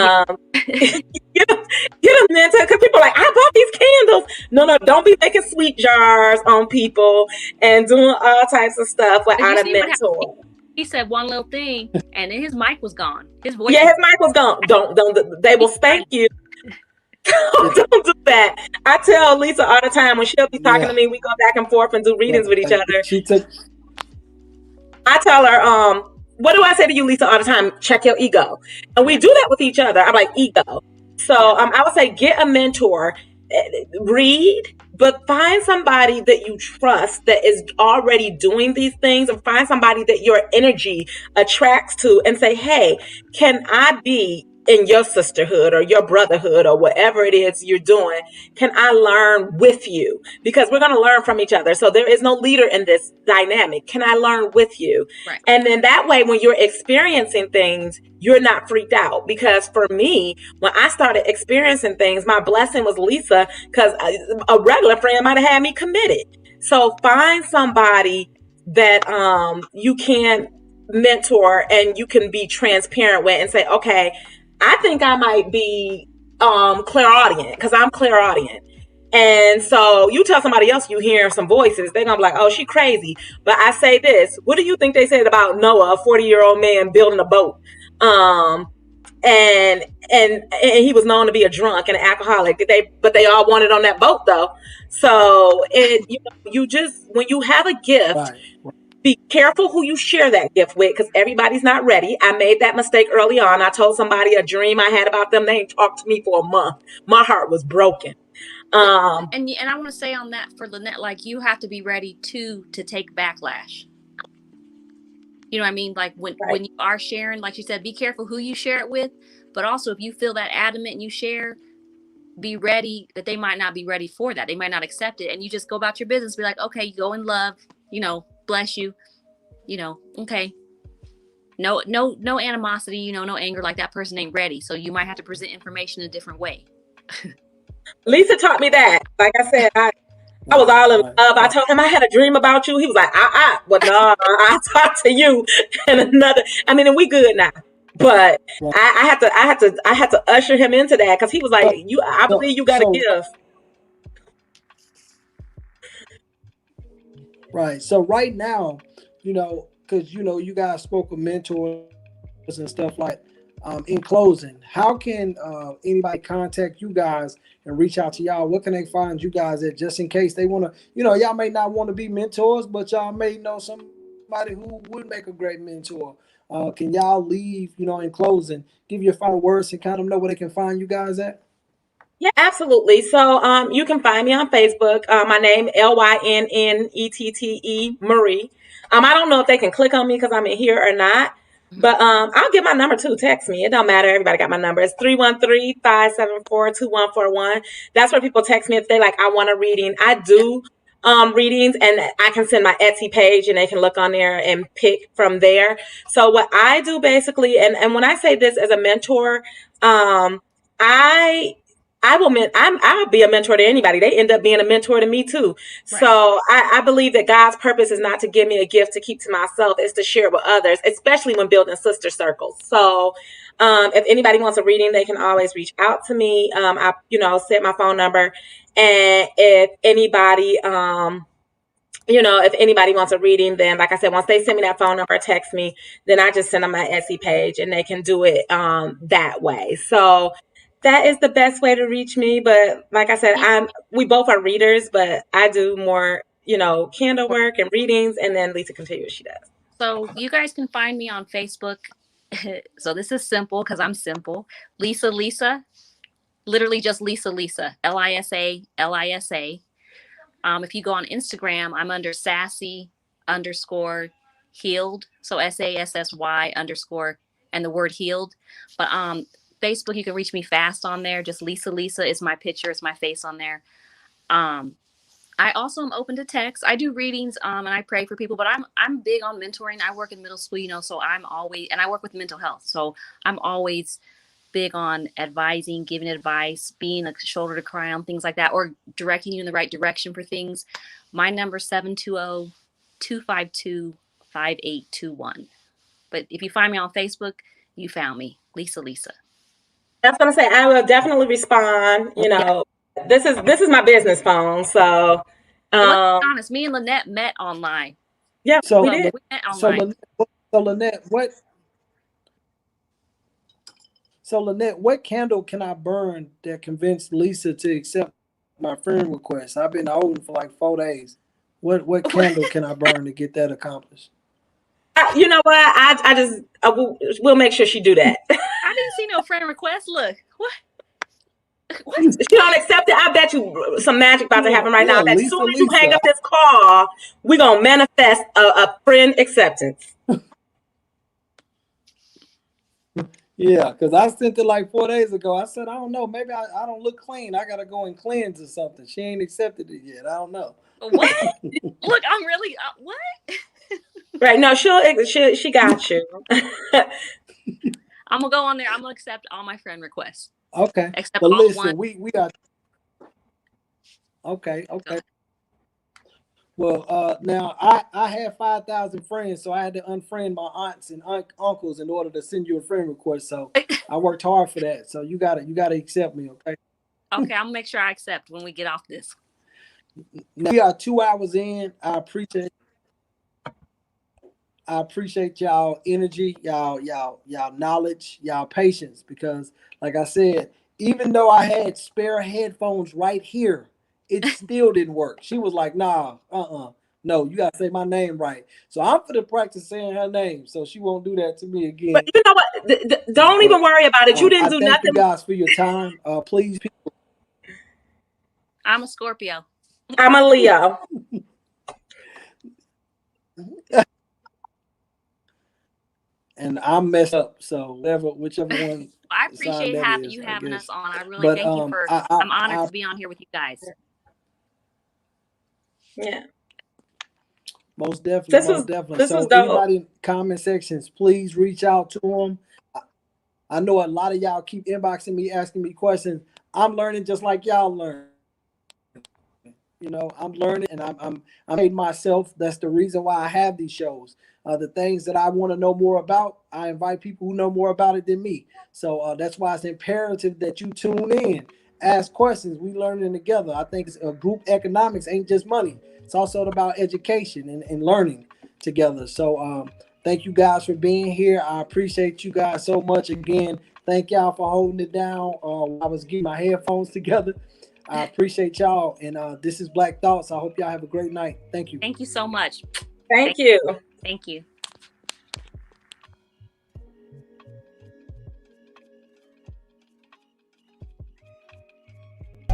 a mentor, because people are like, I bought these candles. No, don't be making sweet jars on people and doing all types of stuff without a mentor. He said one little thing, and then his mic was gone. His voice. Yeah, his mic was gone. Don't. They will spank you. Don't do that. I tell Lisa all the time, when she'll be talking to me, we go back and forth and do readings with each other. I tell her, what do I say to you, Lisa, all the time? Check your ego. And we do that with each other. I'm like, ego. So I would say get a mentor, read, but find somebody that you trust that is already doing these things, and find somebody that your energy attracts to and say, hey, can I be in your sisterhood or your brotherhood or whatever it is you're doing? Can I learn with you? Because we're going to learn from each other. So there is no leader in this dynamic. Can I learn with you? Right. And then that way, when you're experiencing things, you're not freaked out. Because for me, when I started experiencing things, my blessing was Lisa, because a regular friend might have had me committed. So find somebody that you can mentor and you can be transparent with and say, okay, I think I might be clairaudient, because I'm clairaudient. And so you tell somebody else you hear some voices, they're gonna be like, oh, she crazy. But I say this, what do you think they said about Noah, a 40-year-old man building a boat? And he was known to be a drunk and an alcoholic. But they all wanted on that boat though. So you just, when you have a gift, be careful who you share that gift with, because everybody's not ready. I made that mistake early on. I told somebody a dream I had about them. They ain't talked to me for a month. My heart was broken. And I want to say on that for Lynette, like, you have to be ready to take backlash. You know what I mean? Like when you are sharing, like you said, be careful who you share it with, but also if you feel that adamant and you share, be ready that they might not be ready for that. They might not accept it. And you just go about your business, be like, okay, you go in love, bless you, okay. No animosity, no anger, like that person ain't ready. So you might have to present information in a different way. Lisa taught me that. Like I said, I was all in love. I told him I had a dream about you. He was like, well, no, I'll talk to you and another. I mean, and we good now. But I had to usher him into that, because he was like, I believe you got a gift. Right. So right now, because you guys spoke with mentors and stuff like. In closing, how can anybody contact you guys and reach out to y'all? What can they find you guys at, just in case they want to, y'all may not want to be mentors, but y'all may know somebody who would make a great mentor. Can y'all leave, in closing, give your final words and kind of know where they can find you guys at? Yeah, absolutely. So you can find me on Facebook. My name, Lynnette Marie. I don't know if they can click on me because I'm in here or not. But I'll give my number too. Text me. It don't matter. Everybody got my number. It's 313-574-2141. That's where people text me if they like, I want a reading. I do readings, and I can send my Etsy page and they can look on there and pick from there. So what I do basically, and when I say this as a mentor, I'll be a mentor to anybody. They end up being a mentor to me too. Right. So I believe that God's purpose is not to give me a gift to keep to myself. It's to share with others, especially when building sister circles. So if anybody wants a reading, they can always reach out to me. I set my phone number, and if anybody if anybody wants a reading, then like I said, once they send me that phone number or text me, then I just send them my Etsy page and they can do it that way. So that is the best way to reach me. But like I said, we both are readers, but I do more, candle work and readings, and then Lisa can tell you what she does. So you guys can find me on Facebook. So this is simple because I'm simple. Lisa, literally just Lisa, Lisa, Lisa. If you go on Instagram, I'm under sassy_healed. So SASSY_ and the word healed. But Facebook, you can reach me fast on there. Just Lisa is my picture. It's my face on there. I also am open to text. I do readings and I pray for people, but I'm big on mentoring. I work in middle school, so I'm always, and I work with mental health. So I'm always big on advising, giving advice, being a shoulder to cry on, things like that, or directing you in the right direction for things. My number is 720-252-5821. But if you find me on Facebook, you found me, Lisa. I was gonna say I will definitely respond. This is my business phone, so. Let's be honest, me and Lynette met online. Yeah, so we did. We met online. So Lynette, what candle can I burn that convinced Lisa to accept my friend request? I've been holding for like 4 days. What candle can I burn to get that accomplished? You know what? We'll make sure she do that. I didn't see no friend request. Look, what? She don't accept it. I bet you some magic about to happen right now. That as soon as you hang up this call, we're gonna manifest a friend acceptance. Yeah, because I sent it like 4 days ago. I said, I don't know, maybe I don't look clean. I gotta go and cleanse or something. She ain't accepted it yet. I don't know. What? Look, I'm really what? Right? No, she got you. I'm gonna go on there. I'm gonna accept all my friend requests. Okay. Except but all listen, one. we got. Okay. Well, now I had 5,000 friends, so I had to unfriend my aunts and uncles in order to send you a friend request. So I worked hard for that. So you gotta accept me, okay? Okay, I'm gonna make sure I accept when we get off this. Now we are 2 hours in. I appreciate y'all energy, y'all knowledge, y'all patience, because like I said, even though I had spare headphones right here, it still didn't work. She was like, nah, no, you gotta say my name right. So I'm for the practice saying her name so she won't do that to me again. But you know what? Don't even worry about it. You didn't I do thank you nothing. guys for your time. Please, people. I'm a Scorpio. I'm a Leo. And I'm messed up, so whichever one I sign appreciate that having is, you I having us guess. on. I really But thank you for. I'm honored to be on here with you guys. Yeah. Most definitely, This most was definitely. this was So dope. anybody in comment sections, please reach out to them. I know a lot of y'all keep inboxing me, asking me questions. I'm learning just like y'all learn. You know, I'm learning and I'm made myself. That's the reason why I have these shows. The things that I want to know more about, I invite people who know more about it than me. So that's why it's imperative that you tune in, ask questions. We learning together. I think it's, group economics ain't just money. It's also about education and learning together. So thank you guys for being here. I appreciate you guys so much. Again, thank y'all for holding it down. I was getting my headphones together. I appreciate y'all. And this is Black Thoughts. I hope y'all have a great night. Thank you. Thank you so much. Thank you. Thank you.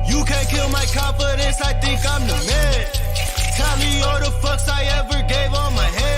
You can't kill my confidence, I think I'm the man. Tell me all the fucks I ever gave on my head.